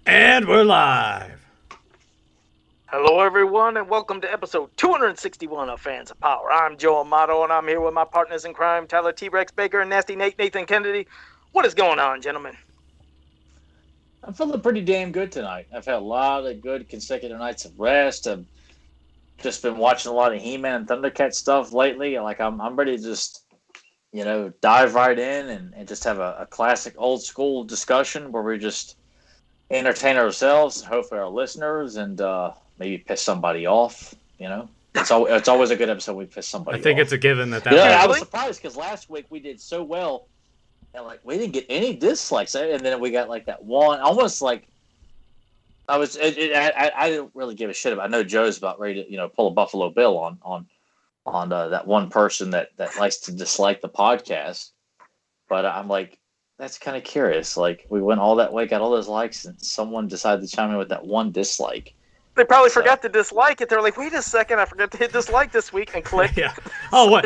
And we're live. Hello, everyone, and welcome to episode 261 of Fans of Power. I'm Joe Amato, and I'm here with my partners in crime, Tyler T-Rex Baker and Nasty Nathan Kennedy. What is going on, gentlemen? I'm feeling pretty damn good tonight. I've had a lot of good consecutive nights of rest. I've just been watching a lot of He-Man and Thundercat stuff lately. I'm ready to just, dive right in and just have a classic old school discussion where we just entertain ourselves, hopefully our listeners, and maybe piss somebody off. It's always a good episode when we piss somebody off. I think it's a given that. I was surprised because last week we did so well. And we didn't get any dislikes, and then we got that one. Almost like I didn't really give a shit about. I know Joe's about ready to pull a Buffalo Bill on that one person that likes to dislike the podcast. But I'm like, that's kind of curious. Like we went all that way, got all those likes, and someone decided to chime in with that one dislike. They probably forgot to dislike it. They're like, wait a second, I forgot to hit dislike this week, and click. Yeah. Oh, what?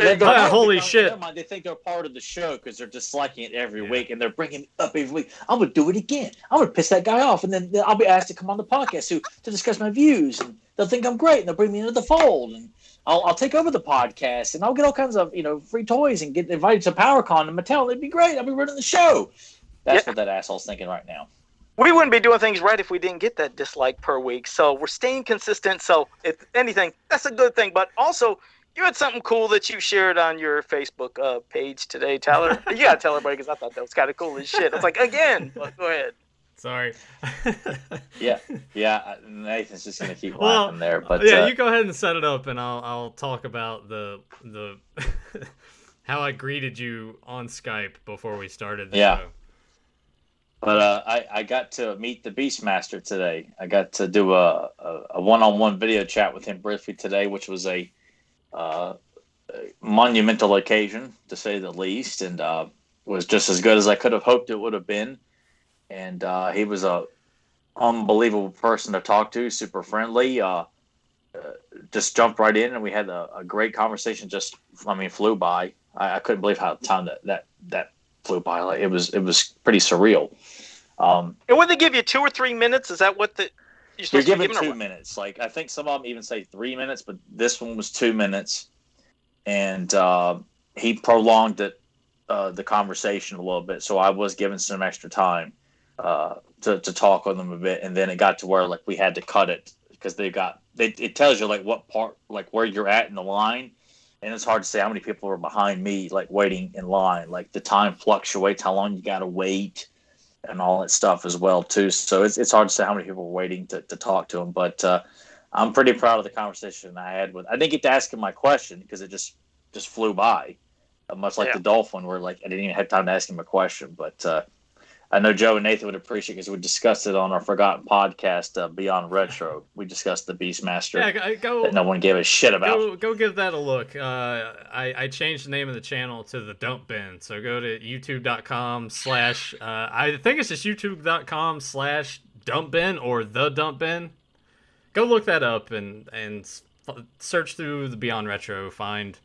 Holy shit. They think they're part of the show because they're disliking it every week, and they're bringing it up every week. I'm going to do it again. I'm going to piss that guy off, and then I'll be asked to come on the podcast to discuss my views, and they'll think I'm great, and they'll bring me into the fold, and I'll take over the podcast, and I'll get all kinds of free toys and get invited to PowerCon and Mattel. It'd be great. I'll be running the show. That's what that asshole's thinking right now. We wouldn't be doing things right if we didn't get that dislike per week. So we're staying consistent. So if anything, that's a good thing. But also, you had something cool that you shared on your Facebook page today, Tyler. You got to tell everybody because I thought that was kind of cool as shit. It's like, again, but go ahead. Sorry. Yeah. Nathan's just gonna keep laughing there. But yeah, you go ahead and set it up, and I'll talk about the how I greeted you on Skype before we started the show. But I got to meet the Beastmaster today. I got to do a one-on-one video chat with him briefly today, which was a monumental occasion, to say the least, and was just as good as I could have hoped it would have been. And he was a unbelievable person to talk to, super friendly. Just jumped right in, and we had a great conversation. Flew by. I couldn't believe how the time that flew by. It was pretty surreal. And would they give you 2 or 3 minutes? Is that what you're given 2 minutes? Like I think some of them even say 3 minutes, but this one was 2 minutes, and he prolonged it, the conversation a little bit. So I was given some extra time to talk with them a bit, and then it got to where we had to cut it because it tells you what part, where you're at in the line. And it's hard to say how many people are behind me, waiting in line. The time fluctuates, how long you got to wait, and all that stuff as well, too. So it's hard to say how many people were waiting to talk to him. But I'm pretty proud of the conversation I had with. I didn't get to ask him my question because it just flew by, much like the Dolphin, where I didn't even have time to ask him a question. But I know Joe and Nathan would appreciate it because we discussed it on our Forgotten podcast, Beyond Retro. We discussed the Beastmaster that no one gave a shit about. Go give that a look. I changed the name of the channel to The Dump Bin. So go to youtube.com/ I think it's just youtube.com/Dump Bin or The Dump Bin. Go look that up and search through the Beyond Retro. Find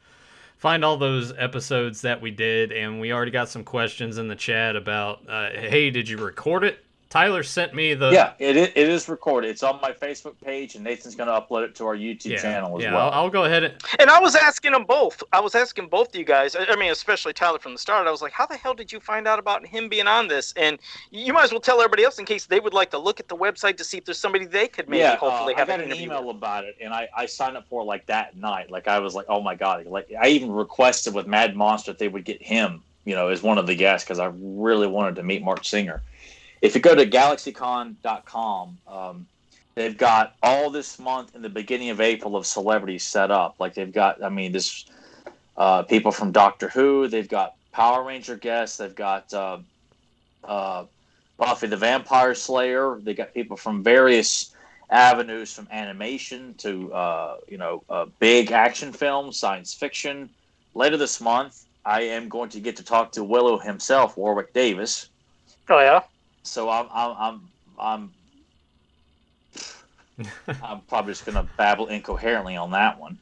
all those episodes that we did, and we already got some questions in the chat about, hey, did you record it? Tyler sent me the... Yeah, it is recorded. It's on my Facebook page, and Nathan's going to upload it to our YouTube channel as well. I'll go ahead and I was asking them both. I was asking both of you guys, especially Tyler from the start. I was like, how the hell did you find out about him being on this? And you might as well tell everybody else in case they would like to look at the website to see if there's somebody they could maybe hopefully have an interview. I got an email about it, and I signed up for it that night. I was like, oh my God. I even requested with Mad Monster if they would get him, as one of the guests because I really wanted to meet Mark Singer. If you go to galaxycon.com, they've got all this month and the beginning of April of celebrities set up. They've got, this people from Doctor Who. They've got Power Ranger guests. They've got Buffy the Vampire Slayer. They got people from various avenues, from animation to big action films, science fiction. Later this month, I am going to get to talk to Willow himself, Warwick Davis. Oh yeah. So I'm probably just gonna babble incoherently on that one,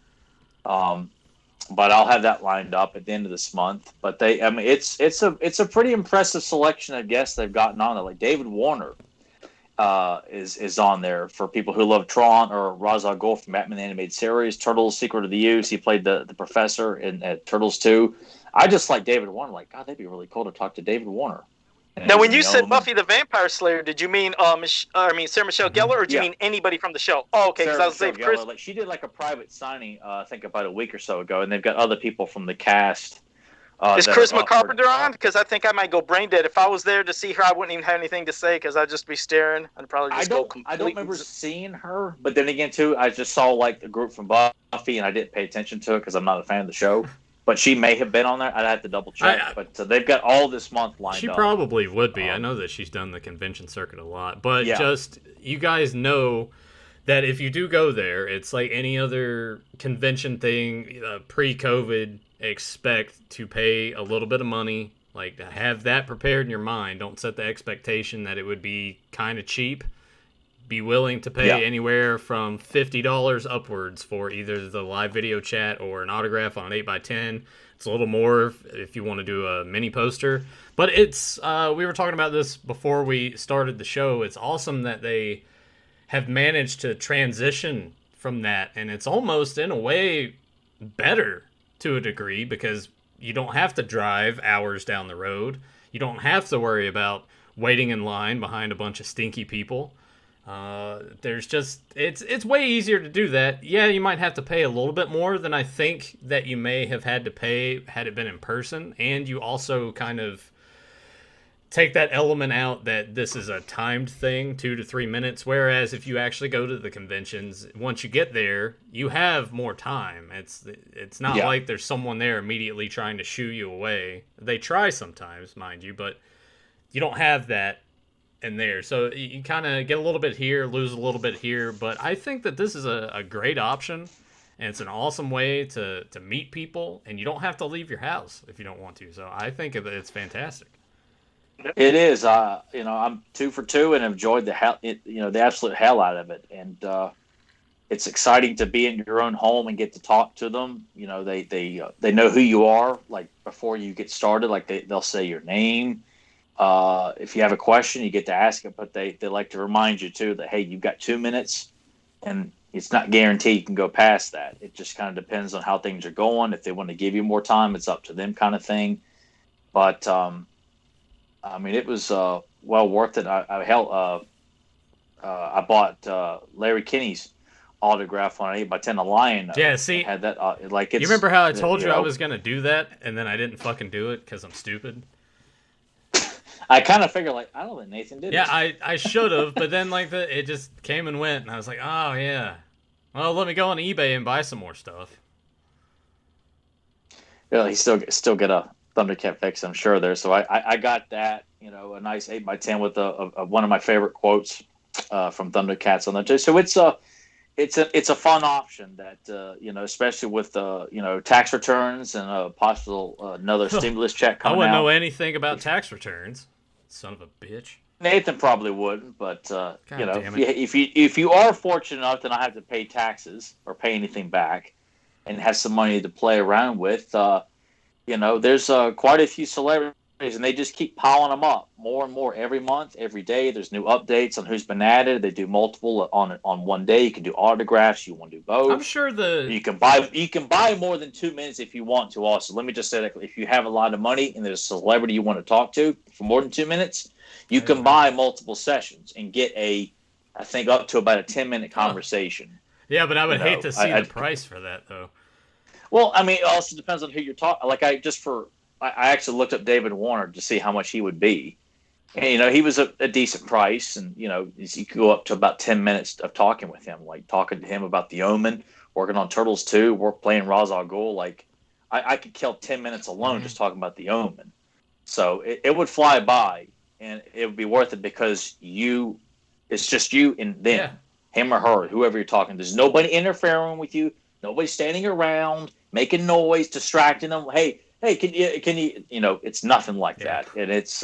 but I'll have that lined up at the end of this month. But it's a pretty impressive selection of guests they've gotten on there. Like David Warner is on there for people who love Tron or Ra's al Ghul from Batman the Animated Series. Turtles: Secret of the Use. He played the professor in Turtles 2. I just like David Warner. Like, God, that'd be really cool to talk to David Warner. And now, when you said Buffy the Vampire Slayer, did you mean Sarah Michelle Gellar, or did you mean anybody from the show? Oh, okay. Because I was saying Chris. Like, she did like a private signing, I think about a week or so ago, and they've got other people from the cast. Is Chris Carpenter on? Because I think I might go brain dead. If I was there to see her, I wouldn't even have anything to say because I'd just be staring. I'd probably just go completely. I don't remember seeing her, but then again, too, I just saw like the group from Buffy, and I didn't pay attention to it because I'm not a fan of the show. But she may have been on there. I'd have to double check. But they've got all this month lined up. She probably would be. I know that she's done the convention circuit a lot. But just, you guys know that if you do go there, it's like any other convention thing, pre-COVID, expect to pay a little bit of money. Like, have that prepared in your mind. Don't set the expectation that it would be kind of cheap. Be willing to pay anywhere from $50 upwards for either the live video chat or an autograph on an 8x10. It's a little more if you want to do a mini poster. But it's, we were talking about this before we started the show. It's awesome that they have managed to transition from that. And it's almost, in a way, better to a degree because you don't have to drive hours down the road. You don't have to worry about waiting in line behind a bunch of stinky people. There's just, it's way easier to do that. Yeah, you might have to pay a little bit more than I think that you may have had to pay had it been in person. And you also kind of take that element out that this is a timed thing, 2 to 3 minutes. Whereas if you actually go to the conventions, once you get there, you have more time. It's not like there's someone there immediately trying to shoo you away. They try sometimes, mind you, but you don't have that in there. So you kind of get a little bit here, lose a little bit here. But I think that this is a great option. And it's an awesome way to meet people. And you don't have to leave your house if you don't want to. So I think it's fantastic. It is. I'm 2 for 2 and enjoyed the absolute hell out of it. And it's exciting to be in your own home and get to talk to them. You know, they know who you are. Like before you get started, like they'll say your name. If you have a question, you get to ask it. But they like to remind you too that hey, you've got 2 minutes, and it's not guaranteed you can go past that. It just kind of depends on how things are going. If they want to give you more time, it's up to them, kind of thing. But I mean, it was well worth it. I bought Larry Kinney's autograph on an 8x10 The Lion. Yeah, see, had that you remember how I told you I was gonna do that, and then I didn't fucking do it because I'm stupid. I kind of figured I don't think Nathan did. Yeah, I should have, but then it just came and went, and I was like, oh yeah, well let me go on eBay and buy some more stuff. Yeah, he still get a Thundercat fix, I'm sure there. So I got that, a nice 8x10 with one of my favorite quotes from Thundercats on there too. So it's a fun option that especially with tax returns and possible another stimulus check coming out. I wouldn't know anything about tax returns, son of a bitch. Nathan probably wouldn't, but if you are fortunate enough to not have to pay taxes or pay anything back, and have some money to play around with. There's quite a few celebrities, and they just keep piling them up more and more every month, every day. There's new updates on who's been added. They do multiple on one day. You can do autographs. You want to do both. I'm sure you can buy more than 2 minutes if you want to. Also, let me just say that if you have a lot of money and there's a celebrity you want to talk to for more than 2 minutes, you can buy multiple sessions and get I think up to about a 10-minute conversation. Yeah, but I would hate to see the price for that though. Well, I mean, it also depends on who you're talking. Like I actually looked up David Warner to see how much he would be, and he was a decent price, and you could go up to about 10 minutes of talking with him, like talking to him about The Omen, working on Turtles 2, playing Ra's al Ghul. Like I could kill 10 minutes alone just talking about The Omen. So it would fly by, and it would be worth it because it's just you and them, him or her, whoever you're talking. There's nobody interfering with you. Nobody's standing around making noise, distracting them. Hey, can you? It's nothing like that, and it's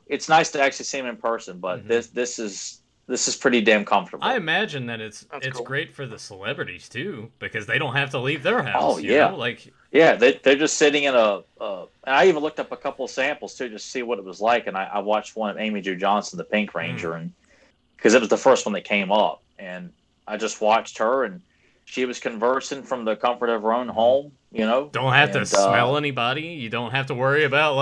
it's nice to actually see him in person. But this is this is pretty damn comfortable. I imagine that it's cool. great for the celebrities too, because they don't have to leave their house. Oh yeah, yeah, they're just sitting in a. And I even looked up a couple of samples too, just to see what it was like. And I watched one of Amy Jo Johnson, the Pink Ranger, and because it was the first one that came up, and I just watched her, and she was conversing from the comfort of her own home. Don't have to smell anybody. You don't have to worry about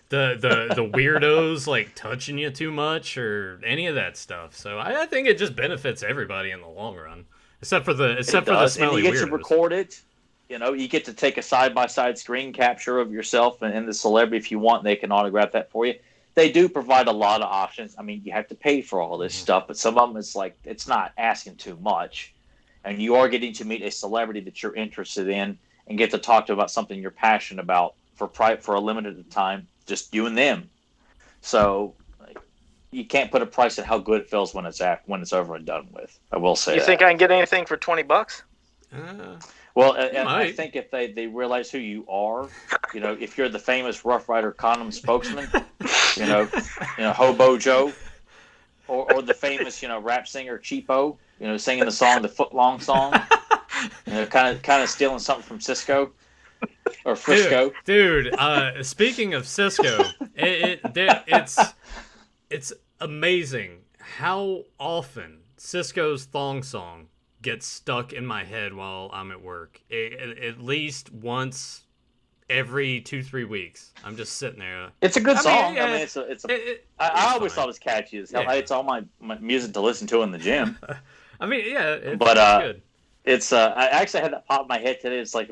the weirdos like touching you too much or any of that stuff. So I think it just benefits everybody in the long run, except for the smelly weirdos. You get to record it. You get to take a side-by-side screen capture of yourself and the celebrity if you want. They can autograph that for you. They do provide a lot of options. I mean, you have to pay for all this stuff, but some of them it's not asking too much, and you are getting to meet a celebrity that you're interested in and get to talk to about something you're passionate about for a limited time. Just you and them. So you can't put a price on how good it feels when it's over and done with. I will say. You think I can get anything for $20? Well, I think if they realize who you are, if you're the famous Rough Rider condom spokesman, Hobo Joe, or the famous rap singer Cheapo, singing the song, the Footlong song, kind of stealing something from Cisco. Or Frisco, dude. Speaking of Cisco, it's amazing how often Cisco's thong song gets stuck in my head while I'm at work. At least once every 2-3 weeks. I'm just sitting there. It's a good song. Yeah, I always thought it was catchy as hell. Yeah. It's all my music to listen to in the gym. It's good. It's I actually had that pop in my head today. It's like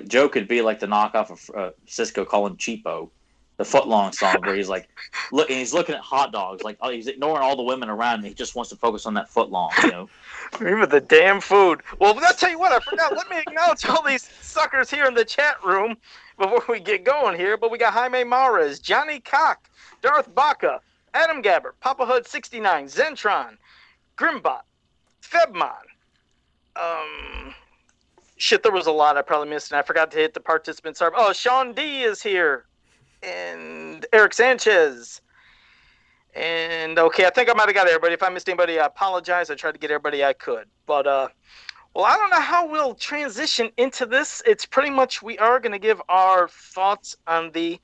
Joe could be like the knockoff of Cisco calling Cheapo, the Footlong song, where he's like he's looking at hot dogs, like he's ignoring all the women around and he just wants to focus on that footlong, Remember the damn food. Well, I'll tell you what, I forgot. Let me acknowledge all these suckers here in the chat room before we get going here. But we got Jaime Mares, Johnny Cock, Darth Baca, Adam Gabbert, Papa Hood 69, Zentron, Grimbot, Febmon. There was a lot I probably missed, and I forgot to hit the participant serve. Oh, Sean D is here, and Eric Sanchez, and okay, I think I might have got everybody. If I missed anybody, I apologize. I tried to get everybody I could, but well, I don't know how we'll transition into this. It's pretty much we are going to give our thoughts on the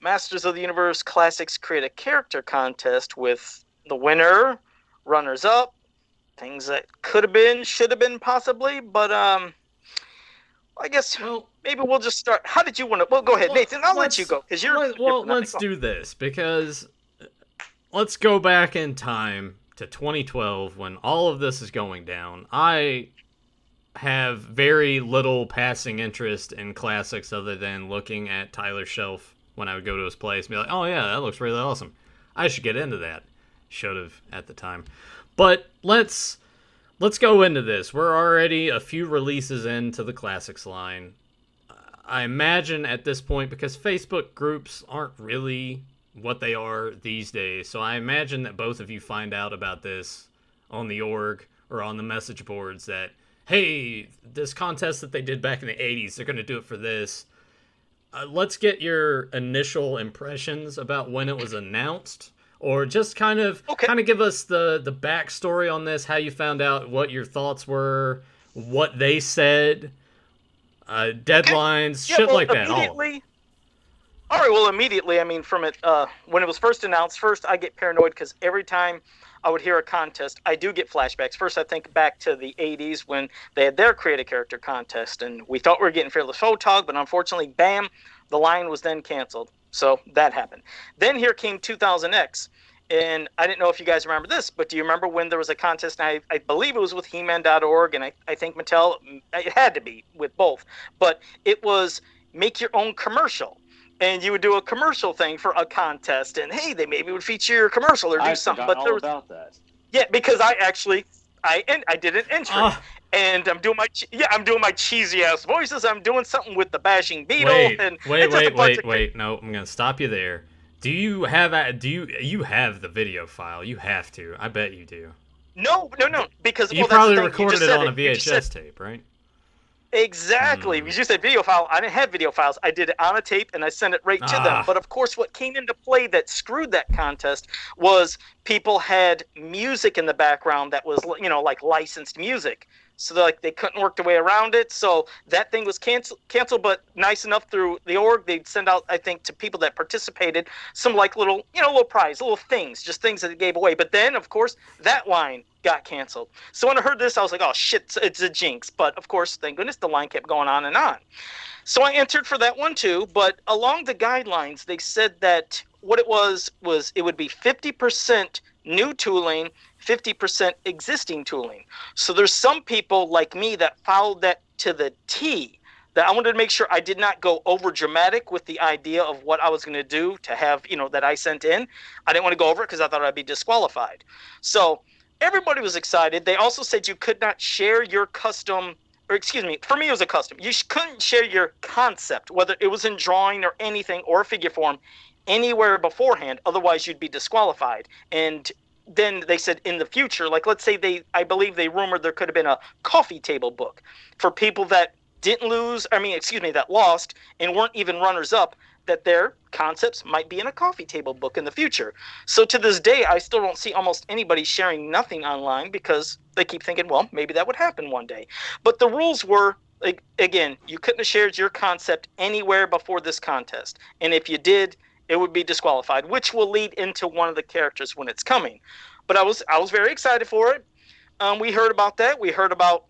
Masters of the Universe Classics Create a Character contest with the winner, runners-up, things that could have been, should have been, possibly, but I guess maybe we'll just start. How did you want to? Well, go ahead, Nathan. I'll let you go because let's do this because let's go back in time to 2012 when all of this is going down. I have very little passing interest in classics other than looking at Tyler's shelf when I would go to his place and be like, "Oh yeah, that looks really awesome. I should get into that." Should have at the time. But let's go into this. We're already a few releases into the classics line. I imagine at this point, because Facebook groups aren't really what they are these days, so I imagine that both of you find out about this on the org or on the message boards that, hey, this contest that they did back in the 80s, they're going to do it for this. Let's get your initial impressions about when it was announced. Or just kind of give us the backstory on this, how you found out, what your thoughts were, what they said, deadlines, shit like that. All right, well, immediately, I mean, from it, when it was first announced, I get paranoid because every time I would hear a contest, I do get flashbacks. First, I think back to the 80s when they had their Create a Character contest, and we thought we were getting Fearless Photog, but unfortunately, bam, the line was then canceled. So that happened. Then here came 2000X, and I didn't know if you guys remember this, but do you remember when there was a contest? And I believe it was with He-Man.org, and I think Mattel, it had to be with both, but it was make your own commercial. And you would do a commercial thing for a contest, and hey, they maybe would feature your commercial or do something. But there was about that. Yeah, because I did an entry. And I'm doing my cheesy ass voices. I'm doing something with the Bashing Beetle. Wait. No, I'm gonna stop you there. Do you have the video file? You have to. I bet you do. No. Because you probably recorded it on a VHS tape, right? Exactly. Because you said video file. I didn't have video files. I did it on a tape and I sent it right to them. But of course, what came into play that screwed that contest was people had music in the background that was, like licensed music. So they couldn't work their way around it. So that thing was canceled, but nice enough through the org, they'd send out, I think, to people that participated some little prize, little things, just things that they gave away. But then, of course, that line got canceled. So when I heard this, I was like, oh shit, it's a jinx. But of course, thank goodness the line kept going on and on. So I entered for that one too. But along the guidelines, they said that what it was it would be 50% new tooling, 50% existing tooling. So there's some people like me that followed that to the T. That I wanted to make sure I did not go over dramatic with the idea of what I was going to do to have, that I sent in. I didn't want to go over it because I thought I'd be disqualified. So everybody was excited. They also said you could not share your custom, or excuse me, for me it was a custom. You couldn't share your concept, whether it was in drawing or anything or figure form, anywhere beforehand. Otherwise, you'd be disqualified. And then they said in the future, like let's say I believe they rumored there could have been a coffee table book for people that that lost and weren't even runners up, that their concepts might be in a coffee table book in the future. So to this day, I still don't see almost anybody sharing nothing online because they keep thinking, well, maybe that would happen one day. But the rules were, again, you couldn't have shared your concept anywhere before this contest. And if you did, it would be disqualified, which will lead into one of the characters when it's coming. But I was very excited for it. We heard about that. We heard about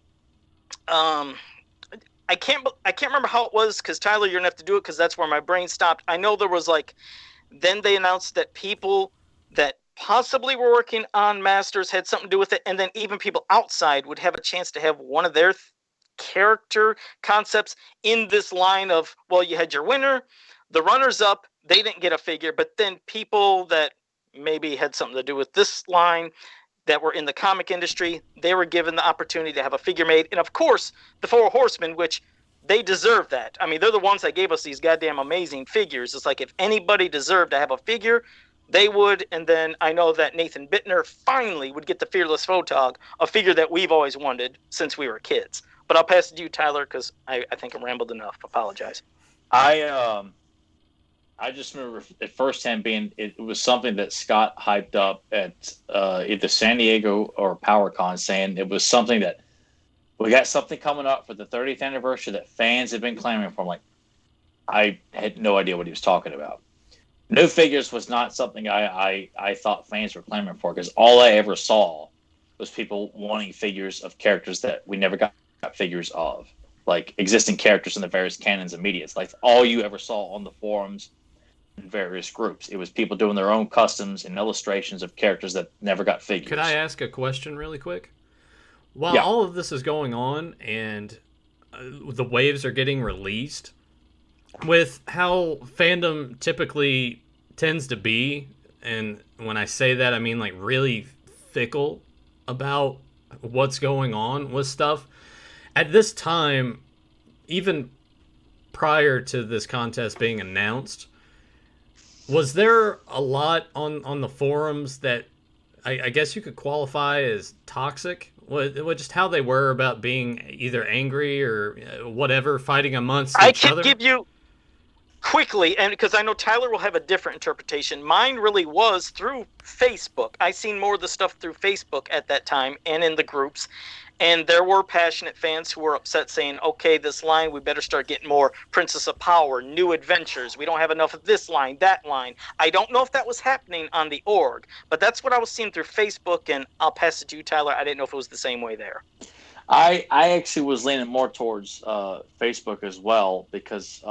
I can't remember how it was because Tyler, you're gonna have to do it because that's where my brain stopped. I know there was then they announced that people that possibly were working on Masters had something to do with it, and then even people outside would have a chance to have one of their character concepts in this line of, well, you had your winner, the runners up, they didn't get a figure, but then people that maybe had something to do with this line that were in the comic industry, they were given the opportunity to have a figure made. And of course, the Four Horsemen, which they deserve that. I mean, they're the ones that gave us these goddamn amazing figures. It's like if anybody deserved to have a figure, they would. And then I know that Nathan Bittner finally would get the Fearless Photog, a figure that we've always wanted since we were kids. But I'll pass it to you, Tyler, because I think I rambled enough. Apologize. I just remember at first hand it was something that Scott hyped up at either San Diego or PowerCon, saying it was something that we got something coming up for the 30th anniversary that fans have been clamoring for. I'm like, I had no idea what he was talking about. New figures was not something I thought fans were clamoring for, because all I ever saw was people wanting figures of characters that we never got figures of, like existing characters in the various canons and media. It's like all you ever saw on the forums in various groups. It was people doing their own customs and illustrations of characters that never got figures. Could I ask a question really quick? While all of this is going on and the waves are getting released, with how fandom typically tends to be, and when I say that, I mean really fickle about what's going on with stuff, at this time, even prior to this contest being announced, was there a lot on the forums that I guess you could qualify as toxic? Was just how they were about being either angry or whatever, fighting amongst each other? I can give you quickly, and because I know Tyler will have a different interpretation. Mine really was through Facebook. I seen more of the stuff through Facebook at that time and in the groups. And there were passionate fans who were upset, saying, okay, this line, we better start getting more Princess of Power, New Adventures. We don't have enough of this line, that line. I don't know if that was happening on the org, but that's what I was seeing through Facebook, and I'll pass it to you, Tyler. I didn't know if it was the same way there. I actually was leaning more towards Facebook as well, because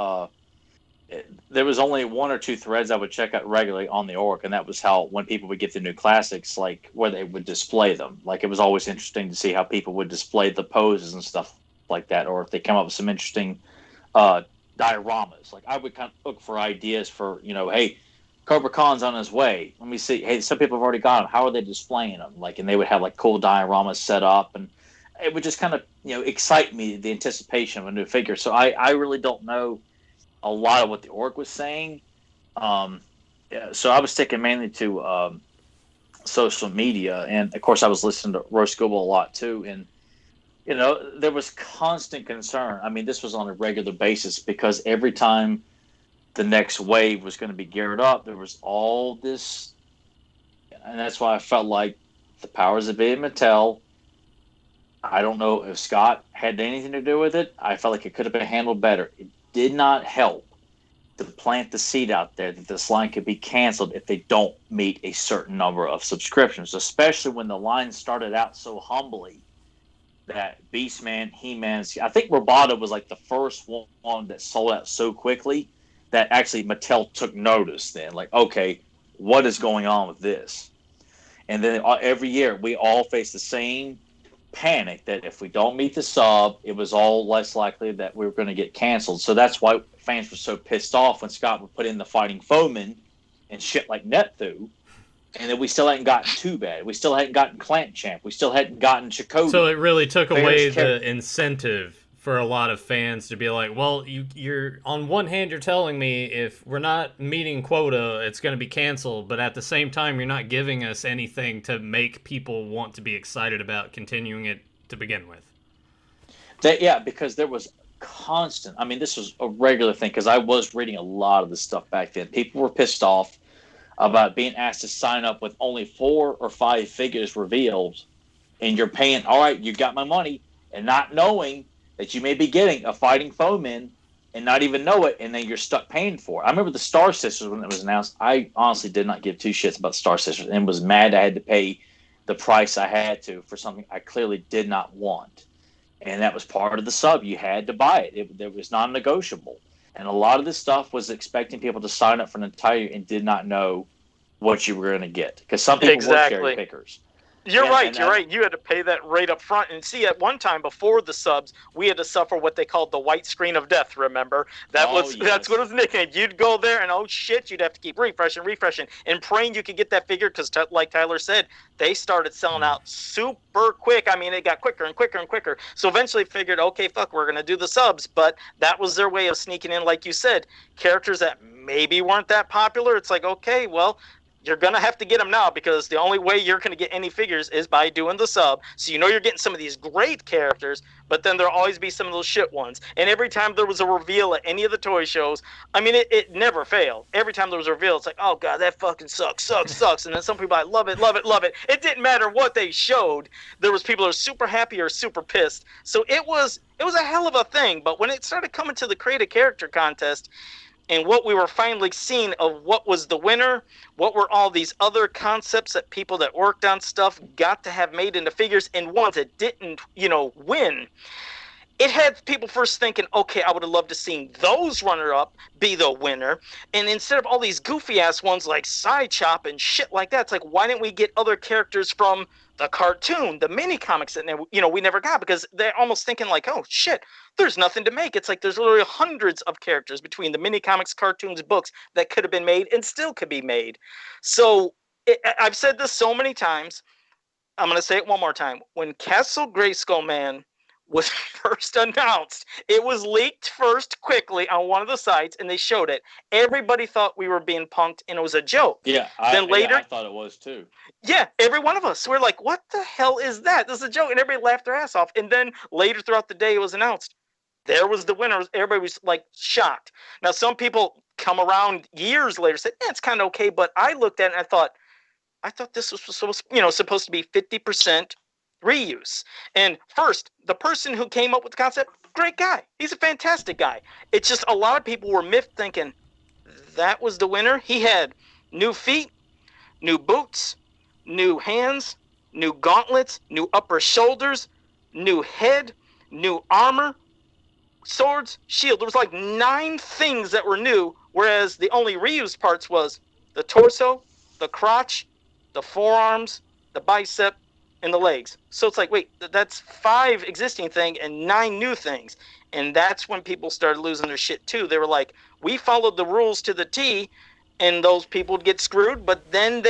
there was only one or two threads I would check out regularly on the org, and that was how when people would get the new classics, like where they would display them. Like it was always interesting to see how people would display the poses and stuff like that, or if they come up with some interesting dioramas. Like I would kind of look for ideas for, hey, Cobra Khan's on his way. Let me see. Hey, some people have already got him. How are they displaying them? Like, and they would have like cool dioramas set up, and it would just kind of excite me, the anticipation of a new figure. So I really don't know a lot of what the org was saying. So I was sticking mainly to social media, and of course I was listening to Roast Google a lot too. And you know, there was constant concern. I mean, this was on a regular basis because every time the next wave was going to be geared up, there was all this, and that's why I felt like the powers that be at Mattel. I don't know if Scott had anything to do with it. I felt like it could have been handled better. It did not help to plant the seed out there that this line could be canceled if they don't meet a certain number of subscriptions, especially when the line started out so humbly that Beastman, He-Man, I think Roboto was like the first one that sold out so quickly that actually Mattel took notice then. Like, okay, what is going on with this? And then every year we all face the same panic that if we don't meet the sub, it was all less likely that we were going to get canceled. So that's why fans were so pissed off when Scott would put in the Fighting Foeman and shit like Nepthu, and then we still hadn't gotten Too Bad. We still hadn't gotten Clamp Champ. We still hadn't gotten Chakotay. So it really took away the incentive for a lot of fans to be like, well, you're on one hand, you're telling me if we're not meeting quota, it's going to be canceled, but at the same time, you're not giving us anything to make people want to be excited about continuing it to begin with. Yeah, because there was constant. I mean, this was a regular thing because I was reading a lot of this stuff back then. People were pissed off about being asked to sign up with only 4 or 5 figures revealed, and you're paying, all right, you got my money, and not knowing that you may be getting a Fighting Foeman and not even know it, and then you're stuck paying for it. I remember the Star Sisters when it was announced. I honestly did not give two shits about Star Sisters and was mad I had to pay the price I had to for something I clearly did not want. And that was part of the sub. You had to buy it. It was non-negotiable. And a lot of this stuff was expecting people to sign up for an entire year and did not know what you were going to get. Because some people were cherry pickers. You're right. You had to pay that right up front. And see, at one time before the subs, we had to suffer what they called the white screen of death, remember? That's what it was nicknamed. You'd go there and, oh shit, you'd have to keep refreshing, and praying you could get that figure because, like Tyler said, they started selling out super quick. I mean, it got quicker and quicker and quicker. So eventually figured, okay, fuck, we're going to do the subs. But that was their way of sneaking in, like you said, characters that maybe weren't that popular. It's like, okay, well, you're going to have to get them now because the only way you're going to get any figures is by doing the sub. So you know you're getting some of these great characters, but then there'll always be some of those shit ones. And every time there was a reveal at any of the toy shows, I mean, it never failed. Every time there was a reveal, it's like, oh, God, that fucking sucks. And then some people are like, love it. It didn't matter what they showed. There was people that were super happy or super pissed. So it was a hell of a thing. But when it started coming to the Create a Character contest, and what we were finally seeing of what was the winner, what were all these other concepts that people that worked on stuff got to have made into figures, and ones that didn't, win. It had people first thinking, okay, I would have loved to see those runner-up be the winner. And instead of all these goofy-ass ones like Sidechop and shit like that, it's like, why didn't we get other characters from the cartoon, the mini-comics that, we never got? Because they're almost thinking like, oh, shit, there's nothing to make. It's like there's literally hundreds of characters between the mini-comics, cartoons, books that could have been made and still could be made. So I've said this so many times. I'm going to say it one more time. When Castle Grayskull Man was first announced, it was leaked first quickly on one of the sites, and they showed it. Everybody thought we were being punked, and it was a joke. Yeah, I thought it was too. Yeah, every one of us. We're like, what the hell is that? This is a joke. And everybody laughed their ass off. And then later throughout the day, it was announced. There was the winner. Everybody was like shocked. Now, some people come around years later and said, it's kind of okay. But I looked at it and I thought this was supposed to be 50% reuse. And first, the person who came up with the concept, great guy. He's a fantastic guy. It's just a lot of people were miffed thinking that was the winner. He had new feet, new boots, new hands, new gauntlets, new upper shoulders, new head, new armor, swords, shield. There was like 9 things that were new, whereas the only reused parts was the torso, the crotch, the forearms, the bicep, and the legs. So it's like, wait, that's 5 existing things and 9 new things. And that's when people started losing their shit too. They were like, we followed the rules to the T, and those people would get screwed. But then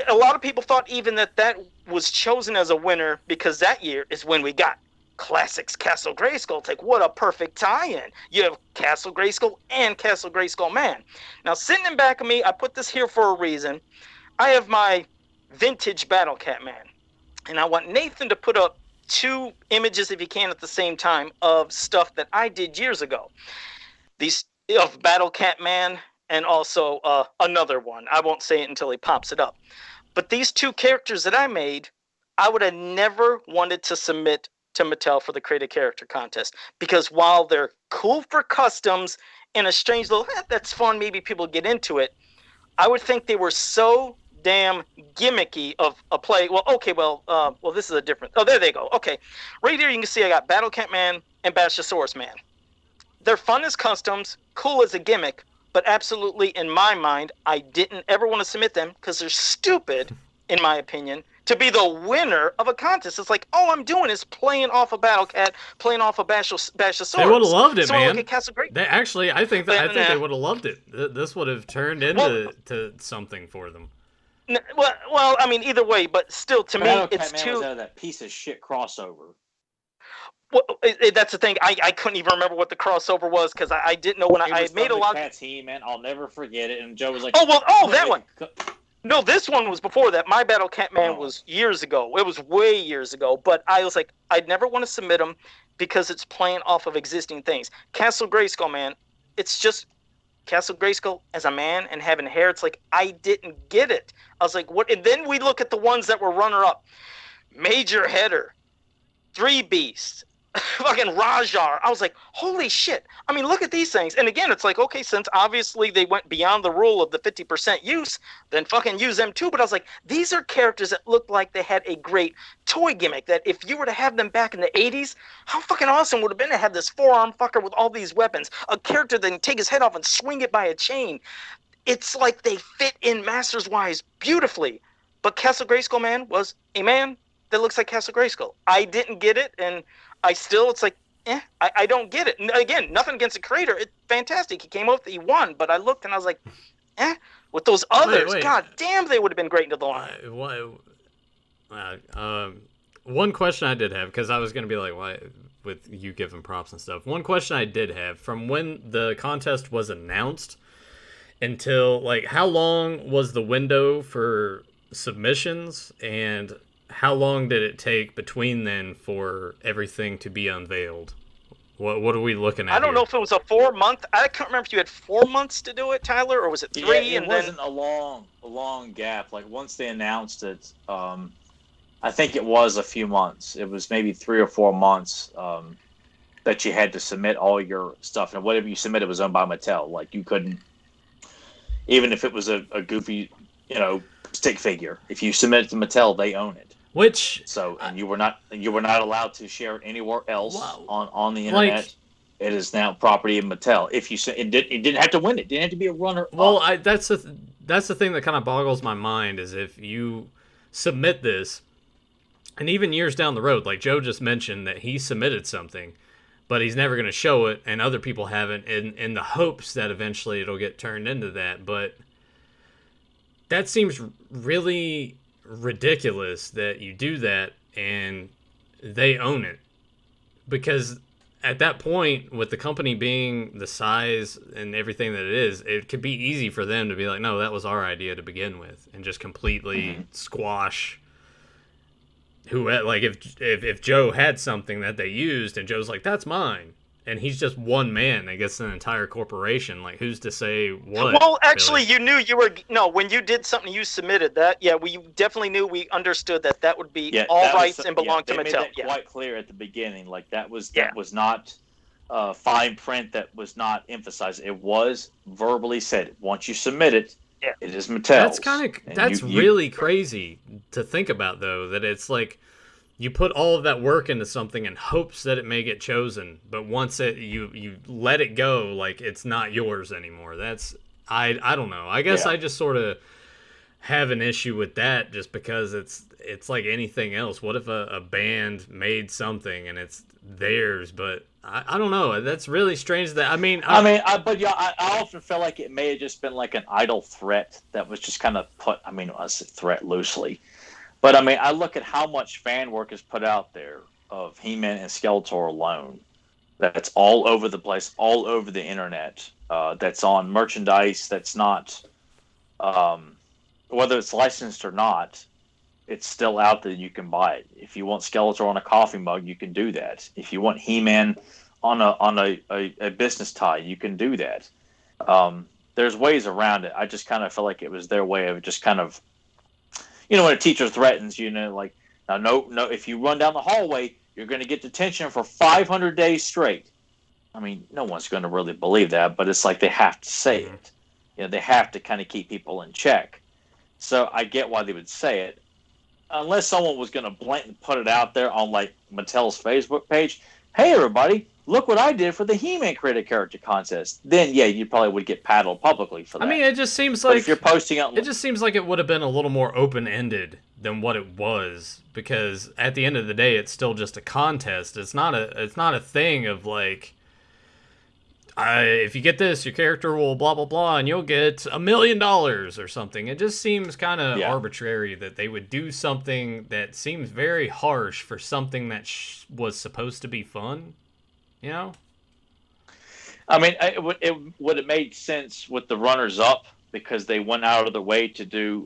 a lot of people thought even that was chosen as a winner because that year is when we got Classics Castle Grayskull. It's like, what a perfect tie-in. You have Castle Grayskull and Castle Grayskull Man. Now, sitting in back of me, I put this here for a reason. I have my vintage Battle Cat Man. And I want Nathan to put up two images, if you can, at the same time of stuff that I did years ago. These of Battle Cat Man and also another one. I won't say it until he pops it up. But these two characters that I made, I would have never wanted to submit to Mattel for the Create a Character contest, because while they're cool for customs and a strange little, that's fun, maybe people get into it, I would think they were so damn gimmicky of a play. Well, okay, well, this is a different. Oh, there they go. Okay, right here you can see I got Battle Cat Man and Bashosaurus Man. They're fun as customs, cool as a gimmick, but absolutely, in my mind, I didn't ever want to submit them because they're stupid, in my opinion, to be the winner of a contest. It's like, all I'm doing is playing off a Battle Cat, playing off a Bashosaurus. They would have loved it, so man. Look at Castle Great. They actually, I think they would have loved it. This would have turned into to something for them. Well, I mean, either way, but still, to Battle me, it's Cat Man too. was out of that piece of shit crossover. Well, that's the thing. I couldn't even remember what the crossover was because I didn't know when I made a lot. Cat's He-Man, I'll never forget it. And Joe was like, that one. No, this one was before that. My Battle Cat Man was years ago. It was way years ago. But I was like, I'd never want to submit them because it's playing off of existing things. Castle Grayskull, man, it's just Castle Grayskull as a man and having hair. It's like, I didn't get it. I was like, what? And then we look at the ones that were runner-up. Major Header, Three Beasts, fucking Rajar. I was like, holy shit. I mean, look at these things. And again, it's like, okay, since obviously they went beyond the rule of the 50% use, then fucking use them too. But I was like, these are characters that looked like they had a great toy gimmick that if you were to have them back in the 80s, how fucking awesome would it have been to have this four-arm fucker with all these weapons, a character that can take his head off and swing it by a chain. It's like they fit in Masters-wise beautifully. But Castle Grayskull Man was a man that looks like Castle Grayskull. I didn't get it, and it's like, I don't get it. And again, nothing against the creator. It's fantastic. He came up, he won, but I looked and I was like, with those others, wait. God damn, they would have been great into the line. One question I did have, because I was going to be like, why, with you giving props and stuff. One question I did have, from when the contest was announced until, like, how long was the window for submissions, and how long did it take between then for everything to be unveiled? What are we looking at? I don't know if it was a 4-month. I can't remember if you had 4 months to do it, Tyler, or was it 3? Yeah, it wasn't a long gap. Like once they announced it, I think it was a few months. It was maybe 3 or 4 months that you had to submit all your stuff, and whatever you submitted was owned by Mattel. Like you couldn't, even if it was a goofy, stick figure. If you submit it to Mattel, they own it. And you were not allowed to share it anywhere else on the internet. Like, it is now property of Mattel. If you it didn't have to win it. It didn't have to be a runner. Well, that's the thing that kind of boggles my mind is if you submit this, and even years down the road, like Joe just mentioned that he submitted something, but he's never going to show it, and other people haven't, in the hopes that eventually it'll get turned into that. But that seems really ridiculous that you do that and they own it, because at that point, with the company being the size and everything that it is, it could be easy for them to be like, no, that was our idea to begin with, and just completely squash who, like, if Joe had something that they used and Joe's like, that's mine, and he's just one man that gets an entire corporation. Like, who's to say what? Well, actually, you knew when you did something, you submitted that. Yeah, we definitely knew, we understood that would be all rights and belong to Mattel. They made that quite clear at the beginning. Like, that was not fine print, that was not emphasized. It was verbally said. Once you submit it, it is Mattel's. That's really crazy to think about, though, that it's like, you put all of that work into something in hopes that it may get chosen, but once you let it go, like, it's not yours anymore. That's I don't know. I guess I just sort of have an issue with that, just because it's like anything else. What if a band made something and it's theirs, but I don't know. That's really strange. That I often felt like it may have just been like an idle threat that was just kind of put. I mean, I say threat loosely. But, I mean, I look at how much fan work is put out there of He-Man and Skeletor alone. That's all over the place, all over the internet. That's on merchandise that's not, whether it's licensed or not, it's still out there. You can buy it. If you want Skeletor on a coffee mug, you can do that. If you want He-Man on a business tie, you can do that. There's ways around it. I just kind of feel like it was their way of just kind of, when a teacher threatens, like, now, no, if you run down the hallway, you're going to get detention for 500 days straight. I mean, no one's going to really believe that, but it's like they have to say it. They have to kind of keep people in check. So I get why they would say it. Unless someone was going to blatantly put it out there on, like, Mattel's Facebook page, hey, everybody, look what I did for the He-Man created character contest. Then, yeah, you probably would get paddled publicly for that. I mean, it just seems but like if you're posting out, it just seems like it would have been a little more open-ended than what it was, because at the end of the day, it's still just a contest. It's not a thing of like, if you get this, your character will blah blah blah, and you'll get $1 million or something. It just seems kind of arbitrary that they would do something that seems very harsh for something that was supposed to be fun. I mean, it would have made sense with the runners-up because they went out of their way to do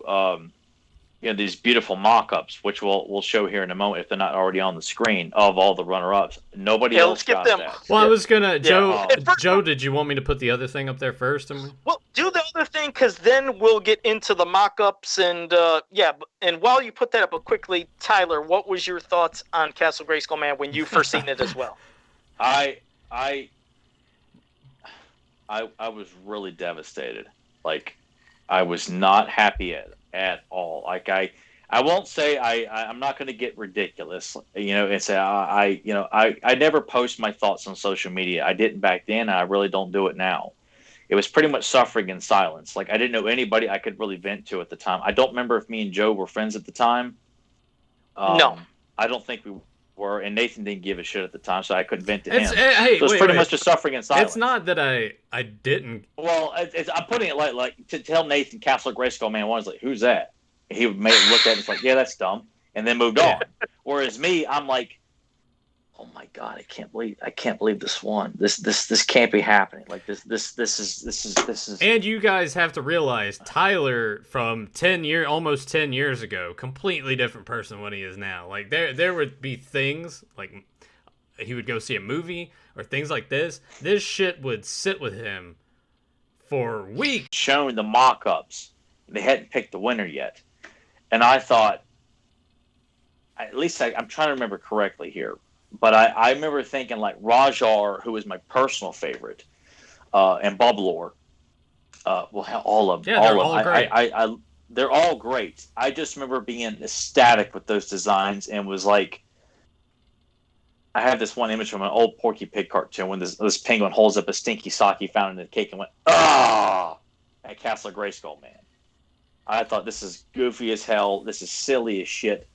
these beautiful mock-ups, which we'll show here in a moment if they're not already on the screen, of all the runner-ups. Nobody else got that. Well, I was gonna, Joe, did you want me to put the other thing up there first? Well, do the other thing, because then we'll get into the mock-ups, and and while you put that up, quickly, Tyler, what was your thoughts on Castle Grayskull Man when you first seen it as well? I was really devastated. Like, I was not happy at all. Like, I won't say I'm not going to get ridiculous, and say I never post my thoughts on social media. I didn't back then. And I really don't do it now. It was pretty much suffering in silence. Like, I didn't know anybody I could really vent to at the time. I don't remember if me and Joe were friends at the time. No, I don't think we were, and Nathan didn't give a shit at the time, so I couldn't vent to him. So it's pretty much just suffering in silence. It's not that I didn't. Well, I'm putting it like to tell Nathan Castle Grayskull Man 1 is like, who's that? He would look at it and it's like, yeah, that's dumb, and then moved on. Whereas me, I'm like, oh my god, I can't believe this one. This can't be happening. Like this is. And you guys have to realize Tyler from almost 10 years ago, completely different person than what he is now. Like there would be things like he would go see a movie or things like this. This shit would sit with him for weeks. Showing the mock-ups, they hadn't picked the winner yet, and I thought, at least I'm trying to remember correctly here. But I remember thinking, like, Rajar, who is my personal favorite, and Bublor, all of them. Yeah, they're all great. They're all great. I just remember being ecstatic with those designs and was like, I have this one image from an old Porky Pig cartoon when this penguin holds up a stinky sock he found in the cake and went, ah, at Castle Grayskull Man. I thought, this is goofy as hell. This is silly as shit.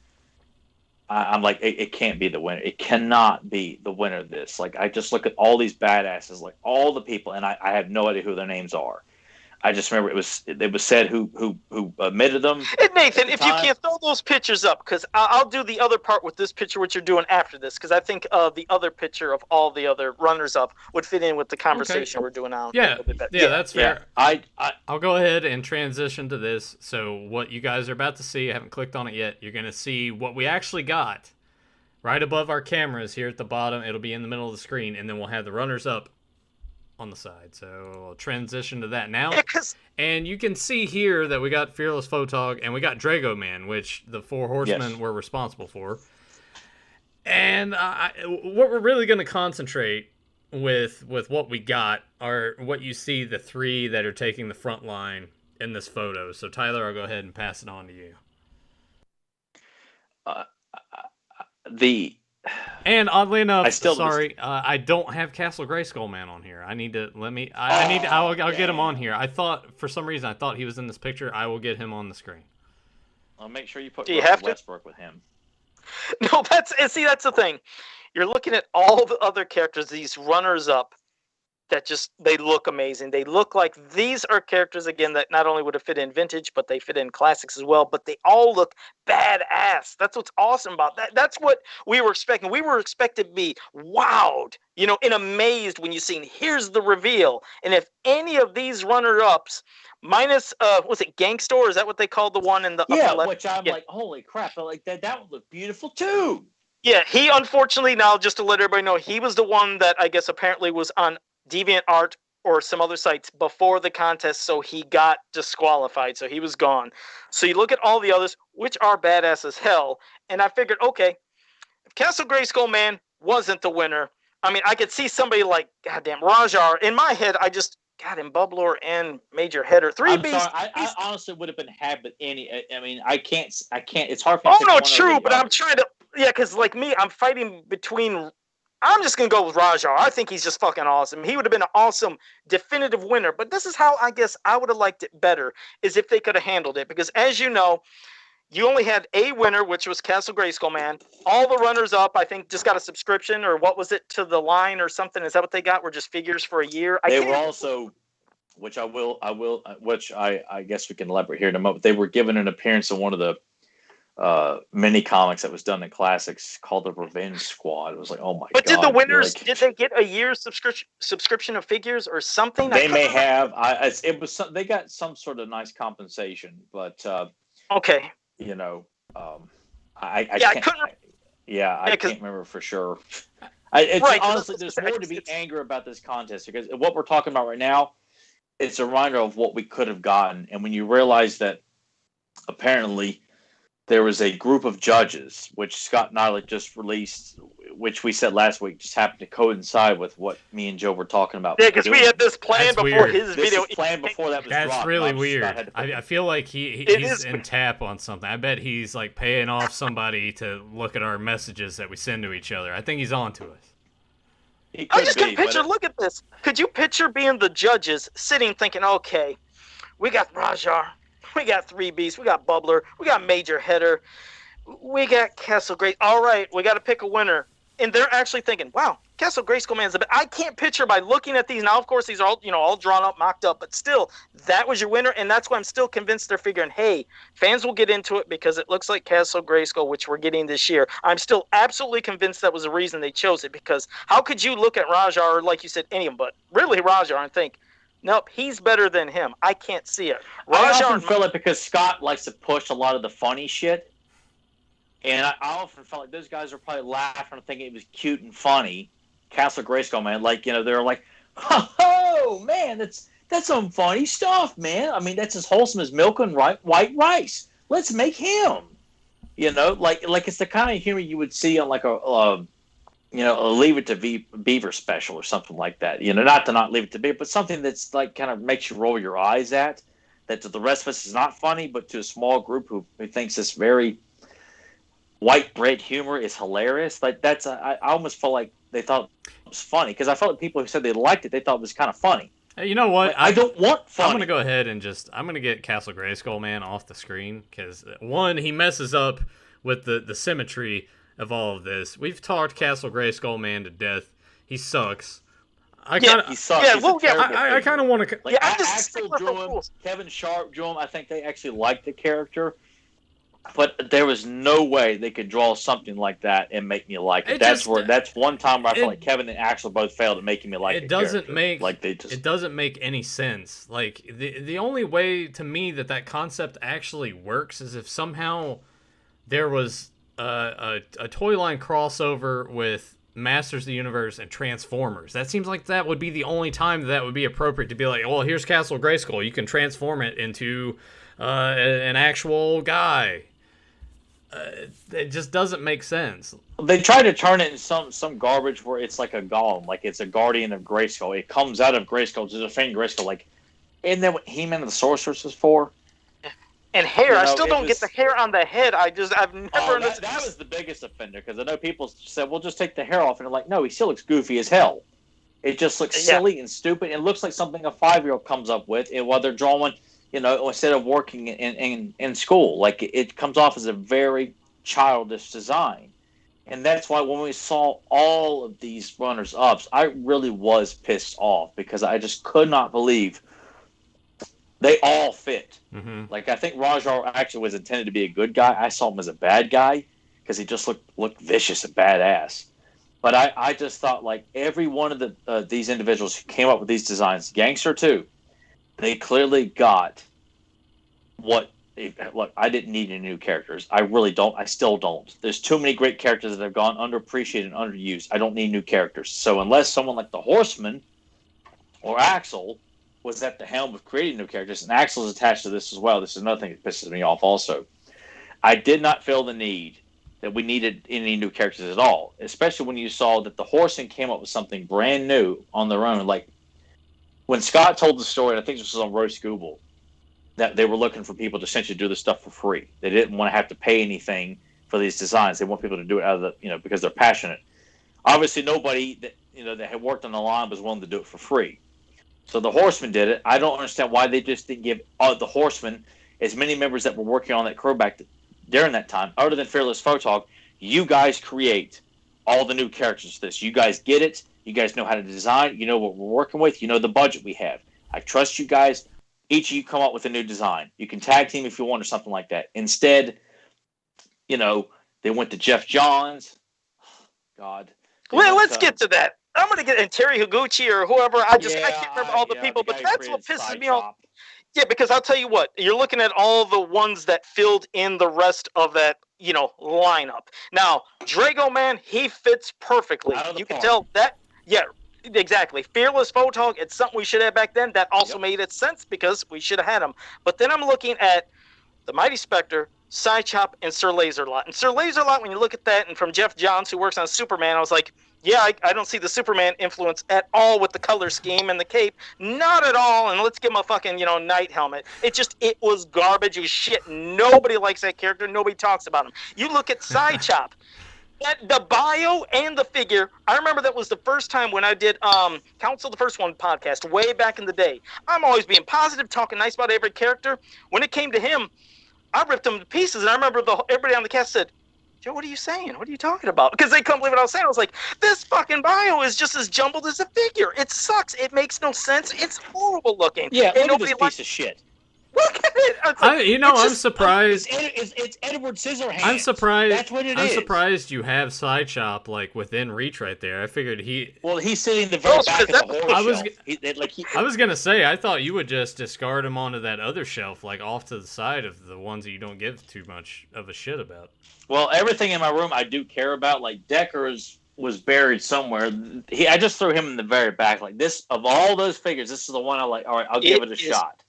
I'm like, it can't be the winner. It cannot be the winner of this. Like, I just look at all these badasses, like all the people, and I have no idea who their names are. I just remember it was said who admitted them. And Nathan, if you can throw those pictures up, because I'll do the other part with this picture, what you're doing after this, because I think the other picture of all the other runners-up would fit in with the conversation we're doing now. Yeah, that's fair. Yeah. I'll go ahead and transition to this. So what you guys are about to see, I haven't clicked on it yet, you're going to see what we actually got right above our cameras here at the bottom. It'll be in the middle of the screen, and then we'll have the runners-up on the side. So I'll transition to that now. And you can see here that we got Fearless Photog and we got Drago Man, which the Four Horsemen were responsible for. And what we're really going to concentrate with what we got are what you see, the three that are taking the front line in this photo. So Tyler, I'll go ahead and pass it on to you. And oddly enough, I don't have Castle Grayskull Man on here. I need to I'll get him on here. I thought for some reason he was in this picture. I will get him on the screen. I'll make sure you put Westbrook with him. No, that's the thing. You're looking at all the other characters, these runners up, that they look amazing. They look like these are characters, again, that not only would have fit in vintage, but they fit in classics as well, but they all look badass. That's what's awesome about that. That's what we were expecting. We were expected to be wowed, and amazed when you seen, here's the reveal. And if any of these runner-ups minus was it Gangster? Is that what they called the one in the upper left? Which I'm like, holy crap! But like that would look beautiful too. Yeah, he unfortunately now, just to let everybody know, he was the one that I guess apparently was on DeviantArt or some other sites before the contest, so he got disqualified, so he was gone. So you look at all the others, which are badass as hell, and I figured, okay, if Castle Grayskull Man wasn't the winner, I mean, I could see somebody like, goddamn, Rajar. In my head, I just, goddamn, Bubbler and Major Header. I'm sorry, I honestly would have been happy with any. I mean, I can't. It's hard for me to pick no, one true, over the but other. I'm trying to, because like me, I'm fighting between. I'm just going to go with Rajar. I think he's just fucking awesome. He would have been an awesome definitive winner, but this is how I guess I would have liked it better, is if they could have handled it. Because as you know, you only had a winner, which was Castle Grayskull Man. All the runners-up, I think, just got a subscription, or what was it, to the line or something? Is that what they got? Were just figures for a year? They were also, which I guess we can elaborate here in a moment. They were given an appearance in one of the mini comics that was done in Classics called the Revenge Squad. It was like, oh my god! But did the winners did they get a year's subscription of figures or something? They may have. They got some sort of nice compensation, but okay. You know, I can't remember for sure. Honestly, there's more to be angry about this contest, because what we're talking about right now, it's a reminder of what we could have gotten. And when you realize that apparently there was a group of judges, which Scott Nylick just released, which we said last week just happened to coincide with what me and Joe were talking about. Yeah, because we had this plan before his video. This plan before that was That's dropped. really weird. I feel like he's in tap on something. I bet he's like paying off somebody to look at our messages that we send to each other. I think he's on to us. I just can picture, look at this. Could you picture being the judges sitting thinking, okay, we got Rajar, we got 3 Beasts, we got Bubbler, we got Major Header, we got Castle Grayskull. All right, we got to pick a winner. And they're actually thinking, wow, Castle Grayskull Man's the best. I can't picture by looking at these. Now, of course, these are all, all drawn up, mocked up, but still, that was your winner. And that's why I'm still convinced they're figuring, hey, fans will get into it because it looks like Castle Grayskull, which we're getting this year. I'm still absolutely convinced that was the reason they chose it, because how could you look at Rajar, or like you said, any of them, but really Rajar, and think, nope, he's better than him. I can't see it. I often feel it because Scott likes to push a lot of the funny shit. And I often felt like those guys were probably laughing and thinking it was cute and funny. Castle Grayskull Man, like, they were like, oh, man, that's some funny stuff, man. I mean, that's as wholesome as milk and white rice. Let's make him. Like it's the kind of humor you would see on like a Leave It to Beaver special or something like that. Not to not Leave It to Beaver, but something that's like kind of makes you roll your eyes at. That to the rest of us is not funny, but to a small group who thinks this very white bread humor is hilarious. Like I almost felt like they thought it was funny, because I felt like people who said they liked it, they thought it was kind of funny. Hey, you know what? Like, I don't want funny. I'm gonna go ahead and I'm gonna get Castle Grayskull Man off the screen, because one, he messes up with the symmetry of all of this. We've talked Castle Grayskull Man to death. He sucks. He sucks. I kind of want to. Like, Axel drew him, Kevin Sharp drew him. I think they actually liked the character. But there was no way they could draw something like that and make me like it. That's one time where I feel like Kevin and Axel both failed at making me like it. It doesn't make any sense. Like the only way to me that concept actually works is if somehow there was a toy line crossover with Masters of the Universe and Transformers. That seems like that would be the only time that would be appropriate to be like, well, here's Castle Grayskull. You can transform it into an actual guy. It just doesn't make sense. They try to turn it into some garbage where it's like a golem, like it's a guardian of Grayskull. It comes out of Grayskull to defend Grayskull. Like, isn't that what He-Man and the Sorceress is for? And hair. I still don't get the hair on the head. I've never understood. That was the biggest offender, because I know people said, well, just take the hair off. And they're like, no, he still looks goofy as hell. It just looks silly and stupid. It looks like something a 5-year-old comes up with, and while they're drawing, instead of working in school. Like, it comes off as a very childish design. And that's why when we saw all of these runners-ups, I really was pissed off, because I just could not believe they all fit. Mm-hmm. Like, I think Rajar actually was intended to be a good guy. I saw him as a bad guy because he just looked vicious and badass. But I just thought, like, every one of these individuals who came up with these designs, Gangster too, they clearly got what. Look, I didn't need any new characters. I really don't. I still don't. There's too many great characters that have gone underappreciated and underused. I don't need new characters. So unless someone like the Horseman or Axel was at the helm of creating new characters, and Axel is attached to this as well. This is another thing that pisses me off also. I did not feel the need that we needed any new characters at all, especially when you saw that the Horsemen came up with something brand new on their own. Like, when Scott told the story, and I think this was on Roast Google, that they were looking for people to essentially do this stuff for free. They didn't want to have to pay anything for these designs. They want people to do it out of the, because they're passionate. Obviously, nobody that had worked on the line was willing to do it for free. So the Horsemen did it. I don't understand why they just didn't give the Horsemen as many members that were working on that crew back during that time, other than Fearless Photog. You guys create all the new characters. You guys get it. You guys know how to design. You know what we're working with. You know the budget we have. I trust you guys. Each of you come up with a new design. You can tag team if you want or something like that. Instead, they went to Jeff Johns. God. Well, let's get to that. I'm going to get Terry Higuchi or whoever. I can't remember all the people, but that's what pisses me off. Yeah, because I'll tell you what, you're looking at all the ones that filled in the rest of that, lineup. Now, Drago Man, he fits perfectly. You can tell that, yeah, exactly. Fearless Photog, it's something we should have back then. That also made it sense because we should have had him. But then I'm looking at the Mighty Spectre, Psychop, and Sir Laserlot. And Sir Laserlot, when you look at that, and from Jeff Johns, who works on Superman, I was like, yeah, I don't see the Superman influence at all with the color scheme and the cape. Not at all. And let's give him a fucking, night helmet. It was garbage. It was shit. Nobody likes that character. Nobody talks about him. You look at Psychop. The bio and the figure, I remember that was the first time when I did Council the First One podcast way back in the day. I'm always being positive, talking nice about every character. When it came to him, I ripped him to pieces. And I remember everybody on the cast said, Joe, what are you saying? What are you talking about? Because they couldn't believe what I was saying. I was like, this fucking bio is just as jumbled as a figure. It sucks. It makes no sense. It's horrible looking. Yeah, and look at this piece of shit. Look at it. I'm surprised. It's Edward Scissorhands. I'm surprised. That's what it is. I'm surprised you have Psychop within reach right there. I figured he. Well, he's sitting in the very back of the horse shelf. I was gonna say I thought you would just discard him onto that other shelf, off to the side of the ones that you don't give too much of a shit about. Well, everything in my room I do care about. Like Decker's was buried somewhere. I just threw him in the very back. Like this, of all those figures, this is the one I like. All right, I'll give it a shot.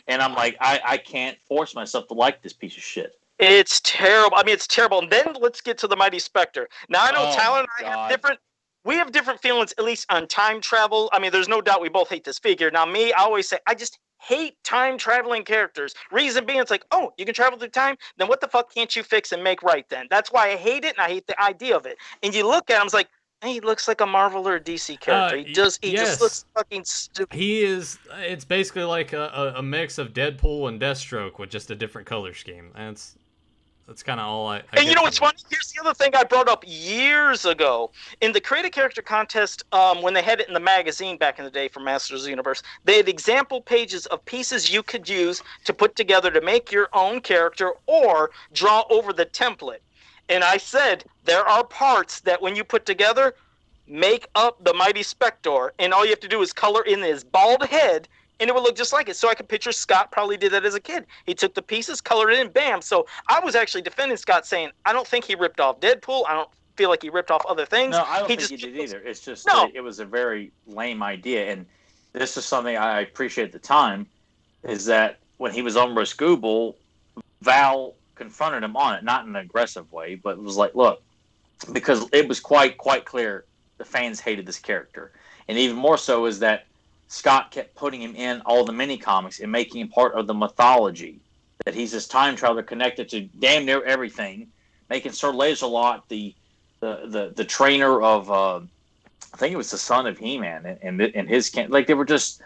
And I'm like, I can't force myself to like this piece of shit. It's terrible. I mean, it's terrible. And then let's get to the Mighty Spectre. Now, I know Tyler and I have different feelings, at least on time travel. I mean, there's no doubt we both hate this figure. Now, me, I always say, I just hate time traveling characters. Reason being, it's like, oh, you can travel through time? Then what the fuck can't you fix and make right then? That's why I hate it, and I hate the idea of it. And you look at him, it's like, hey, he looks like a Marvel or a DC character. He just looks fucking stupid. He is. It's basically like a mix of Deadpool and Deathstroke with just a different color scheme. And that's kind of all I and you know what's funny? Here's the other thing I brought up years ago. In the Create a Character contest, when they had it in the magazine back in the day for Masters of the Universe, they had example pages of pieces you could use to put together to make your own character or draw over the template. And I said, there are parts that when you put together, make up the Mighty Spectre. And all you have to do is color in his bald head, and it would look just like it. So I could picture Scott probably did that as a kid. He took the pieces, colored it in, bam. So I was actually defending Scott, saying, I don't think he ripped off Deadpool. I don't feel like he ripped off other things. No, I don't think he did either. It's just it was a very lame idea. And this is something I appreciate at the time, is that when he was on Roast Google, Val confronted him on it, not in an aggressive way, but it was like, look, because it was quite clear the fans hated this character. And even more so is that Scott kept putting him in all the mini comics and making him part of the mythology, that he's this time traveler connected to damn near everything, making Sir Laserlot the trainer of I think it was the son of He-Man and his like they were just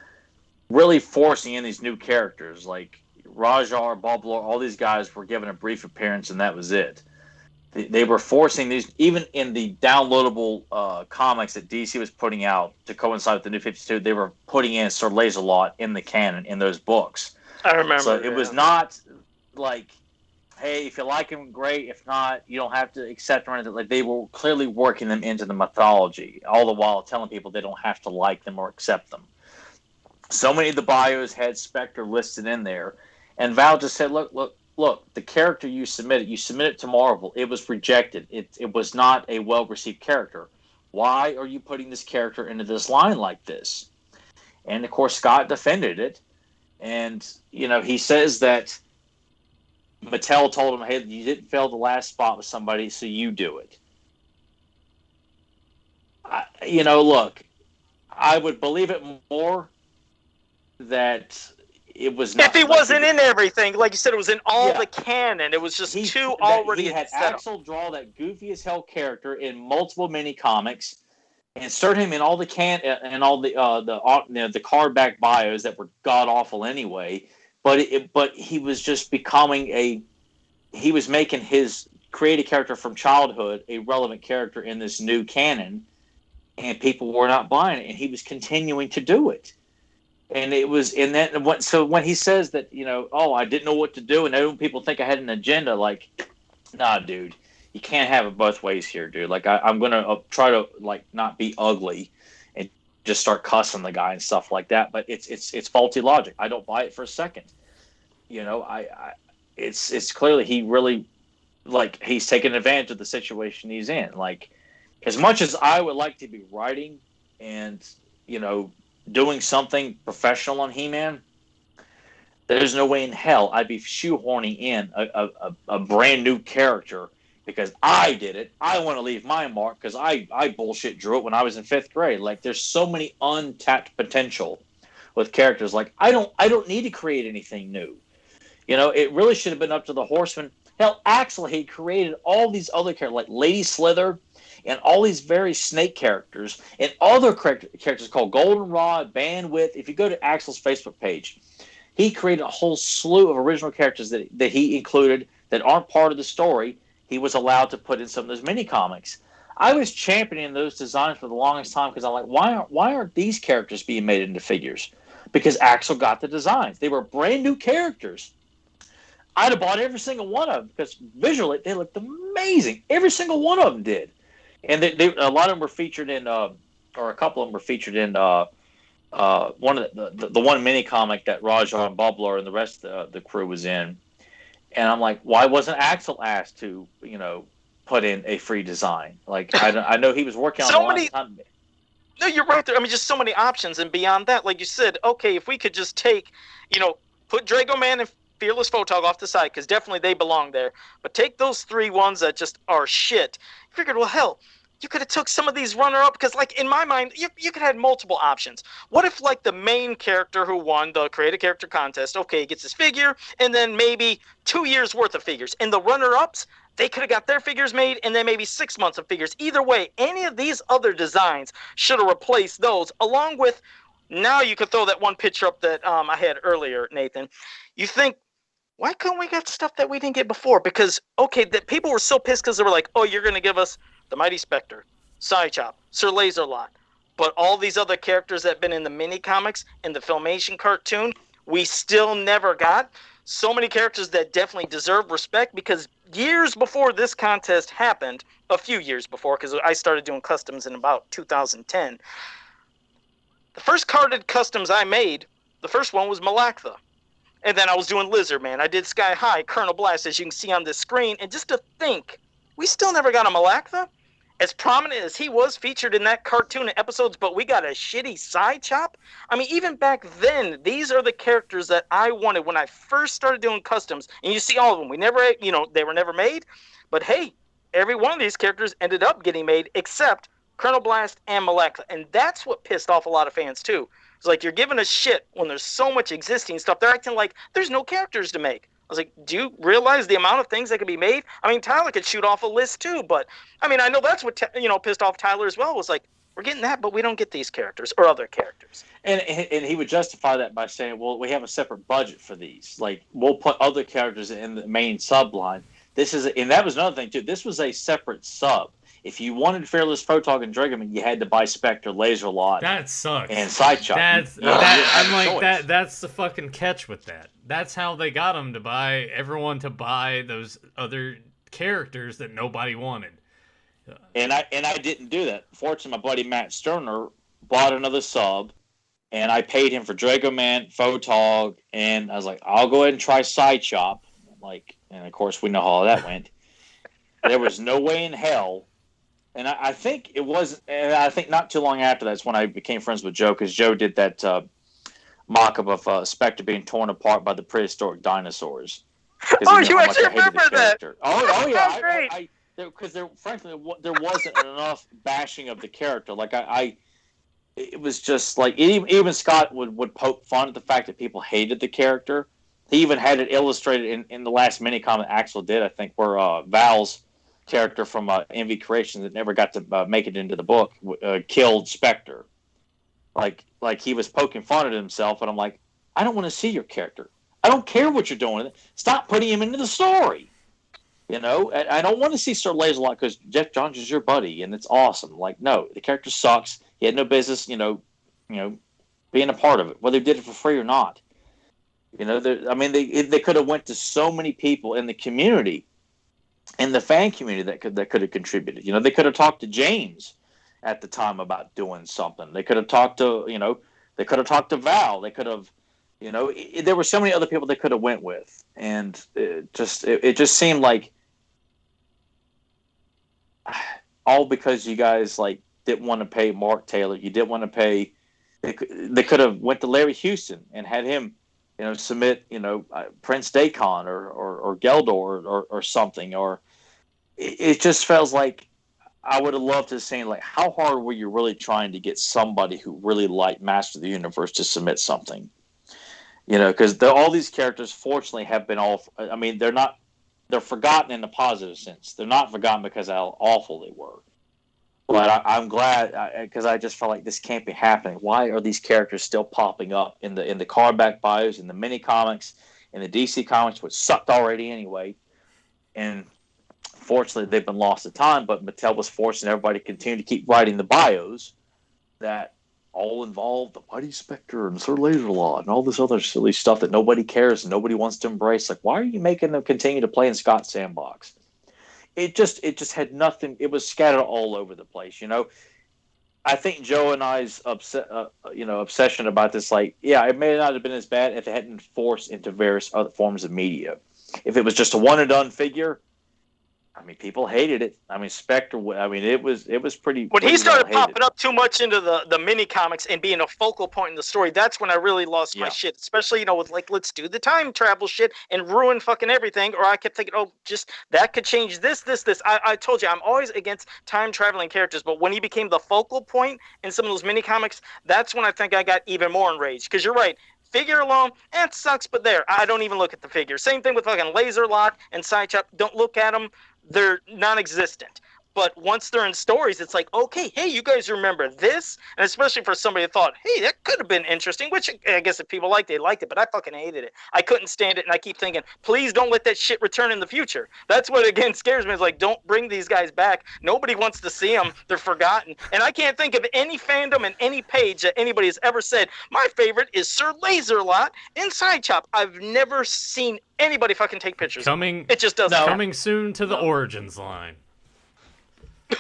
really forcing in these new characters. Like Rajar, Bobblor, all these guys were given a brief appearance, and that was it. They were forcing these, even in the downloadable comics that DC was putting out to coincide with the New 52, they were putting in Sir Laserlot in the canon, in those books. I remember. So it was not like, hey, if you like him, great. If not, you don't have to accept him or anything. Like, they were clearly working them into the mythology, all the while telling people they don't have to like them or accept them. So many of the bios had Spectre listed in there, and Val just said, look, the character you submitted to Marvel. It was rejected. It was not a well-received character. Why are you putting this character into this line like this? And, of course, Scott defended it. And, he says that Mattel told him, hey, you didn't fill the last spot with somebody, so you do it. Look, I would believe it more that it was not. If he wasn't in everything, like you said, it was in all the canon. It was just two already. He had Axel draw that goofy as hell character in multiple mini comics, insert him in all the and all the card back bios that were god awful anyway. But he was just becoming he was making his created character from childhood a relevant character in this new canon, and people were not buying it, and he was continuing to do it. And it was in that. So when he says that, I didn't know what to do, and people think I had an agenda, like, nah, dude, you can't have it both ways here, dude. Like, I'm gonna try to not be ugly and just start cussing the guy and stuff like that. But it's faulty logic. I don't buy it for a second. It's clearly he really he's taking advantage of the situation he's in. Like, as much as I would like to be writing and doing something professional on He-Man, there's no way in hell I'd be shoehorning in a brand new character because I did it. I want to leave my mark because I bullshit drew it when I was in 5th grade. Like, there's so many untapped potential with characters. Like, I don't need to create anything new. It really should have been up to the Horsemen. Hell, Axel had created all these other characters like Lady Slither and all these very Snake characters and other characters called Goldenrod, Bandwidth. If you go to Axel's Facebook page, he created a whole slew of original characters that he included that aren't part of the story. He was allowed to put in some of those mini comics. I was championing those designs for the longest time because I'm like, why aren't these characters being made into figures? Because Axel got the designs. They were brand new characters. I'd have bought every single one of them because visually they looked amazing. Every single one of them did. And a lot of them were featured in, or a couple of them were featured in one of the one mini comic that Raja and Bubbler and the rest of the crew was in. And I'm like, why wasn't Axel asked to, put in a free design? Like, I know he was working on so a lot many. of time. No, you're right there. I mean, just so many options, and beyond that, like you said, okay, if we could just take, put Drago Man and Fearless Photog off the side because definitely they belong there. But take those 3 ones that just are shit. You figured, well, hell, you could have took some of these runner-up because, in my mind, you could have had multiple options. What if, the main character who won the Creative Character Contest, okay, gets his figure, and then maybe 2 years worth of figures. And the runner-ups, they could have got their figures made, and then maybe 6 months of figures. Either way, any of these other designs should have replaced those, along with, now you could throw that one picture up that I had earlier, Nathan. You think, why couldn't we get stuff that we didn't get before? Because, okay, that people were so pissed because they were like, oh, you're going to give us the Mighty Spectre, Psychop, Sir Laserlot. But all these other characters that have been in the mini comics and the Filmation cartoon, we still never got. So many characters that definitely deserve respect because years before this contest happened, a few years before, because I started doing customs in about 2010, the first carded customs I made, the first one was Malactha. And then I was doing Lizard Man. I did Sky High, Colonel Blast, as you can see on this screen. And just to think, we still never got a Malactha. As prominent as he was featured in that cartoon and episodes, but we got a shitty side chop. I mean, even back then, these are the characters that I wanted when I first started doing customs. And you see all of them. We never, they were never made. But hey, every one of these characters ended up getting made except Colonel Blast and Malactha. And that's what pissed off a lot of fans, too. It's like, you're giving us shit when there's so much existing stuff. They're acting like there's no characters to make. I was like, do you realize the amount of things that could be made? I mean, Tyler could shoot off a list too, but I mean, I know that's what pissed off Tyler as well. Was like, we're getting that, but we don't get these characters or other characters. And he would justify that by saying, well, we have a separate budget for these. Like, we'll put other characters in the main subline. And that was another thing too. This was a separate sub. If you wanted Fearless Photog and Drago Man, you had to buy Spectre, Laserlot. That sucks. And Sideshot. That's the fucking catch with that. That's how they got everyone to buy those other characters that nobody wanted. And I didn't do that. Fortunately, my buddy Matt Sterner bought another sub, and I paid him for Drago Man, Photog, and I was like, I'll go ahead and try Side Shop. Like, and of course we know how that went. There was no way in hell. And I think it was, and I think not too long after that's when I became friends with Joe, because Joe did that mock-up of Spectre being torn apart by the prehistoric dinosaurs. Oh, you actually remember that? Oh yeah. Great. Because frankly, there wasn't enough bashing of the character. Like it was just like even Scott would poke fun at the fact that people hated the character. He even had it illustrated in the last mini comic Axel did, I think, where Val's character from Envy Creations that never got to make it into the book killed Spectre. Like he was poking fun at himself, and I'm like, I don't want to see your character. I don't care what you're doing. Stop putting him into the story. You know, I don't want to see Sir Laserlock because Jeff Johns is your buddy, and it's awesome. Like, no, the character sucks. He had no business, being a part of it, whether he did it for free or not. You know, they could have went to so many people in the community, in the fan community that could have contributed. You know, they could have talked to James at the time about doing something. They could have talked to, they could have talked to Val. They could have, there were so many other people they could have went with, and it just seemed like all because you guys like didn't want to pay Mark Taylor. You didn't want to pay. They could have went to Larry Houston and had him, submit, Prince Dacon or Geldor or something. Or it just feels like I would have loved to have seen, like, how hard were you really trying to get somebody who really liked Master of the Universe to submit something? Because all these characters, fortunately, have been all. I mean, they're forgotten in the positive sense. They're not forgotten because of how awful they were. But I'm glad, because I just felt like this can't be happening. Why are these characters still popping up in the cardback bios, in the mini comics, in the DC comics, which sucked already anyway? And fortunately, they've been lost to time. But Mattel was forcing everybody to continue to keep writing the bios that all involve the Mighty Spectre and Sir Laserlaw and all this other silly stuff that nobody cares and nobody wants to embrace. Like, why are you making them continue to play in Scott's sandbox? It just had nothing. It was scattered all over the place. I think Joe and I's obsession about this, like, yeah, it may not have been as bad if it hadn't been forced into various other forms of media. If it was just a one and done figure, I mean, people hated it. I mean, Spectre. I mean, it was pretty. When he started well popping up too much into the mini comics and being a focal point in the story, that's when I really lost my shit. Especially, with like, let's do the time travel shit and ruin fucking everything. Or I kept thinking, oh, just that could change this. I told you, I'm always against time traveling characters, but when he became the focal point in some of those mini comics, that's when I think I got even more enraged. Because you're right. Figure alone, it sucks, but there. I don't even look at the figure. Same thing with fucking Laserlock and Sidechop. Don't look at them. They're non-existent. But once they're in stories, it's like, okay, hey, you guys remember this? And especially for somebody that thought, hey, that could have been interesting, which I guess if people liked it, they liked it, but I fucking hated it. I couldn't stand it, and I keep thinking, please don't let that shit return in the future. That's what, again, scares me. Is like, don't bring these guys back. Nobody wants to see them. They're forgotten. And I can't think of any fandom and any page that anybody has ever said, my favorite is Sir Laserlot and Sidechop. I've never seen anybody fucking take pictures. It just doesn't happen. Coming soon to the Origins line.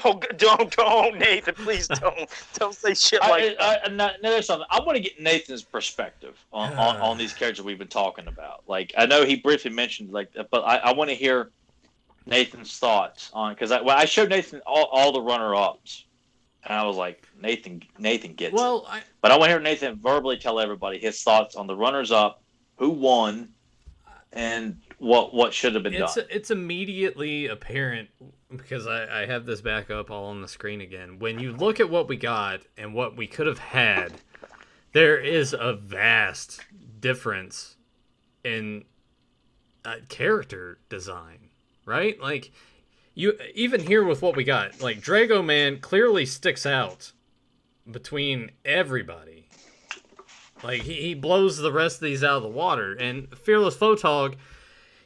Oh, don't, Nathan! Please don't say shit like that. No, there's something. I want to get Nathan's perspective on these characters we've been talking about. Like, I know he briefly mentioned, like, but I want to hear Nathan's thoughts on, because I showed Nathan all the runner-ups, and I was like, Nathan gets it. But I want to hear Nathan verbally tell everybody his thoughts on the runners-up, who won, and what should have been done. It's immediately apparent, because I have this back up all on the screen again. When you look at what we got and what we could have had, there is a vast difference in character design, right? Like, you even here with what we got, like, Drago Man clearly sticks out between everybody. Like, he blows the rest of these out of the water. And Fearless Photog,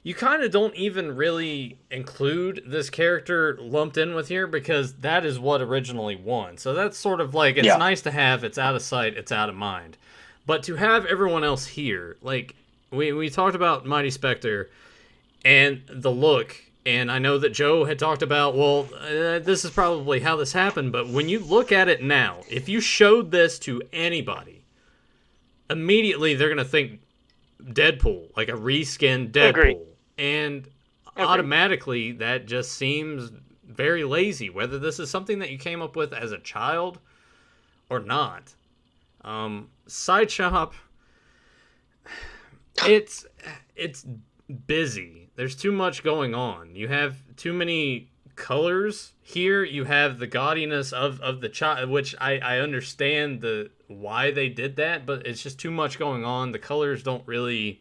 you kind of don't even really include this character lumped in with here because that is what originally won. So that's sort of like, it's nice to have, it's out of sight, it's out of mind. But to have everyone else here, like, we talked about Mighty Spectre and the look, and I know that Joe had talked about, this is probably how this happened, but when you look at it now, if you showed this to anybody, immediately they're gonna think Deadpool, like a reskinned Deadpool, Agreed. and automatically that just seems very lazy. Whether this is something that you came up with as a child or not, Side Shop, it's busy. There's too much going on. You have too many colors. Here you have the gaudiness of the child, which I understand why they did that, but it's just too much going on. The colors don't really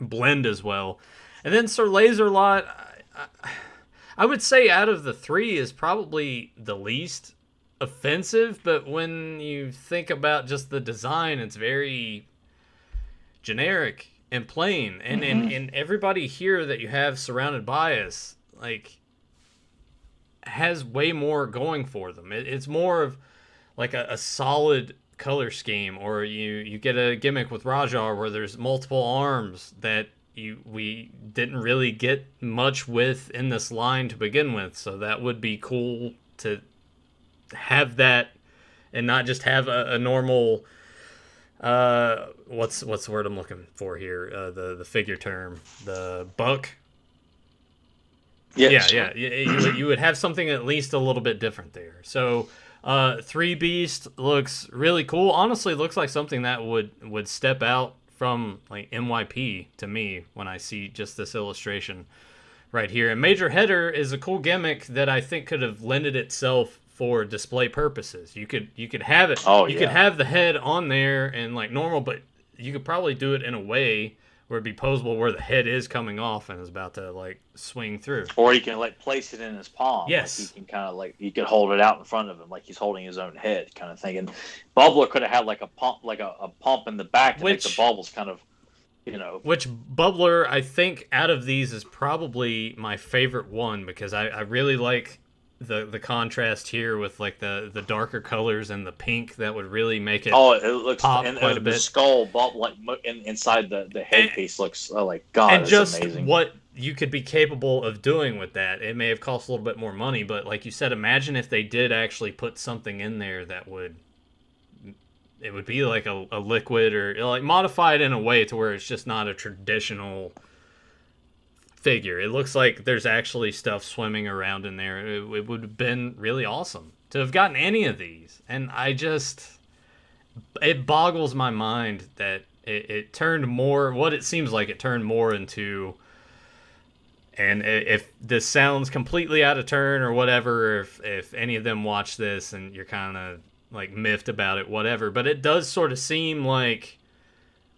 blend as well. And then Sir Laserlot, I would say out of the three is probably the least offensive, but when you think about just the design, it's very generic and plain. And everybody here that you have surrounded by us, like, has way more going for them. It's more of like a solid color scheme, or you get a gimmick with Rajar where there's multiple arms that we didn't really get much with in this line to begin with, so that would be cool to have that and not just have a normal what's the word I'm looking for here, the figure term, the buck. Yes. Yeah. You would have something at least a little bit different there. So, 3 Beast looks really cool. Honestly, looks like something that would step out from like MYP to me when I see just this illustration right here. And Major Header is a cool gimmick that I think could have lended itself for display purposes. You could have it. You could have the head on there and like normal, but you could probably do it in a way where it'd be posable where the head is coming off and is about to like swing through. Or you can like place it in his palm. Yes. Like, you can kind of like, you could hold it out in front of him like he's holding his own head kind of thing. And Bubbler could have had like a pump, like a pump in the back to make the bubbles kind of, you know. Which Bubbler, I think out of these is probably my favorite one, because I really like the contrast here with like the darker colors and the pink that would really make it it looks pop and, quite and a the bit. skull like inside the headpiece looks like God, and that's just amazing. What you could be capable of doing with that. It may have cost a little bit more money, but like you said, imagine if they did actually put something in there that would be like a liquid, or like modified in a way to where it's just not a traditional figure. It looks like there's actually stuff swimming around in there. It would have been really awesome to have gotten any of these. And it boggles my mind that it turned more, what it seems like it turned more into, and if this sounds completely out of turn or whatever, if any of them watch this and you're kind of like miffed about it, whatever, but it does sort of seem like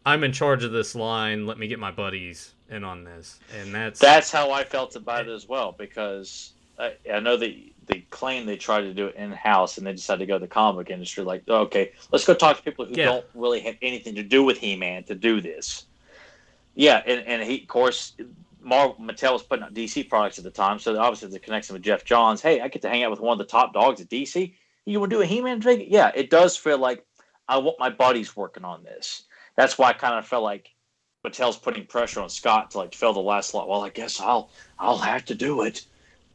I'm in charge of this line, let me get my buddies in on this. And that's how I felt about it as well, because I know they claim they tried to do it in-house and they decided to go to the comic book industry, like, oh, okay, let's go talk to people who don't really have anything to do with He-Man to do this. Yeah, and he, of course, Mattel was putting out DC products at the time, so obviously the connection with Jeff Johns, hey, I get to hang out with one of the top dogs at DC, you want to do a He-Man figure? Yeah, it does feel like I want my buddies working on this. That's why I kind of felt like Mattel's putting pressure on Scott to like fill the last slot. Well, I guess I'll have to do it.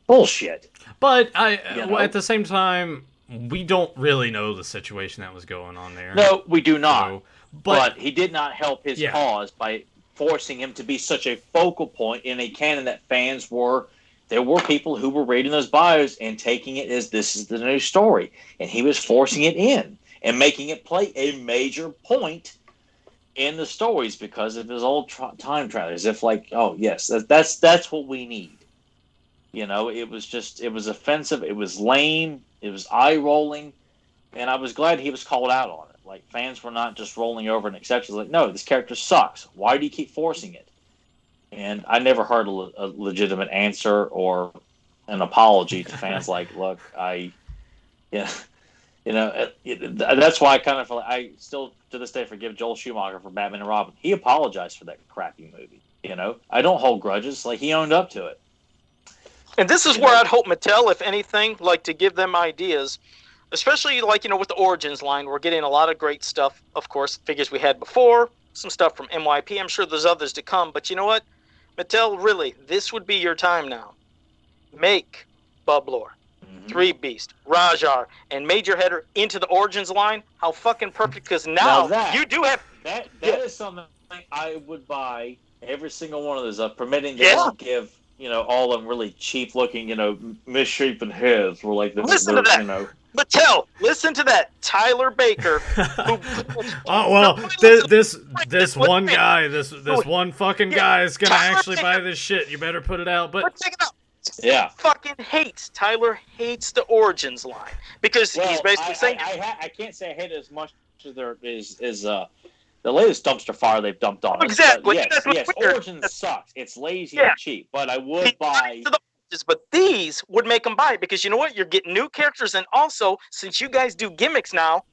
Bullshit. But at the same time, we don't really know the situation that was going on there. No, we do not. So, but he did not help his cause by forcing him to be such a focal point in a canon that fans were. There were people who were reading those bios and taking it as this is the new story, and he was forcing it in and making it play a major point in the stories because of his old time travel, as if like, oh yes, that's what we need. You know, it was offensive, it was lame, it was eye rolling, and I was glad he was called out on it. Like, fans were not just rolling over and accepting, like, no, this character sucks. Why do you keep forcing it? And I never heard a legitimate answer or an apology to fans. Like, look, that's why I kind of feel like I still to this day forgive Joel Schumacher for Batman and Robin. He apologized for that crappy movie. You know, I don't hold grudges. Like, he owned up to it. And this is where I'd hope Mattel, if anything, like to give them ideas, especially like, with the Origins line, we're getting a lot of great stuff. Of course, figures we had before, some stuff from MYP. I'm sure there's others to come. But you know what? Mattel, really, this would be your time now. Make Bubbler, 3 Beast, Rajar, and Major Header into the Origins line. How fucking perfect, because now you do have That is something I would buy every single one of those, permitting they don't give, all of them really cheap looking, misshapen heads. Were like listen to that. Mattel, listen to that. Tyler Baker. Who, this one guy, this one fucking guy is gonna actually buy this shit. You better put it out. But check it out. Yeah. Tyler hates the Origins line because he's basically saying. I can't say I hate it as much as there is the latest dumpster fire they've dumped on us. Exactly. Yes. Origins sucks. It's lazy and cheap, but I would buy. But these would make them buy it because you know what? You're getting new characters, and also since you guys do gimmicks now,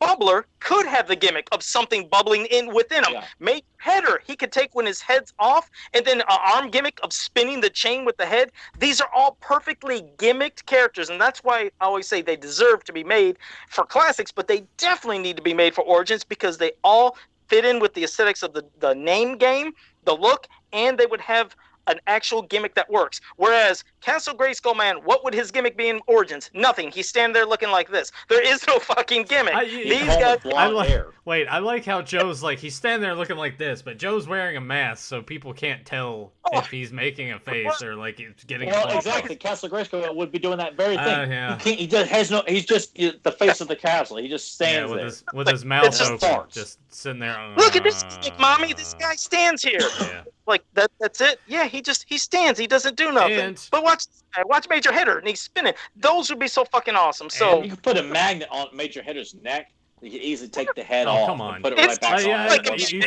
Bubbler could have the gimmick of something bubbling in within him. Yeah. Major Header, he could take when his head's off, and then an arm gimmick of spinning the chain with the head. These are all perfectly gimmicked characters, and that's why I always say they deserve to be made for classics, but they definitely need to be made for Origins because they all fit in with the aesthetics of the name game, the look, and they would have an actual gimmick that works. Whereas Castle Grayskull Man, what would his gimmick be in Origins? Nothing. He's standing there looking like this. There is no fucking gimmick. These guys. I like how Joe's like he's standing there looking like this, but Joe's wearing a mask, so people can't tell if he's making a face or like he's getting. Well, exactly. Castle Grayskull would be doing that very thing. Yeah. He just has no. He's just the face of the castle. He just stands there with his mouth open, just sitting there. Look at this gimmick, mommy. This guy stands here. Yeah. Like that's it. Yeah, he stands. He doesn't do nothing. But watch Major Header, and he's spinning. Those would be so fucking awesome. So you could put a magnet on Major Header's neck. You could easily take the head off. Come on. And put it right back on. You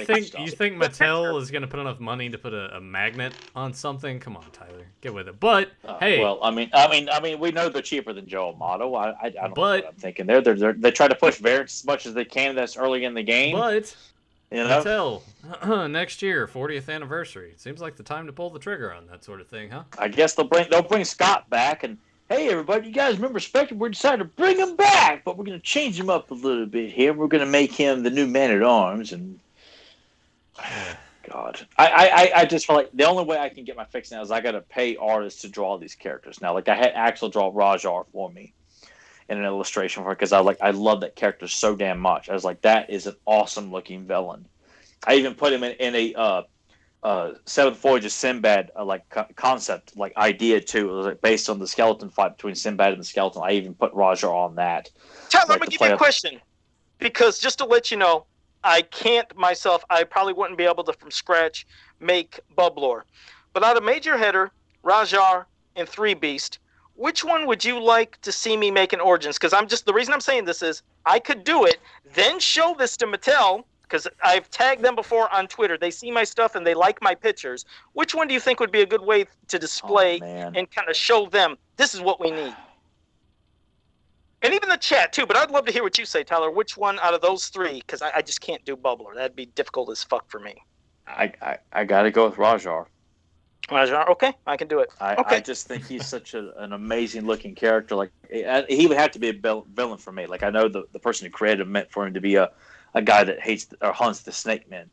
think Mattel is gonna put enough money to put a magnet on something? Come on, Tyler, get with it. But hey, well, I mean, we know they're cheaper than Joe Amato. I don't know what I'm thinking. They try to push very as much as they can. That's early in the game. But Mattel, next year, 40th anniversary. It seems like the time to pull the trigger on that sort of thing, huh? I guess they'll bring Scott back, and hey, everybody, you guys remember Spectre? We decided to bring him back, but we're going to change him up a little bit here. We're going to make him the new Man-at-Arms, and God, I just feel like the only way I can get my fix now is I got to pay artists to draw these characters now. Like I had Axel draw Rajar for me in an illustration for it because I love that character so damn much. I was like, that is an awesome looking villain. I even put him in a Seventh Voyage of Sinbad concept idea too. It was based on the skeleton fight between Sinbad and the skeleton. I even put Rajar on that. Tyler, let me give you a question because just to let you know, I can't myself. I probably wouldn't be able to from scratch make Bublor, but out of Major Header, Rajar, and 3 Beast. Which one would you like to see me make in Origins? Because the reason I'm saying this is I could do it, then show this to Mattel, because I've tagged them before on Twitter. They see my stuff and they like my pictures. Which one do you think would be a good way to display and kind of show them this is what we need? And even the chat, too. But I'd love to hear what you say, Tyler. Which one out of those 3? Because I just can't do Bubbler. That'd be difficult as fuck for me. I got to go with Rajar. Okay, I can do it. I just think he's such an amazing looking character. Like he would have to be a villain for me. Like I know the person who created him meant for him to be a guy that hates or hunts the snake men,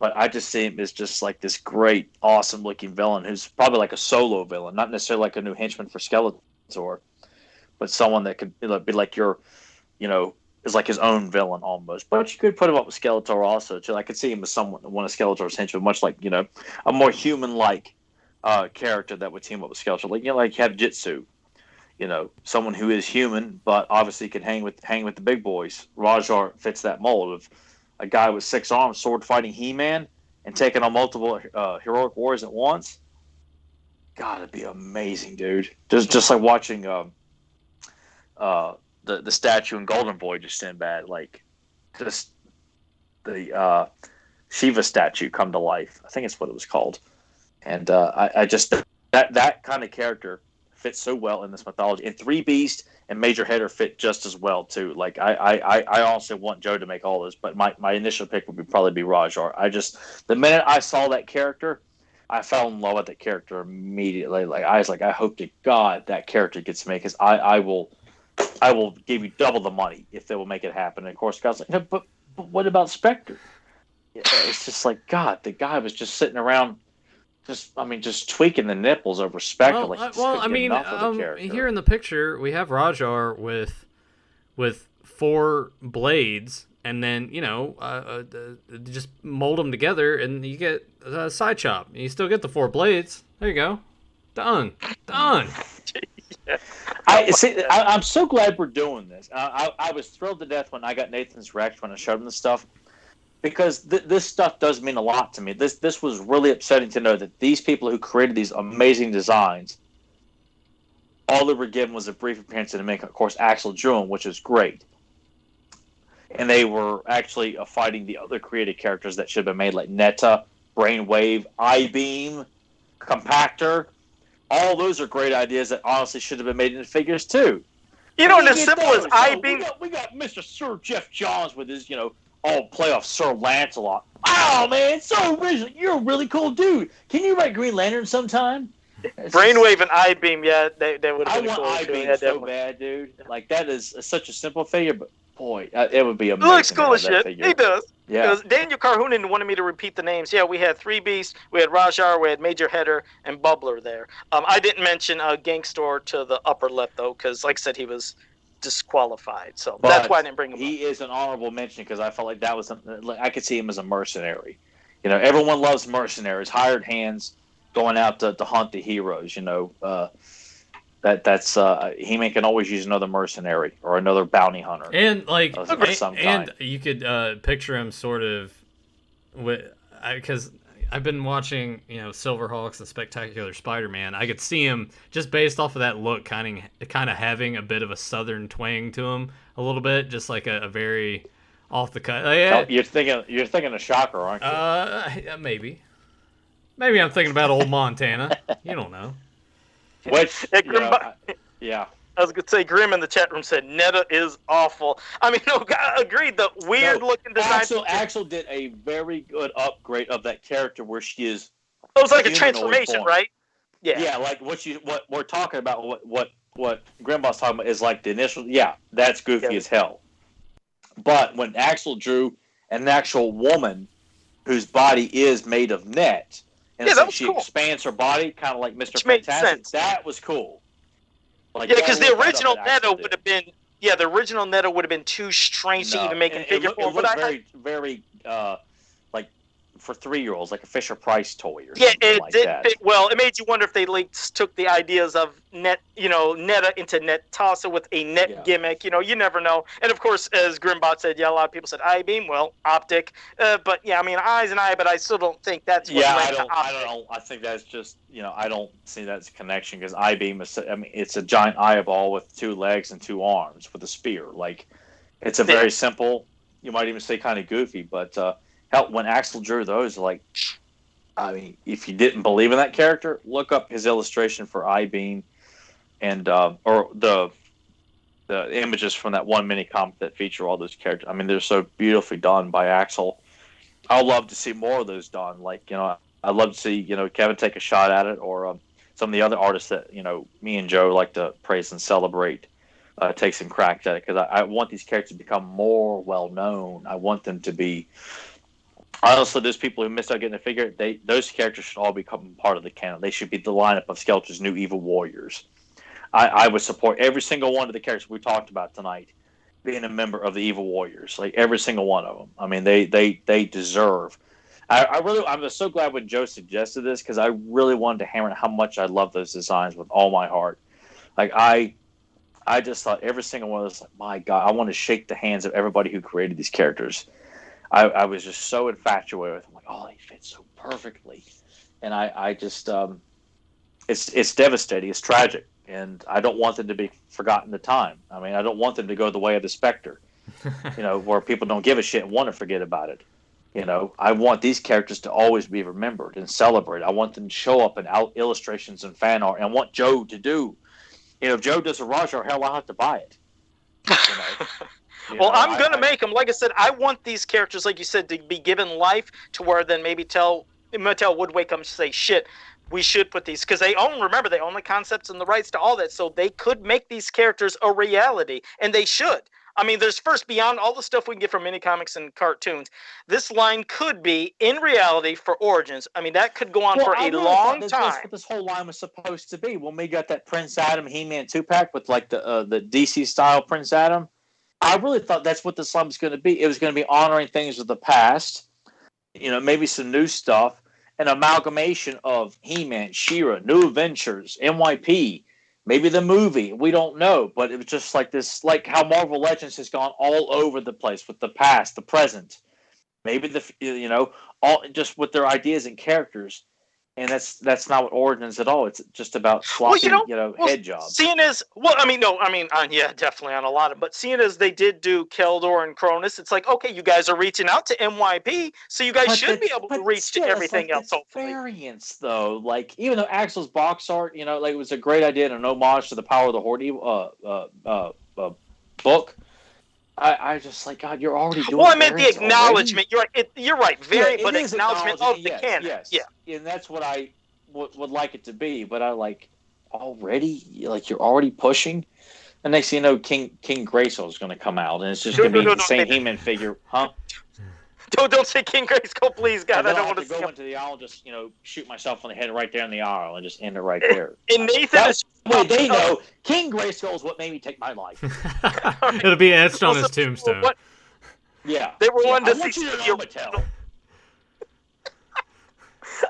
but I just see him as just like this great, awesome looking villain who's probably like a solo villain, not necessarily like a new henchman for Skeletor, but someone that could be like is like his own villain almost. But you could put him up with Skeletor also too. I could see him as one of Skeletor's henchmen, much like a more human-like character that would team up with Skeletor. Like you have Jitsu, someone who is human but obviously can hang with the big boys. Rajar fits that mold of a guy with 6 arms, sword fighting He-Man, and taking on multiple heroic warriors at once. God, it'd be amazing, dude. Just like watching the statue in Golden Voyage of Sinbad, like just the Shiva statue come to life. I think it's what it was called. And I just that kind of character fits so well in this mythology. And 3 Beast and Major Header fit just as well too. Like I also want Joe to make all this, but my initial pick would probably be Rajar. The minute I saw that character, I fell in love with that character immediately. Like I was like, I hope to God that character gets made because I will give you double the money if they will make it happen. And of course, God's like, no, but what about Spectre? Yeah, it's just like God. The guy was just sitting around. Just tweaking the nipples over Spectre. Here in the picture we have Rajar with 4 blades, and then just mold them together, and you get a side chop. You still get the 4 blades. There you go, done. I'm so glad we're doing this. I was thrilled to death when I got Nathan's Rex when I showed him the stuff, because this stuff does mean a lot to me. This was really upsetting to know that these people who created these amazing designs, all they were given was a brief appearance in the making. Of course, Axel drew them, which is great. And they were actually fighting the other created characters that should have been made, like Netta, Brainwave, I-Beam, Compactor. All those are great ideas that honestly should have been made into figures too. And as simple as I-Beam. We got Mr. Sir Jeff Johns with his, all playoff Sir Lancelot. Wow, man, so original. You're a really cool dude. Can you write Green Lantern sometime? Brainwave and I-Beam, yeah, they would have been cool. I want I-Beam so bad, dude. Like, that is such a simple figure, but boy, it would be amazing. He looks cool as shit. Figure. He does. Yeah. Because Daniel Carhoonan wanted me to repeat the names. Yeah, we had 3 Beasts, we had Rajar, we had Major Header, and Bubbler there. I didn't mention Gangstor to the upper left, though, because, like I said, he was disqualified. So that's why I didn't bring him up. He is an honorable mention, because I felt like that was something, like, I could see him as a mercenary. Everyone loves mercenaries, hired hands going out to hunt the heroes. That's He-Man can always use another mercenary or another bounty hunter, and and you could picture him sort of because I've been watching Silverhawks and Spectacular Spider-Man. I could see him just based off of that look, kind of having a bit of a southern twang to him, a little bit, just like a very off the cut. You're thinking of Shocker, aren't you? Maybe I'm thinking about old Montana. You don't know. Which, yeah. I was going to say, Grim in the chat room said, Netta is awful. I mean, no, agreed, the weird-looking design. Axel did a very good upgrade of that character where she is... It was like a transformation, form. Right? Yeah. Yeah, like what we're talking about, what Grimbot's talking about is like the initial... Yeah, that's goofy as hell. But when Axel drew an actual woman whose body is made of net... And she cool. Expands her body, kind of like Mr. Fantastic. That was cool. Like, because the original Netta would have been, the original Netta would have been too strange to even make in figure form. It was very, like for 3-year-olds, like a Fisher Price toy or something like that. Yeah, it did. Well, it made you wonder if they took the ideas of Netta into Netassa with a net gimmick. You never know. And of course, as Grimbot said, a lot of people said I-Beam. Well, optic. But yeah, I mean, eyes and eye. But I still don't think that's what led to optic. I don't know. I think that's just I don't see that as a connection, because I-Beam is. I mean, it's a giant eyeball with 2 legs and 2 arms with a spear. Like, it's a very simple. You might even say kind of goofy, but. Hell, when Axel drew those, like, I mean, if you didn't believe in that character, look up his illustration for I-Beam and or the images from that one mini comic that feature all those characters. I mean, they're so beautifully done by Axel. I'd love to see more of those done. Like, I'd love to see Kevin take a shot at it, or some of the other artists that me and Joe like to praise and celebrate. Take some cracks at it, because I want these characters to become more well known. I want them to be. Honestly, those people who missed out getting a figure, those characters should all become part of the canon. They should be the lineup of Skeletor's new evil warriors. I would support every single one of the characters we talked about tonight being a member of the evil warriors. Like, every single one of them. I mean, they deserve. I'm so glad when Joe suggested this, because I really wanted to hammer how much I love those designs with all my heart. Like, I just thought every single one of those, like, my God, I want to shake the hands of everybody who created these characters. I was just so infatuated with them. Like, oh, they fit so perfectly. And I just, it's devastating. It's tragic. And I don't want them to be forgotten to time. I mean, I don't want them to go the way of the Spectre, where people don't give a shit and want to forget about it. I want these characters to always be remembered and celebrated. I want them to show up in illustrations and fan art. And I want Joe to do. If Joe does a Rajar, hell, I'll have to buy it. Well, I'm going to make them. Like I said, I want these characters, like you said, to be given life, to where then maybe Mattel would wake up and say, shit, we should put these, because they own the concepts and the rights to all that, so they could make these characters a reality, and they should. I mean, there's beyond all the stuff we can get from mini comics and cartoons, this line could be, in reality, for Origins. I mean, that could go on for a long time. That's what this whole line was supposed to be. When we got that Prince Adam He-Man 2-pack with, like, the DC-style Prince Adam, I really thought that's what the slime was going to be. It was going to be honoring things of the past, maybe some new stuff, an amalgamation of He-Man, She-Ra, New Adventures, NYP, maybe the movie. We don't know, but it was just like this, like how Marvel Legends has gone all over the place with the past, the present, maybe all just with their ideas and characters. And that's not what Origins at all. It's just about sloppy, head jobs. Seeing as yeah, definitely on a lot of. But seeing as they did do Keldor and Cronus, it's like, okay, you guys are reaching out to MYP, so you guys should be able to reach to everything else. Variants, though, like even though Axel's box art, like it was a great idea and an homage to the Power of the Horde book. I just like, God, you're already doing. Well, I meant the acknowledgement. Already? You're right. But acknowledgement of the canon. Yes. Yeah, and that's what I would like it to be. But I like already, like you're already pushing. And next thing you know, King Grayskull is going to come out, and it's just going to be the same He-Man figure, huh? Don't say King Grayskull, please, God. I don't want to go into the aisle, just shoot myself on the head right there in the aisle, and just end it right there. And Nathan, they know King Grayskull is what made me take my life. It'll be etched on his tombstone. Yeah, they were wanting to see the original.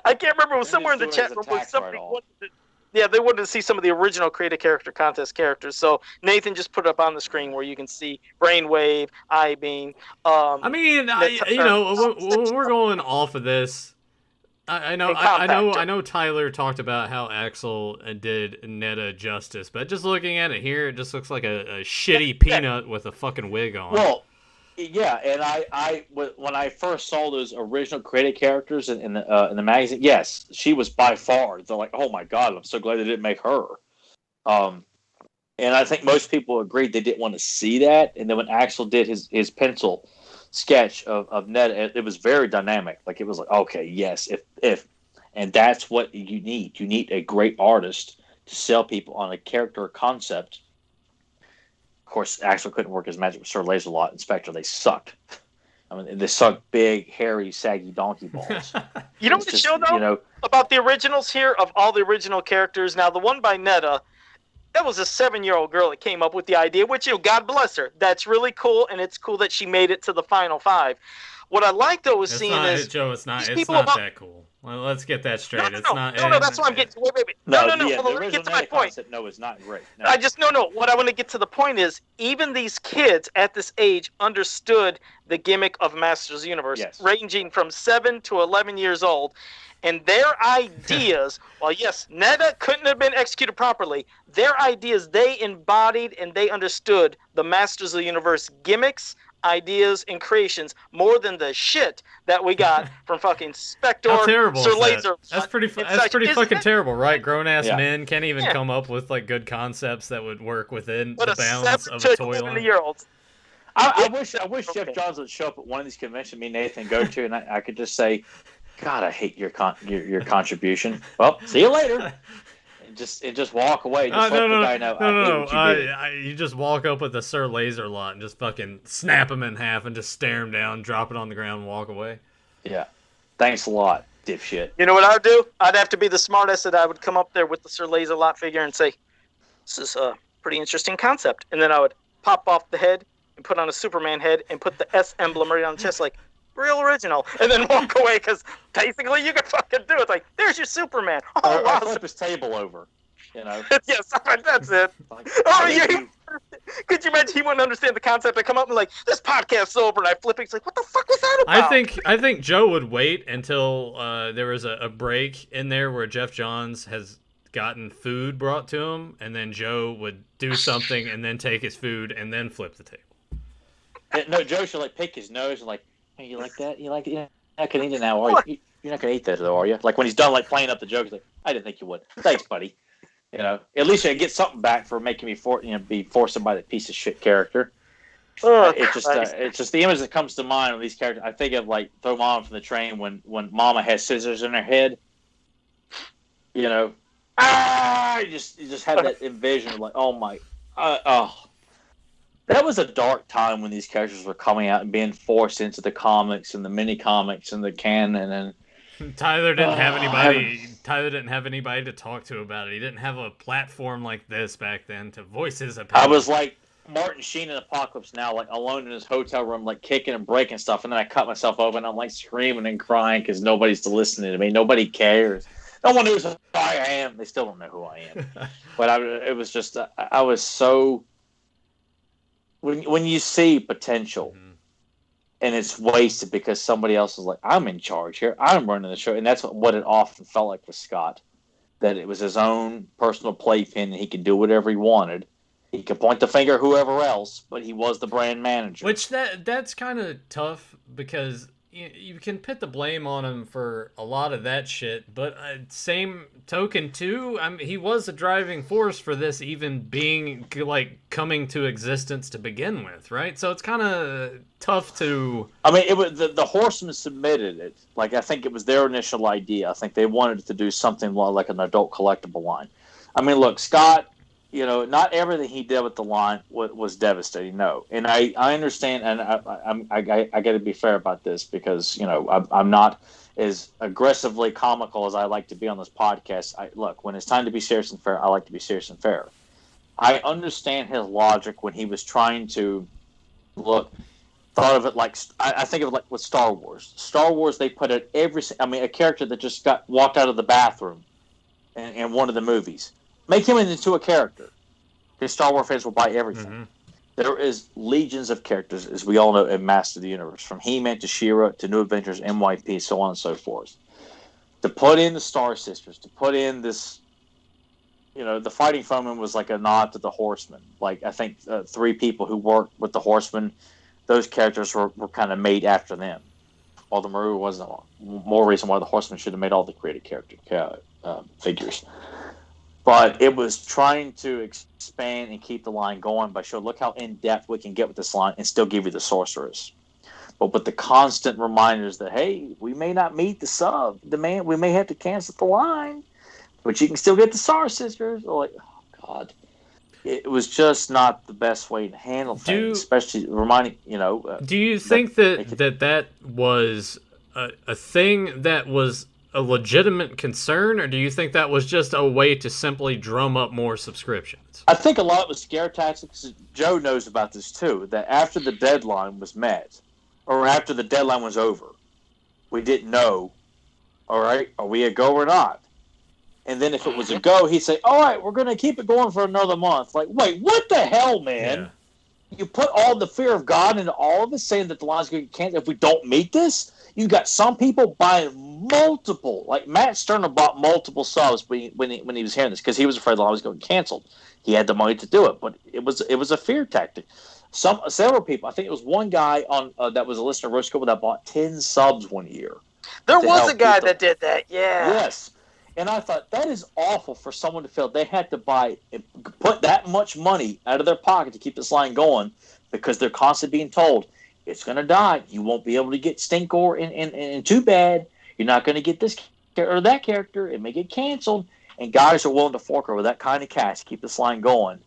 I can't remember. It was somewhere in the chat room where somebody wanted to. Yeah, they wanted to see some of the original Create a Character contest characters. So Nathan just put it up on the screen where you can see Brainwave, I-Beam. We're going off of this. I know Tyler talked about how Axel did Netta justice, but just looking at it here, it just looks like a shitty peanut with a fucking wig on. Well, yeah, and I when I first saw those original created characters in the magazine, yes, she was by far. They're like, oh my God, I'm so glad they didn't make her. And I think most people agreed they didn't want to see that. And then when Axel did his pencil sketch of Ned, it was very dynamic. Like it was like, okay, yes, if and that's what you need. You need a great artist to sell people on a character concept. Of course, Axel couldn't work his magic with Sir Laser-Lot and Spectre. They sucked. I mean, they sucked big, hairy, saggy donkey balls. You know what the show, though? About the originals here, of all the original characters, now the one by Netta, that was a 7-year-old girl that came up with the idea, which, God bless her. That's really cool, and it's cool that she made it to the final 5. What I like, though, is seeing is... Joe, it's not that cool. Well, let's get that straight. No, that's what I'm getting to. Wait. No. Let me get to my point. No, it's not great. No. What I want to get to the point is, even these kids at this age understood the gimmick of Masters of the Universe, ranging from 7 to 11 years old. And their ideas, well, yes, Netta couldn't have been executed properly. Their ideas, they embodied and they understood the Masters of the Universe gimmicks, ideas, and creations more than the shit that we got from fucking Spectre. How terrible Sir is Laser. That's pretty fucking terrible, right? Grown-ass men can't even come up with like good concepts that would work within the balance of a toy line. I wish Jeff Johns would show up at one of these conventions me and Nathan go to, and I could just say, God, I hate your contribution. Well, see you later. And just walk away. Just let the guy know. You just walk up with a Sir Laser-Lot and just fucking snap him in half and just stare him down, drop it on the ground, and walk away. Yeah. Thanks a lot, dipshit. You know what I would do? I'd have to be the smartest that I would come up there with the Sir Laser-Lot figure and say, this is a pretty interesting concept. And then I would pop off the head and put on a Superman head and put the S emblem right on the chest, like, real original, and then walk away, because basically you can fucking do it. It's like, there's your Superman. Oh, wow. Flip his table over, Yes, that's it. Could you imagine he wouldn't understand the concept? I come up and like, this podcast's over, and I flip it. He's like, what the fuck was that about? I think Joe would wait until there was a break in there where Jeff Johns has gotten food brought to him, and then Joe would do something and then take his food and then flip the table. No, Joe should pick his nose and hey, you like that? You like it? You're not going to eat it now, are you? You're not going to eat that, though, are you? Like, when he's done, playing up the joke, he's like, I didn't think you would. Thanks, buddy. At least I get something back for making me be forced by that piece of shit character. It's just the image that comes to mind of these characters. I think of, Throw Mama from the Train when Mama has scissors in her head. You just have that envision of, oh, my... That was a dark time when these characters were coming out and being forced into the comics and the mini comics and the canon. And Tyler didn't have anybody. Tyler didn't have anybody to talk to about it. He didn't have a platform like this back then to voice his opinion. I was like, Martin Sheen in Apocalypse Now, like alone in his hotel room, like kicking and breaking stuff, and then I cut myself open. I'm like screaming and crying because nobody's listening to me. Nobody cares. No one knows who I am. They still don't know who I am. But it was just I was so when you see potential and it's wasted because somebody else is like, I'm in charge here. I'm running the show, and that's what it often felt like with Scott. That it was his own personal playpen, and he could do whatever he wanted. He could point the finger at whoever else, but he was the brand manager. Which that's kind of tough because you can put the blame on him for a lot of that shit, but same token too, I mean, he was a driving force for this even being like coming to existence to begin with, right? So it's kind of tough to. I mean, it was the Horsemen submitted it. Like I think it was their initial idea. I think they wanted to do something like an adult collectible line. I mean, look, Scott. You know, not everything he did with the line was devastating. No, and I understand, and I got to be fair about this because I'm not as aggressively comical as I like to be on this podcast. Look, when it's time to be serious and fair, I like to be serious and fair. I understand his logic when he was trying to thought of it like I think of it like with Star Wars. Star Wars, they put it a character that just walked out of the bathroom in one of the movies. Make him into a character. Because Star Wars fans will buy everything. Mm-hmm. There is legions of characters, as we all know, in Master of the Universe. From He-Man to She-Ra to New Adventures, NYP, so on and so forth. To put in the Star Sisters, to put in this... the Fighting Foeman was like a nod to the Horsemen. Like, I think 3 people who worked with the Horsemen, those characters were kind of made after them. Although Maru wasn't more reason why the Horsemen should have made all the created character figures. But it was trying to expand and keep the line going by showing, look how in-depth we can get with this line and still give you the sorceress. But with the constant reminders that, hey, we may not meet the sub demand, we may have to cancel the line, but you can still get the Star Sisters. Like, oh, God. It was just not the best way to handle things, especially reminding, Do you think that was a thing that was a legitimate concern, or do you think that was just a way to simply drum up more subscriptions? I think a lot of it was scare tactics. Joe knows about this too, that after the deadline was met, or after the deadline was over, we didn't know, all right, are we a go or not? And then if it was a go, he'd say, all right, we're going to keep it going for another month. Like, wait, what the hell, man? Yeah. You put all the fear of God into all of us, saying that the line's going to get canceled if we don't meet this? You got some people buying multiple, like Matt Sterner bought multiple subs when he was hearing this because he was afraid the line was going to get canceled. He had the money to do it, but it was a fear tactic. Several people, I think it was one guy on that was a listener of Roast Cobble that bought 10 subs one year. There was a guy that did that, yeah. Yes, and I thought that is awful for someone to feel they had to put that much money out of their pocket to keep this line going because they're constantly being told, it's going to die. You won't be able to get Stinkor and Too Bad. You're not going to get this or that character. It may get canceled. And guys are willing to fork over that kind of cash to keep this line going.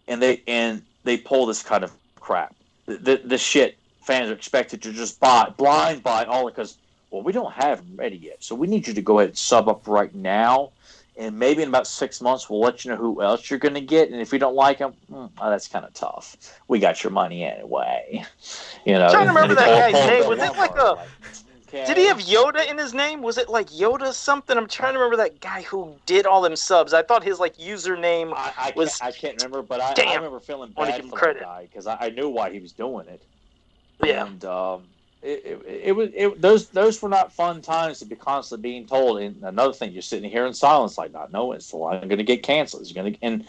And they pull this kind of crap. The shit fans are expected to just blind buy all because, well, we don't have them ready yet. So we need you to go ahead and sub up right now. And maybe in about 6 months, we'll let you know who else you're going to get. And if you don't like them, that's kind of tough. We got your money anyway. I'm trying to remember that guy's name. Was it like a... Did he have Yoda in his name? Was it like Yoda something? I'm trying to remember that guy who did all them subs. I thought his username was... I can't remember, but I remember feeling bad for that guy because I knew why he was doing it. Yeah. And those were not fun times to be constantly being told. And another thing, you're sitting here in silence, like not knowing it's the line going to get canceled. It's going to, and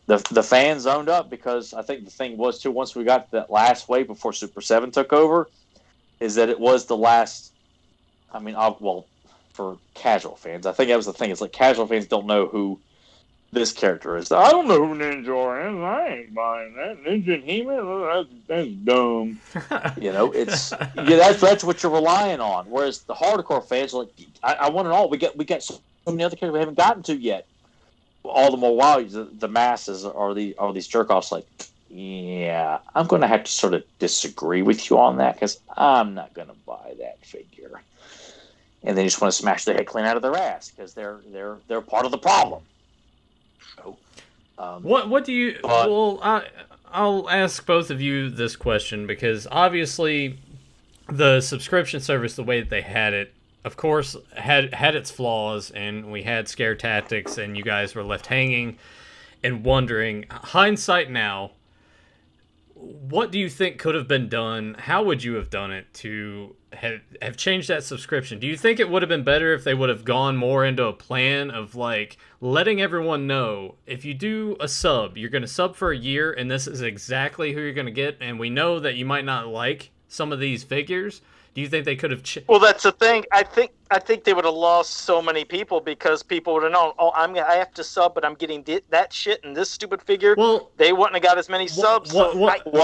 the fans owned up because I think the thing was too. Once we got that last wave before Super 7 took over, is that it was the last. I mean, for casual fans, I think that was the thing. It's like casual fans don't know who this character is. I don't know who Ninja is. I ain't buying that. Ninja and He-Man, that's dumb. It's that's what you're relying on. Whereas the hardcore fans are like, I want it all. We got so many other characters we haven't gotten to yet. All the more while the masses are these jerk offs like, yeah, I'm going to have to sort of disagree with you on that because I'm not going to buy that figure. And they just want to smash their head clean out of their ass because they're part of the problem. What do you? I'll ask both of you this question because obviously the subscription service, the way that they had it, of course, had its flaws, and we had scare tactics, and you guys were left hanging and wondering. Hindsight now, what do you think could have been done? How would you have done it to have changed that subscription? Do you think it would have been better if they would have gone more into a plan of like letting everyone know if you do a sub, you're going to sub for a year and this is exactly who you're going to get, and we know that you might not like some of these figures? Do you think they could have Well, that's the thing. I think they would have lost so many people because people would have known, oh, I have to sub, but I'm getting that shit and this stupid figure. Well, they wouldn't have got as many subs. Well,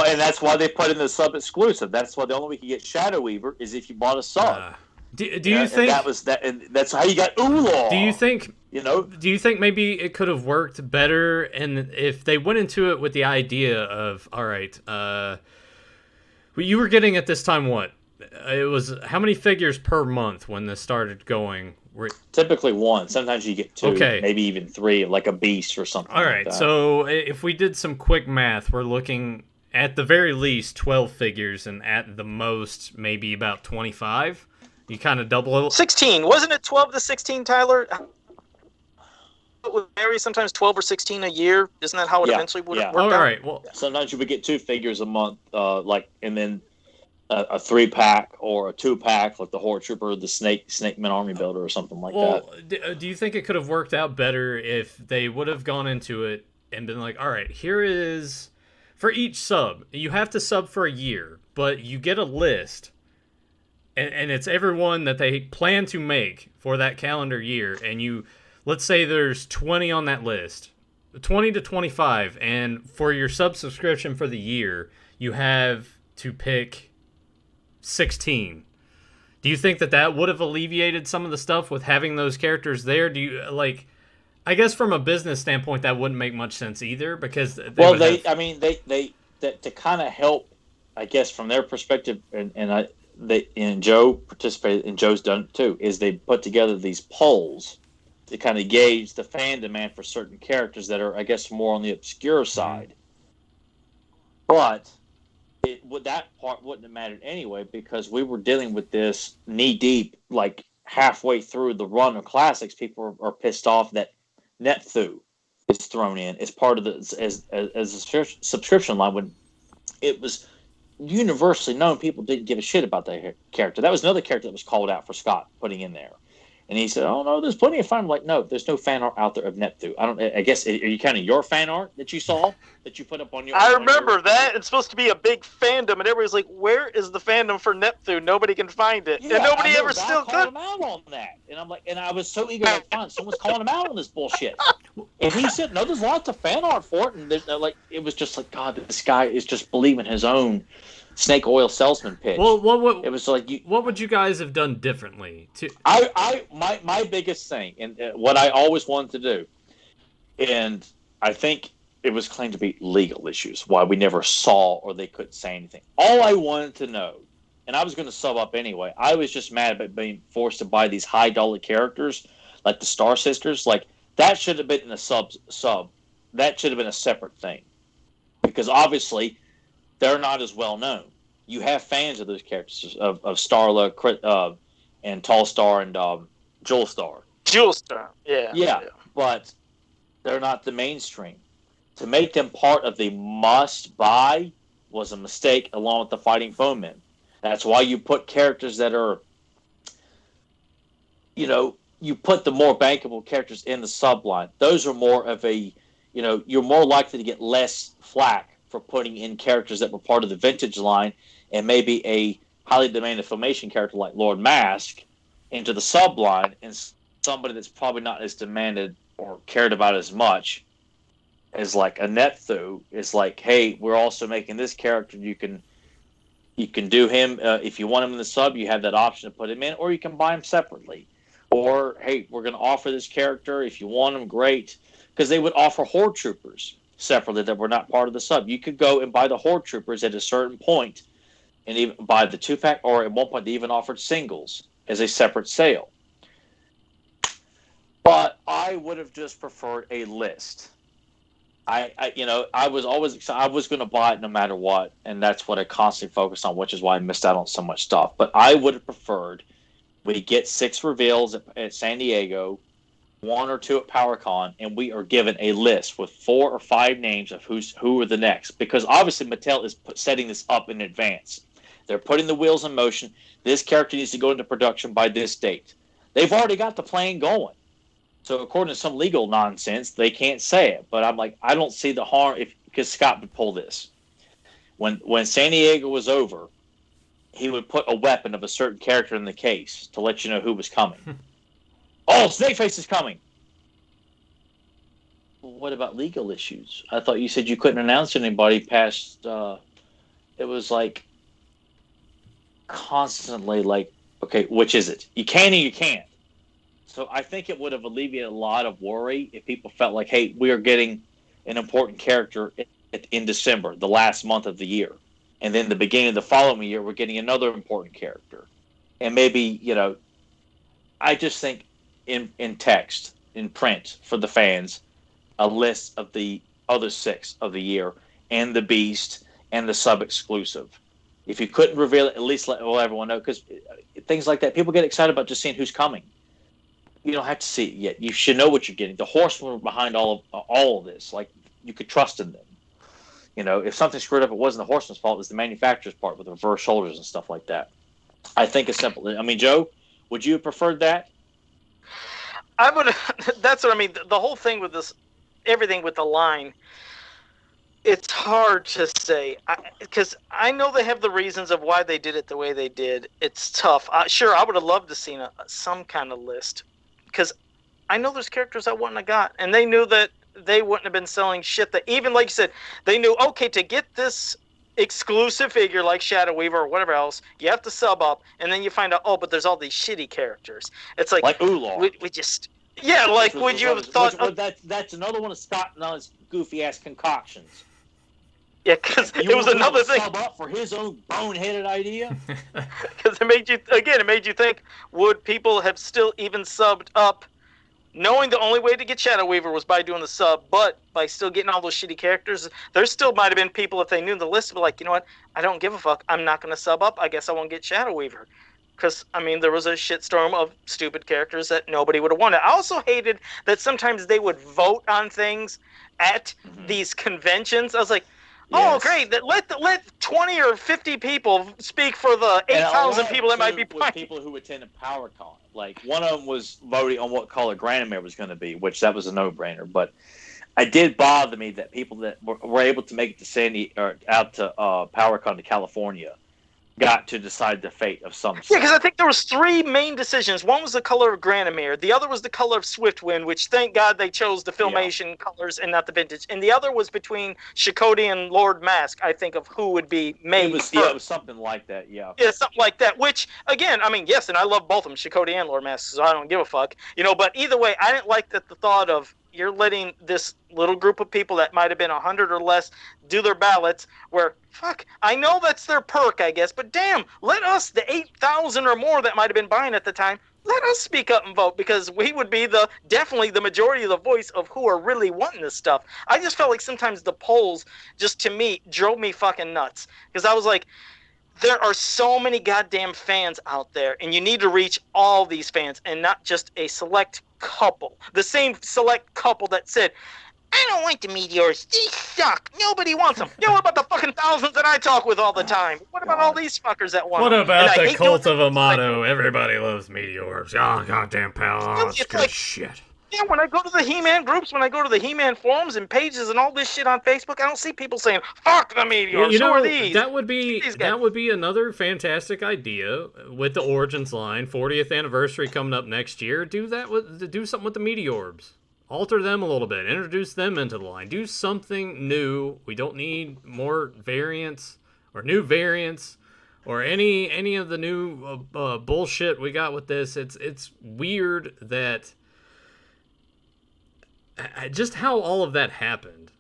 and that's why they put in the sub exclusive. That's why the only way you can get Shadow Weaver is if you bought a sub. Do you think that was that? And that's how you got Oolong. Do you think? Do you think maybe it could have worked better, and if they went into it with the idea of, all right, you were getting at this time what? It was how many figures per month when this started going? Typically one. Sometimes you get two, maybe even three, like a beast or something. All right, like that. So if we did some quick math, we're looking at the very least 12 figures, and at the most maybe about 25. You kind of double it. 16. Wasn't it 12 to 16, Tyler? It would vary, sometimes 12 or 16 a year. Isn't that how it eventually would have worked out? All right. Well, sometimes you would get 2 figures a month, and then a 3-pack or a 2-pack, like the Horde Trooper, or the Snake Man Army Builder, or something like that. Do you think it could have worked out better if they would have gone into it and been like, all right, here is, for each sub, you have to sub for a year, but you get a list, and it's everyone that they plan to make for that calendar year, and you, let's say there's 20 on that list, 20 to 25, and for your subscription for the year, you have to pick 16. Do you think that would have alleviated some of the stuff with having those characters there? Do you like? I guess from a business standpoint, that wouldn't make much sense either because they to kind of help, I guess, from their perspective, and Joe participated, and Joe's done it too. Is they put together these polls to kind of gauge the fan demand for certain characters that are, I guess, more on the obscure side, but. That part wouldn't have mattered anyway because we were dealing with this knee deep, like halfway through the run of classics. People are pissed off that Nepthu is thrown in as part of the as a subscription line when it was universally known people didn't give a shit about that character. That was another character that was called out for Scott putting in there. And he said, "Oh no, there's plenty of fan." I'm like, no, there's no fan art out there of Nepthu. I guess, are you counting your fan art that you saw that you put up on your? I remember that it's supposed to be a big fandom, and everybody's like, "Where is the fandom for Nepthu? Nobody can find it, and nobody ever still could." Him out on that, and I'm like, and I was so eager to find someone's calling him out on this bullshit. And he said, "No, there's lots of fan art for it," and it was just like, God, this guy is just believing his own snake oil salesman pitch. Well, it was like, what would you guys have done differently? My biggest thing, and what I always wanted to do, and I think it was claimed to be legal issues why we never saw or they couldn't say anything. All I wanted to know, and I was going to sub up anyway. I was just mad about being forced to buy these high dollar characters like the Star Sisters. Like that should have been in a sub. That should have been a separate thing because obviously. They're not as well known. You have fans of those characters of Starla, and Tall Star and Jewel Star. Jewel Star, yeah. But they're not the mainstream. To make them part of the must-buy was a mistake, along with the Fighting Foemen. That's why you put characters that are, you put the more bankable characters in the subline. Those are more of a, you're more likely to get less flack for putting in characters that were part of the vintage line and maybe a highly demanded Filmation character like Lord Mask into the subline and somebody that's probably not as demanded or cared about as much as like a Nepthu is like, hey, we're also making this character. You can do him if you want him in the sub, you have that option to put him in, or you can buy him separately. Or, hey, we're going to offer this character. If you want him, great. Because they would offer Horde Troopers separately that were not part of the sub. You could go and buy the Horde Troopers at a certain point and even buy the 2-pack, or at one point they even offered singles as a separate sale. But I would have just preferred a list I was always excited. I was going to buy it no matter what, and that's what I constantly focused on, which is why I missed out on so much stuff. But I would have preferred we get 6 reveals at San Diego, 1 or 2 at PowerCon, and we are given a list with 4 or 5 names of who are the next. Because obviously Mattel is setting this up in advance. They're putting the wheels in motion. This character needs to go into production by this date. They've already got the plan going. So according to some legal nonsense, they can't say it. But I'm like, I don't see the harm because Scott would pull this. When San Diego was over, he would put a weapon of a certain character in the case to let you know who was coming. Oh, Snakeface is coming. Well, what about legal issues? I thought you said you couldn't announce anybody past. It was like constantly like, okay, which is it? You can or you can't. So I think it would have alleviated a lot of worry if people felt like, hey, we are getting an important character in December, the last month of the year. And then the beginning of the following year, we're getting another important character. And maybe, I just think in text, in print for the fans, a list of the other 6 of the year and the Beast and the sub-exclusive. If you couldn't reveal it, at least let everyone know. Because things like that, people get excited about just seeing who's coming. You don't have to see it yet. You should know what you're getting. The horsemen were behind all of this. Like, you could trust in them. If something screwed up, it wasn't the horseman's fault. It was the manufacturer's part with the reverse shoulders and stuff like that. I think it's simple. I mean, Joe, would you have preferred that? I would. That's what I mean. The whole thing with this, everything with the line, it's hard to say because I know they have the reasons of why they did it the way they did. It's tough. Sure, I would have loved to seen some kind of list. Because I know there's characters I wouldn't have got, and they knew that they wouldn't have been selling shit that even, like you said, they knew, okay, to get this exclusive figure like Shadow Weaver or whatever else, you have to sub up, and then you find out, oh, but there's all these shitty characters. It's like Ular. We just, yeah, like, would you have thought... That's another one of Scott and his goofy-ass concoctions. Yeah, because it was another thing. Sub up for his own boneheaded idea. Because it made you think: would people have still even subbed up, knowing the only way to get Shadow Weaver was by doing the sub, but by still getting all those shitty characters? There still might have been people, if they knew the list, would be like, you know what? I don't give a fuck. I'm not going to sub up. I guess I won't get Shadow Weaver. Because, I mean, there was a shitstorm of stupid characters that nobody would have wanted. I also hated that sometimes they would vote on things at these conventions. I was like, oh, great! Let 20 or 50 people speak for the 8,000 people that might be buying. People who attended PowerCon. Like, one of them was voting on what color Granamere was going to be, which that was a no-brainer. But it did bother me that people that were able to make it to out to PowerCon to California got to decide the fate of some. Yeah, because I think there was 3 main decisions. One was the color of Granamere. The other was the color of Swiftwind, which thank God they chose the Filmation colors and not the vintage. And the other was between Chakotay and Lord Mask, I think, of who would be made. It was something like that, yeah. Yeah, something like that, which, again, I mean, yes, and I love both of them, Chakotay and Lord Mask, so I don't give a fuck. But either way, I didn't like the thought of you're letting this little group of people that might have been 100 or less do their ballots where, fuck, I know that's their perk, I guess, but damn, let us, the 8,000 or more that might have been buying at the time, let us speak up and vote, because we would be definitely the majority of the voice of who are really wanting this stuff. I just felt like sometimes the polls, just to me, drove me fucking nuts. Because I was like, there are so many goddamn fans out there, and you need to reach all these fans and not just a select couple. The same select couple that said, I don't like the Meteors. They suck. Nobody wants them. What about the fucking thousands that I talk with all the time? What about all these fuckers that want them? What about the cult of Amato? Everybody loves Meteors. Oh, goddamn pal. Oh, it's good shit. Yeah, when I go to the He-Man groups, when I go to the He-Man forums and pages and all this shit on Facebook, I don't see people saying, fuck the Meteors, who are these? That would be another fantastic idea with the Origins line. 40th anniversary coming up next year. Do something with the Meteorbs. Alter them a little bit. Introduce them into the line. Do something new. We don't need more variants or new variants or any of the new bullshit we got with this. It's weird that just how all of that happened.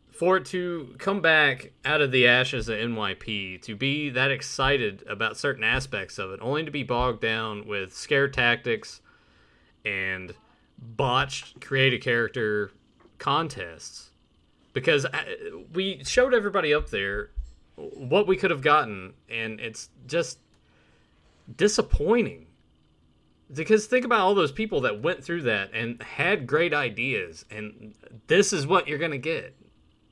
For it to come back out of the ashes of NYP, to be that excited about certain aspects of it, only to be bogged down with scare tactics and botched create a character contests because we showed everybody up there what we could have gotten, and it's just disappointing. Because think about all those people that went through that and had great ideas, and this is what you're going to get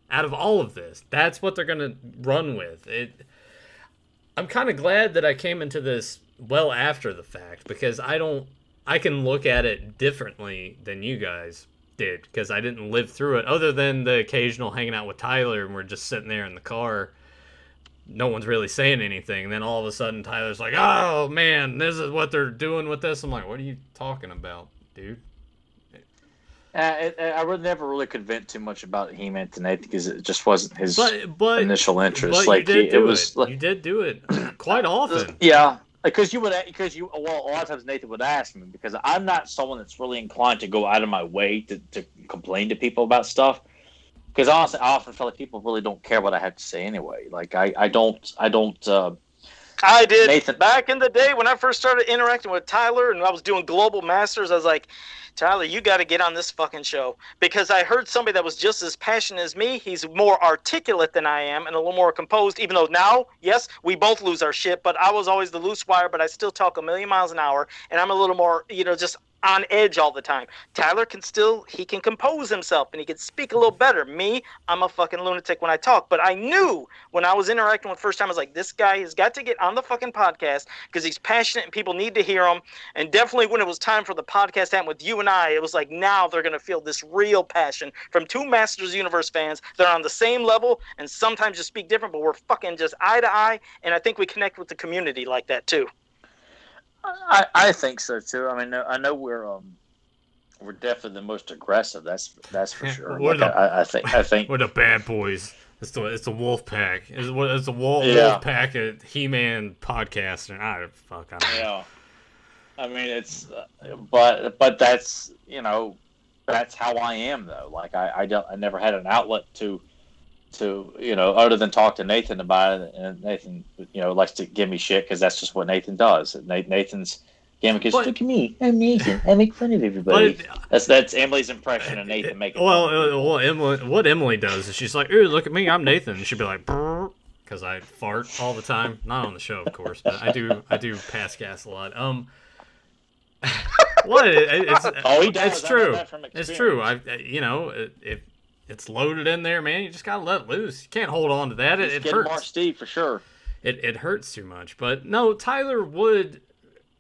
out of all of this. That's what they're going to run with. I'm kind of glad that I came into this well after the fact, because I can look at it differently than you guys did, because I didn't live through it, other than the occasional hanging out with Tyler and we're just sitting there in the car. No one's really saying anything. And then all of a sudden, Tyler's like, oh, man, this is what they're doing with this. I'm like, what are you talking about, dude? I would never really could vent too much about He-Man to Nathan, because it just wasn't his initial interest. But like, you did do it quite often. Yeah, because a lot of times Nathan would ask me, because I'm not someone that's really inclined to go out of my way to complain to people about stuff. Because honestly, I often feel like people really don't care what I have to say anyway. Like I don't. I did. Nathan. Back in the day when I first started interacting with Tyler and I was doing Global Masters, I was like, Tyler, you got to get on this fucking show. Because I heard somebody that was just as passionate as me. He's more articulate than I am and a little more composed, even though now, yes, we both lose our shit, but I was always the loose wire, but I still talk a million miles an hour, and I'm a little more, just on edge all the time. Tyler can compose himself and he can speak a little better. Me, I'm a fucking lunatic when I talk, but I knew when I was interacting with first time, I was like, this guy has got to get on the fucking podcast because he's passionate and people need to hear him. And definitely when it was time for the podcast to happen with you and I, it was like, now they're going to feel this real passion from two Masters of the Universe fans. They're on the same level and sometimes just speak different, but we're fucking just eye to eye. And I think we connect with the community like that too. I think so too. I mean, I know we're definitely the most aggressive. That's for sure. I think we're the bad boys. It's the Wolf Pack. It's the Wolf Pack at He-Man podcast, and I don't know. Yeah. I mean, it's but that's that's how I am though. Like I never had an outlet to other than talk to Nathan about it, and Nathan, likes to give me shit because that's just what Nathan does. Nathan's gimmick is, look at me, I'm Nathan, I make fun of everybody. That's Emily's impression of Nathan making Emily, what Emily does is she's like, ooh, look at me, I'm Nathan. And she'd be like, because I fart all the time. Not on the show, of course, but I do pass gas a lot. What? It's true. It's true. If it's loaded in there, man, you just gotta let it loose. You can't hold on to that. It hurts. More Steve for sure. It hurts too much. But no, Tyler would,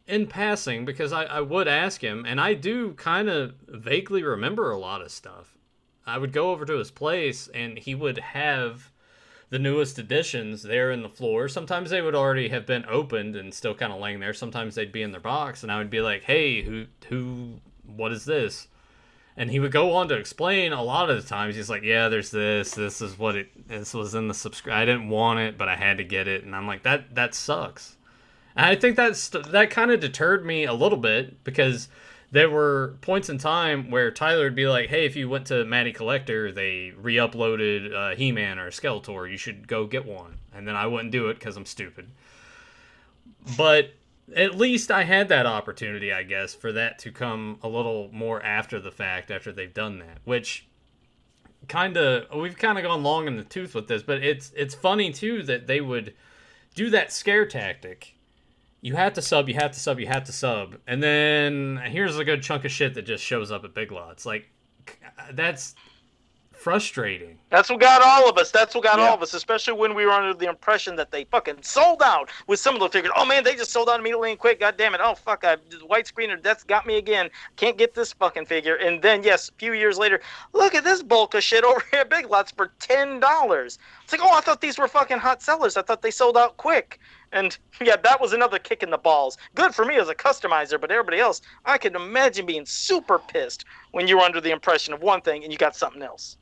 in passing, because I would ask him, and I do kind of vaguely remember a lot of stuff. I would go over to his place, and he would have the newest editions there in the floor. Sometimes they would already have been opened and still kind of laying there. Sometimes they'd be in their box, and I would be like, hey, what is this? And he would go on to explain a lot of the times. He's like, yeah, there's this. This is what this was in the subscribe. I didn't want it, but I had to get it. And I'm like, that sucks. And I think that kind of deterred me a little bit, because there were points in time where Tyler would be like, hey, if you went to Matty Collector, they re-uploaded He-Man or Skeletor, you should go get one. And then I wouldn't do it because I'm stupid. But at least I had that opportunity, I guess, for that to come a little more after the fact, after they've done that. Which we've kind of gone long in the tooth with this, but it's funny too that they would do that scare tactic. You have to sub, you have to sub, you have to sub, and then here's a good chunk of shit that just shows up at Big Lots. Like, that's frustrating. That's what got all of us. All of us, especially when we were under the impression that they fucking sold out with some of the figures. Oh man, they just sold out immediately and quick. God damn it. Oh fuck, white screener, that's got me again. Can't get this fucking figure. And then yes, a few years later, look at this bulk of shit over here at Big Lots for $10. It's like, oh, I thought these were fucking hot sellers. I thought they sold out quick. And yeah, that was another kick in the balls. Good for me as a customizer, but everybody else, I can imagine being super pissed when you were under the impression of one thing and you got something else.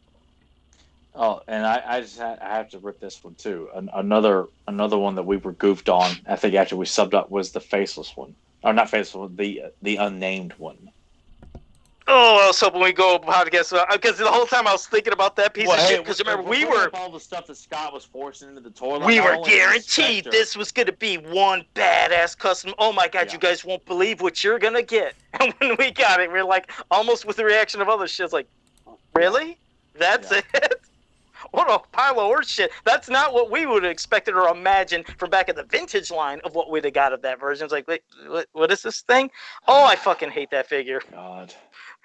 Oh, and I have to rip this one too. Another one that we were goofed on, I think after we subbed up, was the faceless one. Or not faceless one, the unnamed one. Oh, I was hoping we go podcast because the whole time I was thinking about that piece of shit. Because remember, we were all the stuff that Scott was forcing into the toilet. We were guaranteed this was going to be one badass custom. Oh my god, you guys won't believe what you're gonna get. And when we got it, we we're like almost with the reaction of other shit, like, really? That's it? what a pile of horse shit. That's not what we would have expected or imagined from back in the vintage line of what we'd have got of that version. It's like, wait, what is this thing? Oh, I fucking hate that figure. God.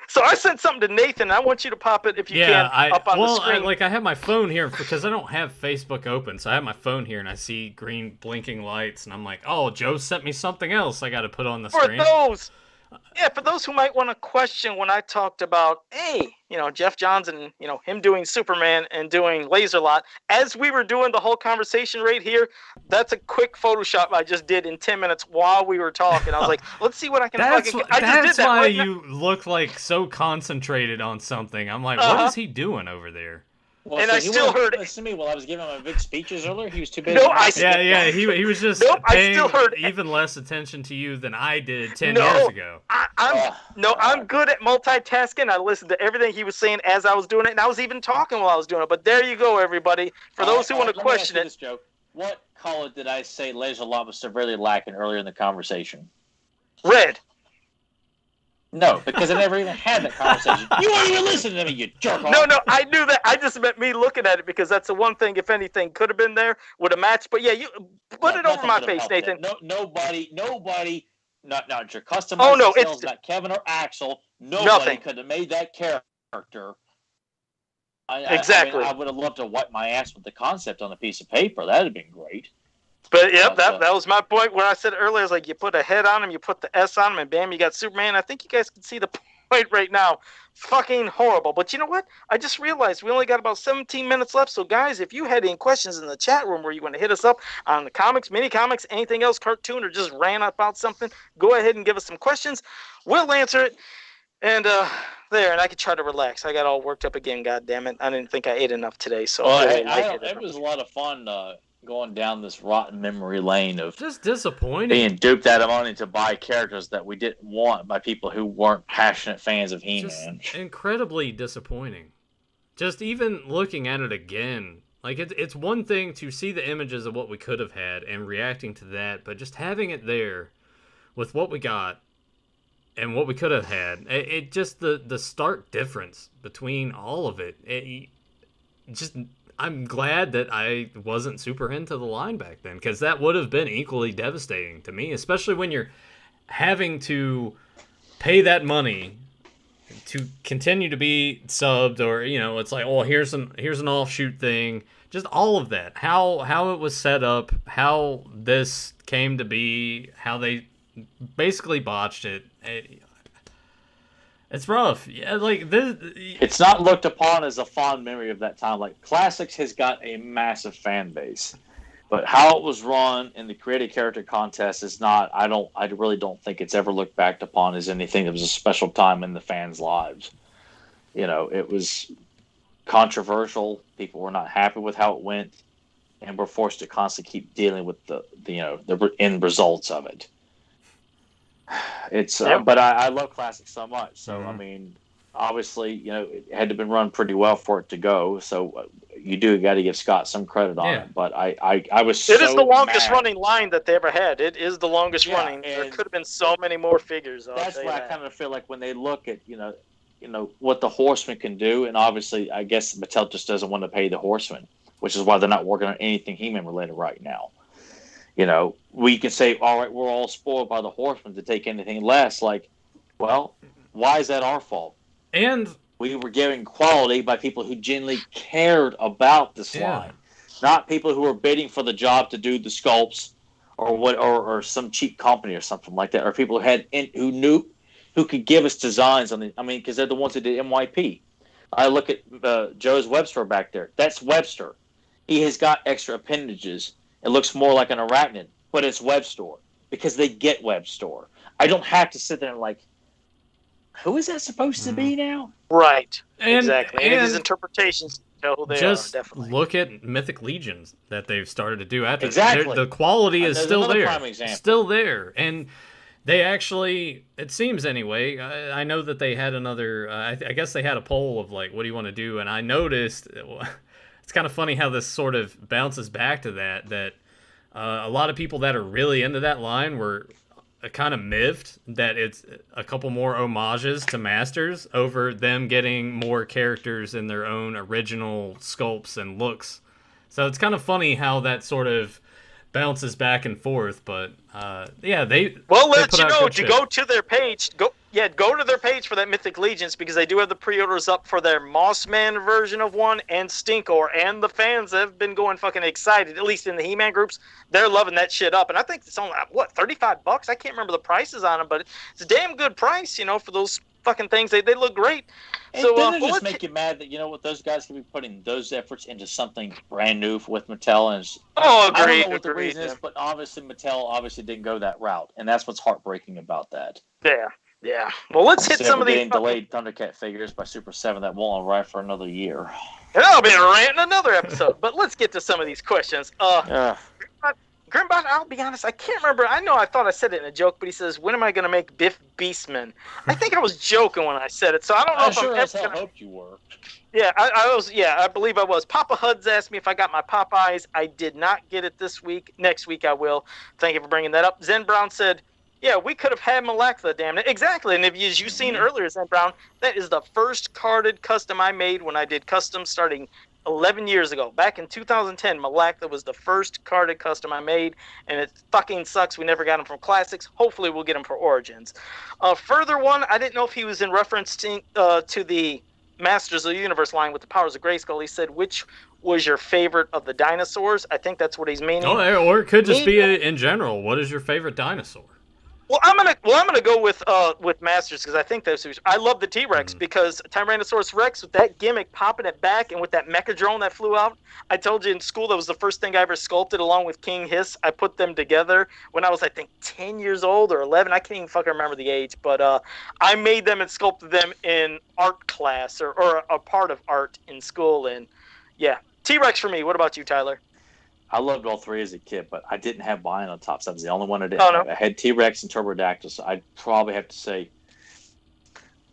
So I sent something to Nathan. I want you to pop it if you can up on the screen. I have my phone here because I don't have Facebook open, so I have my phone here and I see green blinking lights, and I'm like, oh, Joe sent me something else I got to put on the screen. For those who might want to question when I talked about, hey, Jeff Johns and, him doing Superman and doing Laser-Lot, as we were doing the whole conversation right here, that's a quick Photoshop I just did in 10 minutes while we were talking. I was like, let's see what I can fucking... That's why you look like so concentrated on something. I'm like, what is he doing over there? Well, and so I still heard it. Listen to me while I was giving my big speeches earlier. He was too busy. He was just paying even less attention to you than I did 10 years ago. I'm good at multitasking. I listened to everything he was saying as I was doing it, and I was even talking while I was doing it. But there you go, everybody. For those who want to question it. Joe, what color did I say Laser-Lot was severely lacking earlier in the conversation? Red. No, because I never even had that conversation. You weren't even listening to me, you jerk off. No, I knew that. I just meant me looking at it because that's the one thing, if anything, could have been there, would have matched. But yeah, you put it over my face, Nathan. Nobody, not your custom. Oh, no, it's not Kevin or Axel. Nobody could have made that character. Exactly. I would have loved to wipe my ass with the concept on a piece of paper. That would have been great. But yep, that was my point where I said earlier, is like you put a head on him, you put the S on him, and bam, you got Superman. I think you guys can see the point right now. Fucking horrible. But you know what? I just realized we only got about 17 minutes left. So guys, if you had any questions in the chat room where you want to hit us up on the comics, mini comics, anything else, cartoon, or just rant about something, go ahead and give us some questions. We'll answer it. And and I could try to relax. I got all worked up again. God damn it! I didn't think I ate enough today. So it was a lot of fun. Going down this rotten memory lane of just disappointing, being duped out of money to buy characters that we didn't want by people who weren't passionate fans of He-Man. Just incredibly disappointing. Just even looking at it again, like it's one thing to see the images of what we could have had and reacting to that, but just having it there with what we got and what we could have had, it just the stark difference between all of it. I'm glad that I wasn't super into the line back then, because that would have been equally devastating to me, especially when you're having to pay that money to continue to be subbed, or it's like, oh, here's an offshoot thing, just all of that, how it was set up, how this came to be, how they basically botched it. It's rough. Yeah, like this. It's not looked upon as a fond memory of that time. Like, Classics has got a massive fan base, but how it was run in the creative character contest is not. I really don't think it's ever looked back upon as anything that was a special time in the fans' lives. It was controversial. People were not happy with how it went, and were forced to constantly keep dealing with the end results of it. It's but I love Classics so much. So I mean, obviously, it had to been run pretty well for it to go. So you do got to give Scott some credit on it. But I was. It is the longest running line that they ever had. It is the longest running. There could have been so many more figures. That's why I kind of feel like when they look at what the Horsemen can do, and obviously I guess Mattel just doesn't want to pay the Horsemen, which is why they're not working on anything He-Man related right now. We can say, all right, we're all spoiled by the Horsemen to take anything less. Like, well, why is that our fault? And we were giving quality by people who genuinely cared about this line, not people who were bidding for the job to do the sculpts or some cheap company or something like that, or people who could give us designs on because they're the ones that did MYP. I look at Joe's Webster back there. That's Webster. He has got extra appendages. It looks more like an arachnid, but it's Webster because they get Webster. I don't have to sit there and like, who is that supposed to be now? Right. Exactly. And his interpretations show who they are, definitely. Look at Mythic Legions that they've started to do after. Exactly. The quality is still there. Still there. And they actually, it seems anyway, I know that they had another, I guess they had a poll of like, what do you want to do? And I noticed... It's kind of funny how this sort of bounces back to that a lot of people that are really into that line were kind of miffed that it's a couple more homages to Masters over them getting more characters in their own original sculpts and looks. So it's kind of funny how that sort of bounces back and forth, but yeah, Well, they let put you out know good to shit. go to their page. Go to their page for that Mythic Legions, because they do have the pre-orders up for their Mossman version of one and Stinkor, and the fans have been going fucking excited. At least in the He-Man groups, they're loving that shit up. And I think it's only $35. I can't remember the prices on them, but it's a damn good price, for those fucking things. They look great. And So doesn't it just make you mad that those guys could be putting those efforts into something brand new with Mattel? And oh, I agreed. don't know what the reason is, but obviously Mattel didn't go that route, and that's what's heartbreaking about that. Yeah. Well, let's hit some of these getting delayed Thundercat figures by Super 7 that won't arrive for another year. And I'll be ranting another episode. But let's get to some of these questions. Grimbot, I'll be honest, I can't remember. I thought I said it in a joke, but he says, when am I going to make Biff Beastman? I think I was joking when I said it, so I don't know I if sure I'm as hell ever gonna... hoped you were. Yeah, I was. Yeah, I believe I was. Papa Huds asked me if I got my Popeyes. I did not get it this week. Next week I will. Thank you for bringing that up. Zen Brown said, yeah, we could have had Malakatha, damn it. Exactly, and as you've seen earlier, Zen Brown, that is the first carded custom I made when I did customs starting 11 years ago. Back in 2010, Malakatha was the first carded custom I made, and it fucking sucks we never got him from Classics. Hopefully we'll get him for Origins. Further one, I didn't know if he was in reference to the Masters of the Universe line with the Powers of Grayskull. He said, which was your favorite of the dinosaurs? I think that's what he's meaning. Oh, or it could just be in general. What is your favorite dinosaur? Well, I'm gonna go with Masters, because I think that's I love the T-Rex because Tyrannosaurus Rex with that gimmick popping it back and with that Mechadrone that flew out. I told you in school that was the first thing I ever sculpted along with King Hiss. I put them together when I was, I think, 10 years old or 11. I can't even fucking remember the age, but I made them and sculpted them in art class or a part of art in school. And yeah, T-Rex for me. What about you, Tyler? I loved all three as a kid, but I didn't have Biontops. That was the only one I didn't Oh, no. have. I had T-Rex and Turbodactyl, so I'd probably have to say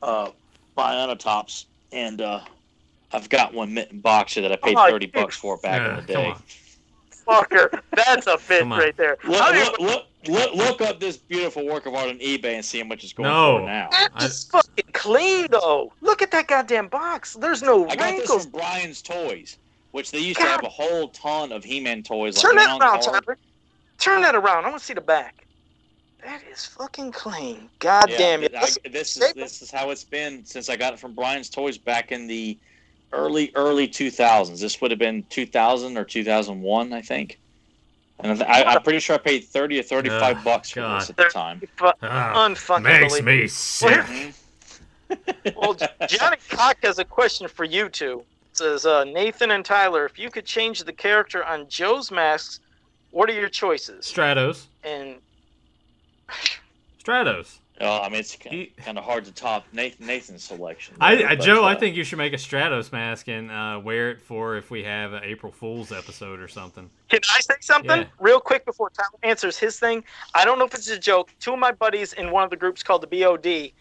Biontops. And I've got one Mitten Boxer that I paid $30 for back in the day. Fucker, that's a fit right there. Look up this beautiful work of art on eBay and see how much it's going for now. That's fucking clean, though. Look at that goddamn box. There's no I got wrinkles. this from Brian's Toys, which they used to have a whole ton of He-Man toys. Turn like that around, Tyler. Turn that around. I want to see the back. That is fucking clean. God damn it. This is how it's been since I got it from Brian's Toys back in the early 2000s. This would have been 2000 or 2001, I think. And I'm pretty sure I paid $30 or $35 for this at the time. Unfucking Makes me sick. Well, Johnny Cock has a question for you two. It says, Nathan and Tyler, if you could change the character on Joe's masks, what are your choices? Stratos. And Stratos. I mean, it's kind of hard to top Nathan's selection. Joe, I think you should make a Stratos mask and wear it for if we have an April Fool's episode or something. Can I say something real quick before Tyler answers his thing? I don't know if it's a joke. Two of my buddies in one of the groups called the BOD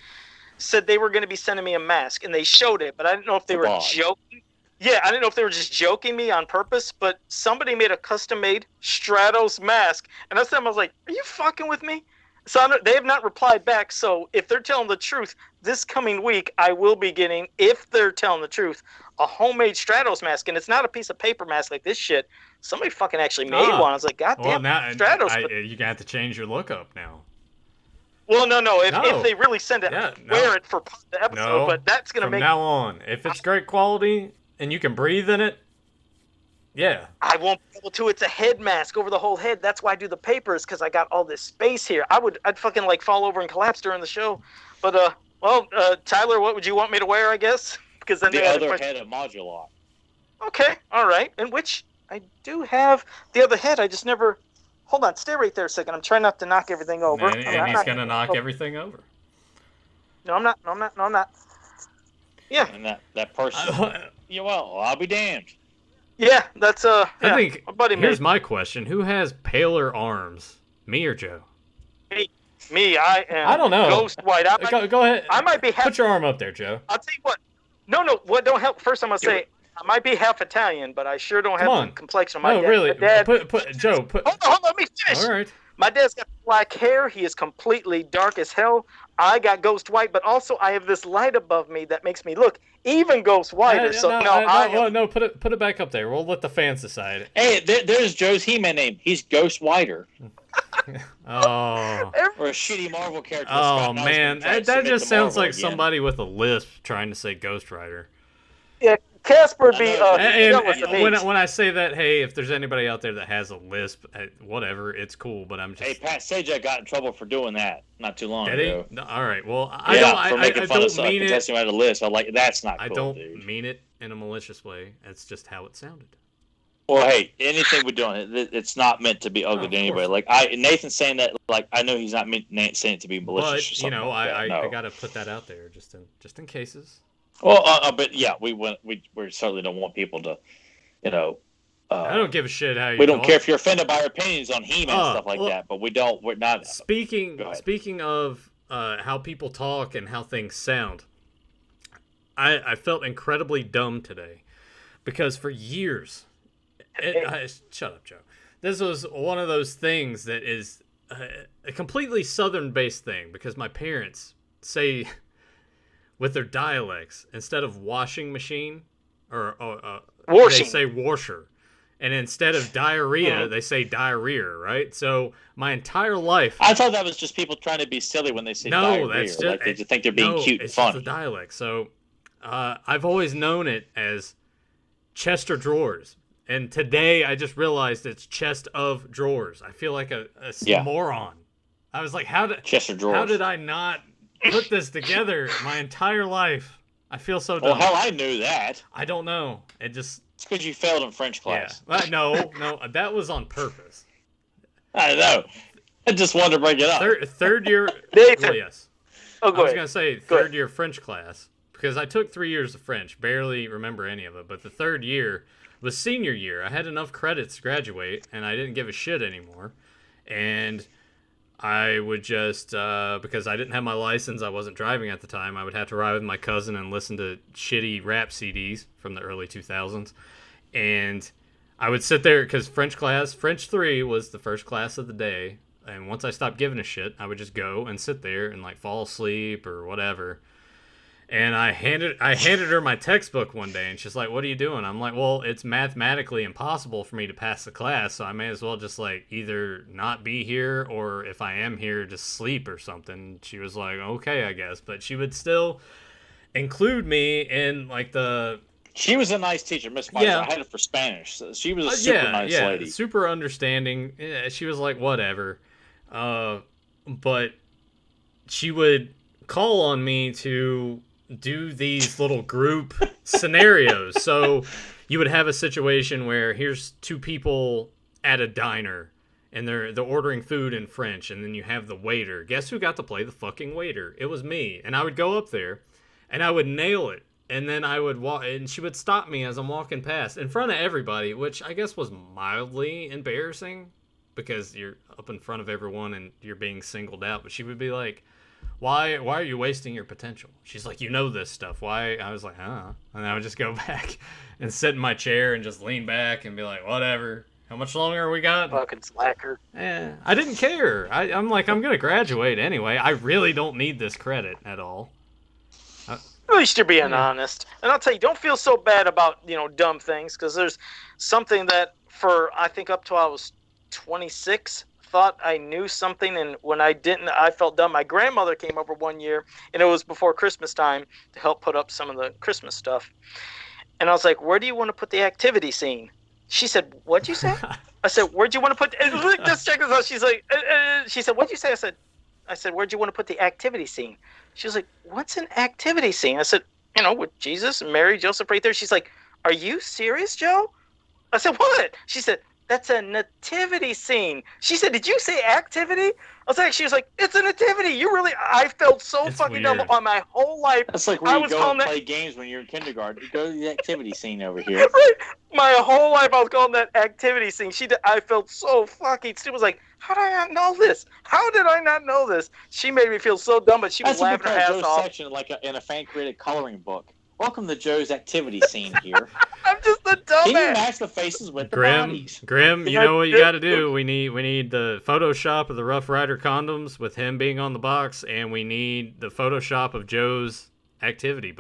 said they were going to be sending me a mask, and they showed it, but I didn't know if they were joking. Yeah, I didn't know if they were just joking me on purpose, but somebody made a custom-made Stratos mask, and that's them. I was like, are you fucking with me? So they have not replied back, so if they're telling the truth, this coming week I will be getting, if they're telling the truth, a homemade Stratos mask, and it's not a piece of paper mask like this shit. Somebody fucking actually made one. I was like, God damn, Stratos. You're going to have to change your look up now. Well, no. If they really send it, wear it for the episode, but that's going to make... From now on, if it's great quality and you can breathe in it, yeah. I won't be able to. It's a head mask over the whole head. That's why I do the papers, because I got all this space here. I'd fucking like fall over and collapse during the show. But, Tyler, what would you want me to wear, I guess? Because then the other head of Modular. Okay, all right. In which I do have the other head. I just never... Hold on, stay right there a second. I'm trying not to knock everything over. And he's going to knock everything over. No, I'm not. Yeah. And that person... yeah, well, I'll be damned. Yeah, that's I think buddy. Here's my question: who has paler arms, me or Joe? Me. I am. I don't know. Ghost white. Go ahead. I might be half. Put your arm up there, Joe. I'll tell you what. No. What don't help? First, I'm gonna say I might be half Italian, but I sure don't have the complexion of my dad. No, really. Dad, Joe. Hold on. Let me finish. All right. My dad's got black hair. He is completely dark as hell. I got ghost white, but also I have this light above me that makes me look even ghost whiter. No, put it back up there. We'll let the fans decide. Hey, there's Joe's He-Man name. He's Ghost Whiter. Oh. Or a shitty Marvel character. Oh man, that just sounds like somebody with a lisp trying to say Ghost Rider. Yeah, Casper would be. And when I say that, hey, if there's anybody out there that has a lisp, whatever, it's cool. But I'm just. Hey, Pat Sajak got in trouble for doing that not too long ago. No, all right, well, I don't mean it. Contesting had a lisp. I'm like, that's not cool. I don't mean it in a malicious way. It's just how it sounded. Well, hey, anything we're doing, it's not meant to be ugly to anybody. Like Nathan's saying that, like I know he's not saying it to be malicious. But or something I got to put that out there just in cases. Well, but yeah, we certainly don't want people to, I don't give a shit how you. We don't care if you're offended by our opinions on He-Man and stuff like that, but we're not. Speaking of how people talk and how things sound, I felt incredibly dumb today because for years. Shut up, Joe. This was one of those things that is a completely Southern-based thing because my parents say with their dialects instead of washing machine or they say washer, and instead of diarrhea they say diarrhea, right? So my entire life, I thought that was just people trying to be silly when they say diarrhea. That's just, like they just think they're being cute and funny. It's the dialect. So I've always known it as chest or drawers. And today I just realized it's chest of drawers. I feel like a moron. I was like, how did I not put this together my entire life? I feel so dumb. Well, hell, I knew that. I don't know. It's because you failed in French class. Yeah. No, that was on purpose. I know. I just wanted to bring it up. Third year. Nathan. Yes. Oh, go I was ahead. going to say third year French class because I took 3 years of French. Barely remember any of it. But the third year was senior year. I had enough credits to graduate, and I didn't give a shit anymore. And I would just, because I didn't have my license, I wasn't driving at the time, I would have to ride with my cousin and listen to shitty rap CDs from the early 2000s. And I would sit there, because French 3 was the first class of the day. And once I stopped giving a shit, I would just go and sit there and like fall asleep or whatever. And I handed her my textbook one day, and she's like, "What are you doing?" I'm like, "Well, it's mathematically impossible for me to pass the class, so I may as well just like either not be here or if I am here, just sleep or something." She was like, "Okay, I guess," but she would still include me in like the. She was a nice teacher, Miss Myers. Yeah. I had her for Spanish. So she was a super nice lady. Super understanding. Yeah, she was like, whatever, but she would call on me to do these little group scenarios. So you would have a situation where here's two people at a diner and they're ordering food in French, and then you have the waiter. Guess who got to play the fucking waiter? It was me. And I would go up there and I would nail it. And then I would walk, and she would stop me as I'm walking past in front of everybody, which I guess was mildly embarrassing because you're up in front of everyone and you're being singled out. But she would be like, Why are you wasting your potential? She's like, you know this stuff. Why? I was like, huh. And I would just go back and sit in my chair and just lean back and be like, whatever. How much longer we got? Fucking slacker. Yeah, I didn't care. I'm like, I'm going to graduate anyway. I really don't need this credit at all. At least you're being honest. And I'll tell you, don't feel so bad about, dumb things, because there's something that I think up till I was 26, thought I knew something, and when I didn't, I felt dumb. My grandmother came over one year, and it was before Christmas time, to help put up some of the Christmas stuff. And I was like, where do you want to put the activity scene? She said, what'd you say? I said, where'd you want to put... Just check this out. She's like, she said, what'd you say? I said, where'd you want to put the activity scene? She was like, what's an activity scene? I said, with Jesus and Mary, Joseph right there. She's like, are you serious, Joe? I said, what? She said, that's a nativity scene. She said, did you say activity? She was like, it's a nativity. I felt so fucking dumb on my whole life. That's like when you go and play games when you're in kindergarten. You go to the activity scene over here. Right. My whole life I was calling that activity scene. I felt so fucking stupid. I was like, how did I not know this? How did I not know this? She made me feel so dumb, but she was laughing her ass off. Section like in a fan-created coloring book. Welcome to Joe's activity scene here. I'm just a dumbass. Can you match the faces with the bodies? Grim, you know what you got to do. We need the Photoshop of the Rough Rider condoms with him being on the box, and we need the Photoshop of Joe's activity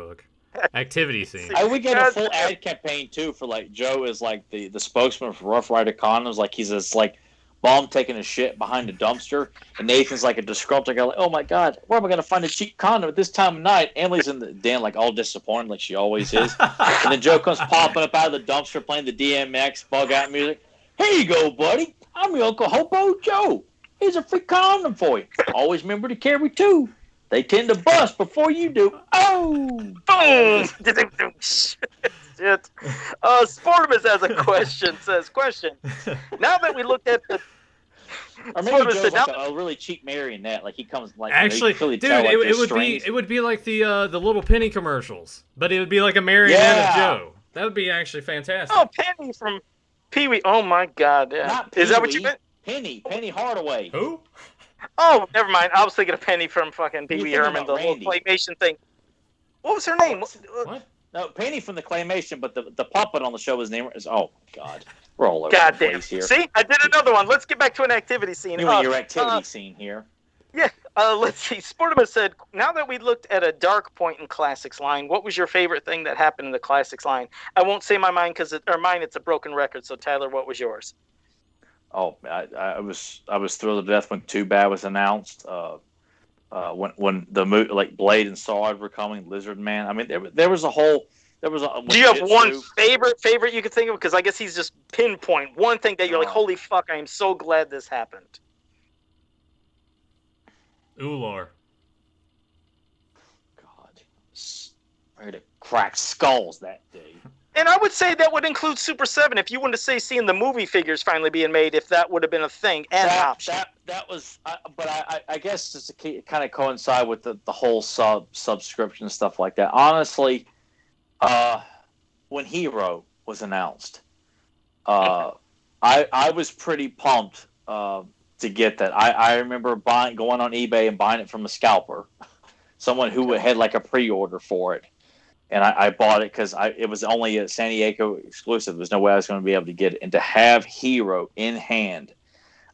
scene. I would get a full ad campaign too for like Joe is like the spokesman for Rough Rider condoms. Like he's this like bum taking a shit behind a dumpster, and Nathan's like a disgruntled guy, like, oh my god, where am I gonna find a cheap condom at this time of night? Emily's in the den, like all disappointed, like she always is. And then Joe comes popping up out of the dumpster playing the DMX bug out music. Here you go, buddy. I'm your Uncle Hopo Joe. Here's a free condom for you. Always remember to carry two. They tend to bust before you do. Oh, boom! Shit. Sportimus has a question. Says, now that we looked at the or maybe Joe's like a really cheap marionette. Like he comes like actually, really dude, tell, like, it would be like the little penny commercials, but it would be like a marionette of Joe. That would be actually fantastic. Oh, Penny from Pee Wee. Oh my God, yeah. Not Is that what you meant? Penny Hardaway. Who? Oh, never mind. I was thinking of Penny from fucking Pee Wee Herman, the little claymation thing. What was her name? What? No, Penny from the claymation, but the puppet on the show was named. Oh God. We're all over God the damn. place here. See, I did another one. Let's get back to an activity scene. You your activity scene here. Yeah. Let's see. Sportimus said, now that we looked at a dark point in Classics line, what was your favorite thing that happened in the Classics line? I won't say mine it's a broken record. So Tyler, what was yours? Oh, I was thrilled to death when Too Bad was announced. When the movie, like Blade and Sword were coming, Lizard Man. I mean, there was a whole. Do you have one favorite you could think of? Because I guess he's just pinpoint one thing that you're like, holy fuck, I am so glad this happened. Ular. God. Ready to crack skulls that day. And I would say that would include Super 7 if you wanted to say seeing the movie figures finally being made, if that would have been a thing and an option. That was, but I guess just to kind of coincide with the whole subscription stuff like that. Honestly, when Hero was announced, I was pretty pumped to get that. I remember going on eBay and buying it from a scalper, someone who had like a pre-order for it. And I bought it because it was only a San Diego exclusive. There's no way I was going to be able to get it. And to have Hero in hand,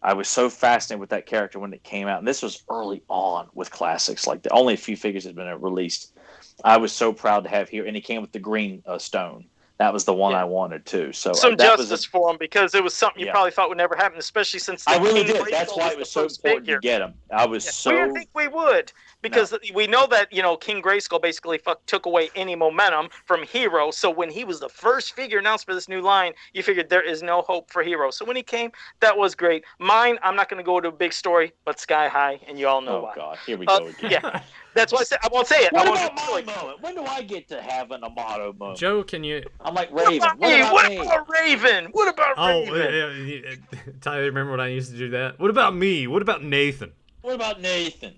I was so fascinated with that character when it came out. And this was early on with classics. Like only a few figures had been released. I was so proud to have Hero. And he came with the green stone. That was the one I wanted too. So some justice for him, because it was something you probably thought would never happen, especially since I really did. That's why it was so important to get him. I was so. We didn't think we would, because we know that King Grayskull basically took away any momentum from Hero. So when he was the first figure announced for this new line, you figured there is no hope for Hero. So when he came, that was great. Mine, I'm not going to go to a big story, but Sky High, and you all know why. Oh God, here we go again. Yeah. That's why I said I won't say it. What about my moment? When do I get to have an Amato moment? Joe, can you? I'm like Raven. What about Raven? What about Raven? Tyler, remember when I used to do that? What about me? What about Nathan? What about Nathan?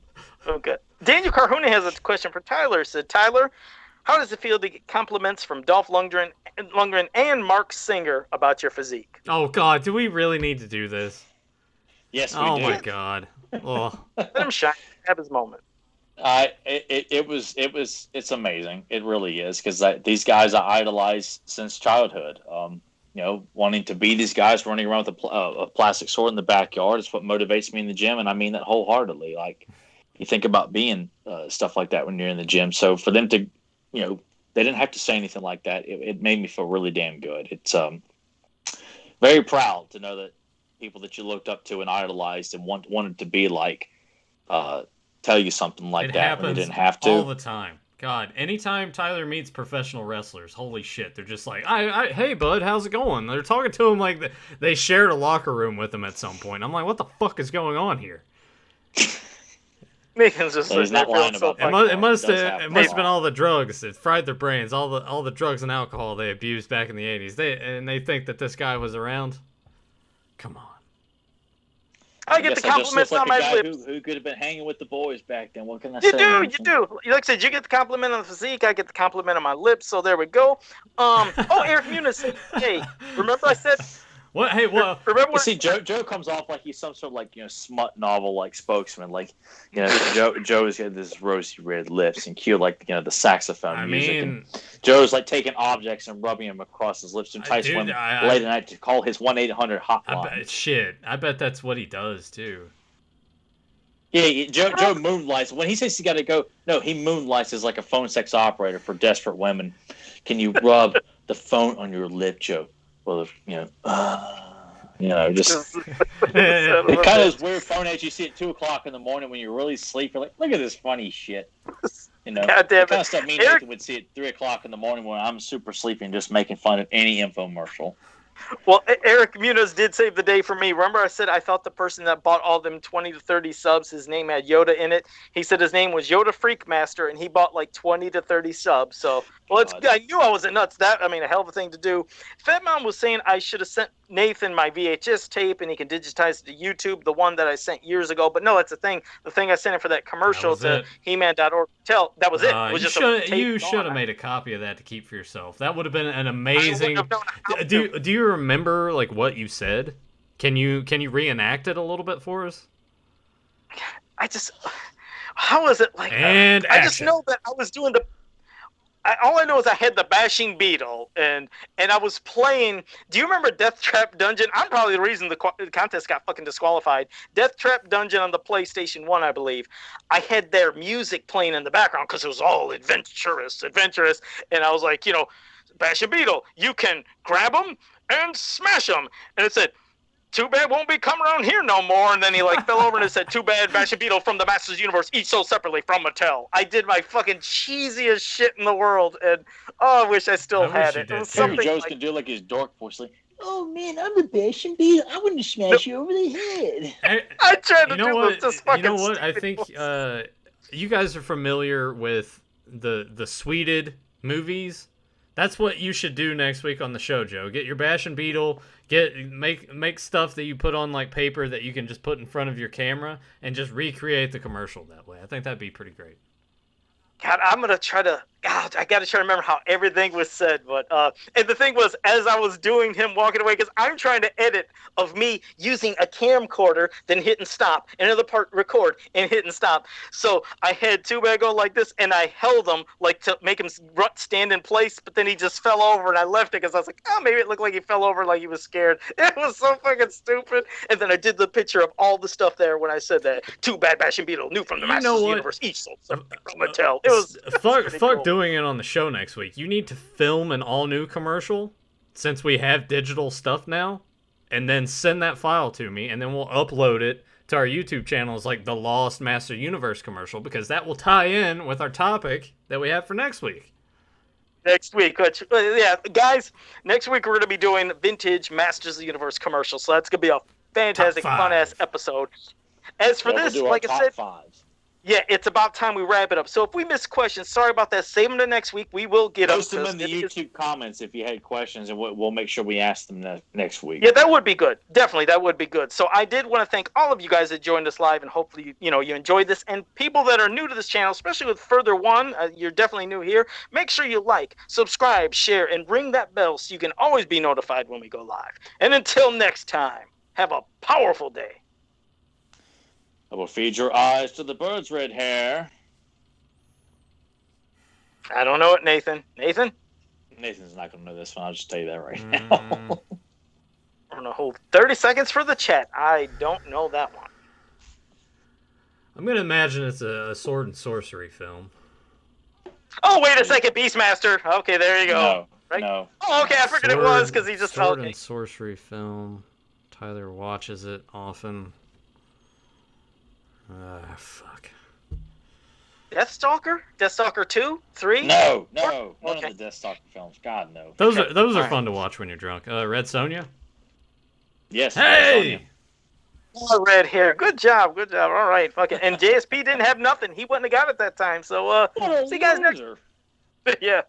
Okay. Daniel Carhuna has a question for Tyler. Said, Tyler, how does it feel to get compliments from Dolph Lundgren and Mark Singer about your physique? Oh God, do we really need to do this? Yes, we do. Oh my God. Oh. Let him shine. Have his moment. It's amazing. It really is, because these guys I idolized since childhood. Wanting to be these guys running around with a plastic sword in the backyard is what motivates me in the gym, and I mean that wholeheartedly. Like, you think about being stuff like that when you're in the gym. So for them to, they didn't have to say anything like that. It made me feel really damn good. It's very proud to know that people that you looked up to and idolized and wanted to be like. Tell you something like that when they didn't have to. All the time. God, anytime Tyler meets professional wrestlers, holy shit, they're just like, hey bud, how's it going? They're talking to him like they shared a locker room with him at some point. I'm like, what the fuck is going on here? Nathan's just he's not lying about that. It must have been all the drugs. It fried their brains. All the drugs and alcohol they abused back in the 80s. They think that this guy was around. Come on. I get the compliments on my lips. Who could have been hanging with the boys back then? What can I say? You do. Like I said, you get the compliment on the physique. I get the compliment on my lips. So there we go. Eric Muniz said, hey, remember I said What? Hey, well, Remember when? See, Joe comes off like he's some sort of smut novel spokesman. Joe's got this rosy red lips and cute the saxophone music. And Joe's taking objects and rubbing them across his lips to entice women late at night to call his 1-800 hotline. I bet that's what he does too. Yeah, Joe moonlights. When he says he got to go, no, he moonlights as a phone sex operator for desperate women. Can you rub the phone on your lip, Joe? Well, just it kind of is weird phone ads you see at 2:00 in the morning when you're really sleepy. Look at this funny shit. God damn the kind of stuff me and Nathan would see at 3:00 in the morning when I'm super sleepy and just making fun of any infomercial. Well, Eric Muniz did save the day for me. Remember I said I thought the person that bought all them 20 to 30 subs, his name had Yoda in it. He said his name was Yoda Freakmaster, and he bought 20 to 30 subs. So, I knew I wasn't nuts. A hell of a thing to do. Fat Mom was saying I should have sent Nathan my VHS tape, and he can digitize it to YouTube, the one that I sent years ago. But no, that's the thing. The thing I sent him for that commercial to He-Man.org. That was it. It was you should have made a copy of that to keep for yourself. That would have been an amazing. Do you remember what you said? Can you reenact it a little bit for us? How was it And I just know that I was doing all I know is I had the Bashing Beetle, and I was playing. Do you remember Death Trap Dungeon? I'm probably the reason the contest got fucking disqualified. Death Trap Dungeon on the PlayStation 1, I believe. I had their music playing in the background because it was all adventurous. And I was like, Bashing Beetle, you can grab them and smash them. And it said, too bad won't be coming around here no more. And then he fell over and it said, too bad, Bashing Beetle from the Masters Universe, each sold separately from Mattel. I did my fucking cheesiest shit in the world, and I wish I still had it. It was something Joe's can do his dork voice, oh man, I'm the Bashing Beetle. I want to smash you over the head. I tried to do this fucking. You know what? I think you guys are familiar with the Sweeted movies. That's what you should do next week on the show, Joe. Get your Bashing Beetle, make stuff that you put on paper that you can just put in front of your camera and just recreate the commercial that way. I think that'd be pretty great. God, I'm gonna try to. God, I gotta try to remember how everything was said. But and the thing was, as I was doing him walking away, because I'm trying to edit of me using a camcorder, then hitting stop, another part record and hitting stop. So I had Too Bad go like this, and I held him to make him stand in place. But then he just fell over, and I left it because I was like, oh, maybe it looked like he fell over, like he was scared. It was so fucking stupid. And then I did the picture of all the stuff there when I said that. Too Bad, Bashing Beetle, new from the Masters Universe, each sold from Mattel. It was fuck cool. Doing it on the show next week. You need to film an all-new commercial, since we have digital stuff now, and then send that file to me, and then we'll upload it to our YouTube channel as the Lost Master Universe commercial, because that will tie in with our topic that we have for next week. Which, guys, next week we're going to be doing vintage Masters of the Universe commercial, so that's going to be a fantastic, fun-ass episode. As for this, like I said... Yeah, it's about time we wrap it up. So if we miss questions, sorry about that. Save them to next week. We will get Post them in the YouTube comments if you had questions, and we'll make sure we ask them next week. Yeah, that would be good. Definitely, that would be good. So I did want to thank all of you guys that joined us live, and hopefully, you enjoyed this. And people that are new to this channel, especially with Further One, you're definitely new here. Make sure you like, subscribe, share, and ring that bell so you can always be notified when we go live. And until next time, have a powerful day. I will feed your eyes to the bird's red hair. I don't know it, Nathan. Nathan? Nathan's not going to know this one. I'll just tell you that right now. I'm going to hold 30 seconds for the chat. I don't know that one. I'm going to imagine it's a sword and sorcery film. Oh, wait a second. Beastmaster. Okay, there you go. No. Right? No. Oh, okay. I figured it was because he just Sword and sorcery film. Tyler watches it often. Fuck. Deathstalker? Deathstalker 2? 3? No. None of the Deathstalker films. God, no. Those are fun to watch when you're drunk. Red Sonja? Yes. Hey! Red hair. Good job. All right. Fucking. And JSP didn't have nothing. He wouldn't have got it that time. So, see you guys next. Yeah.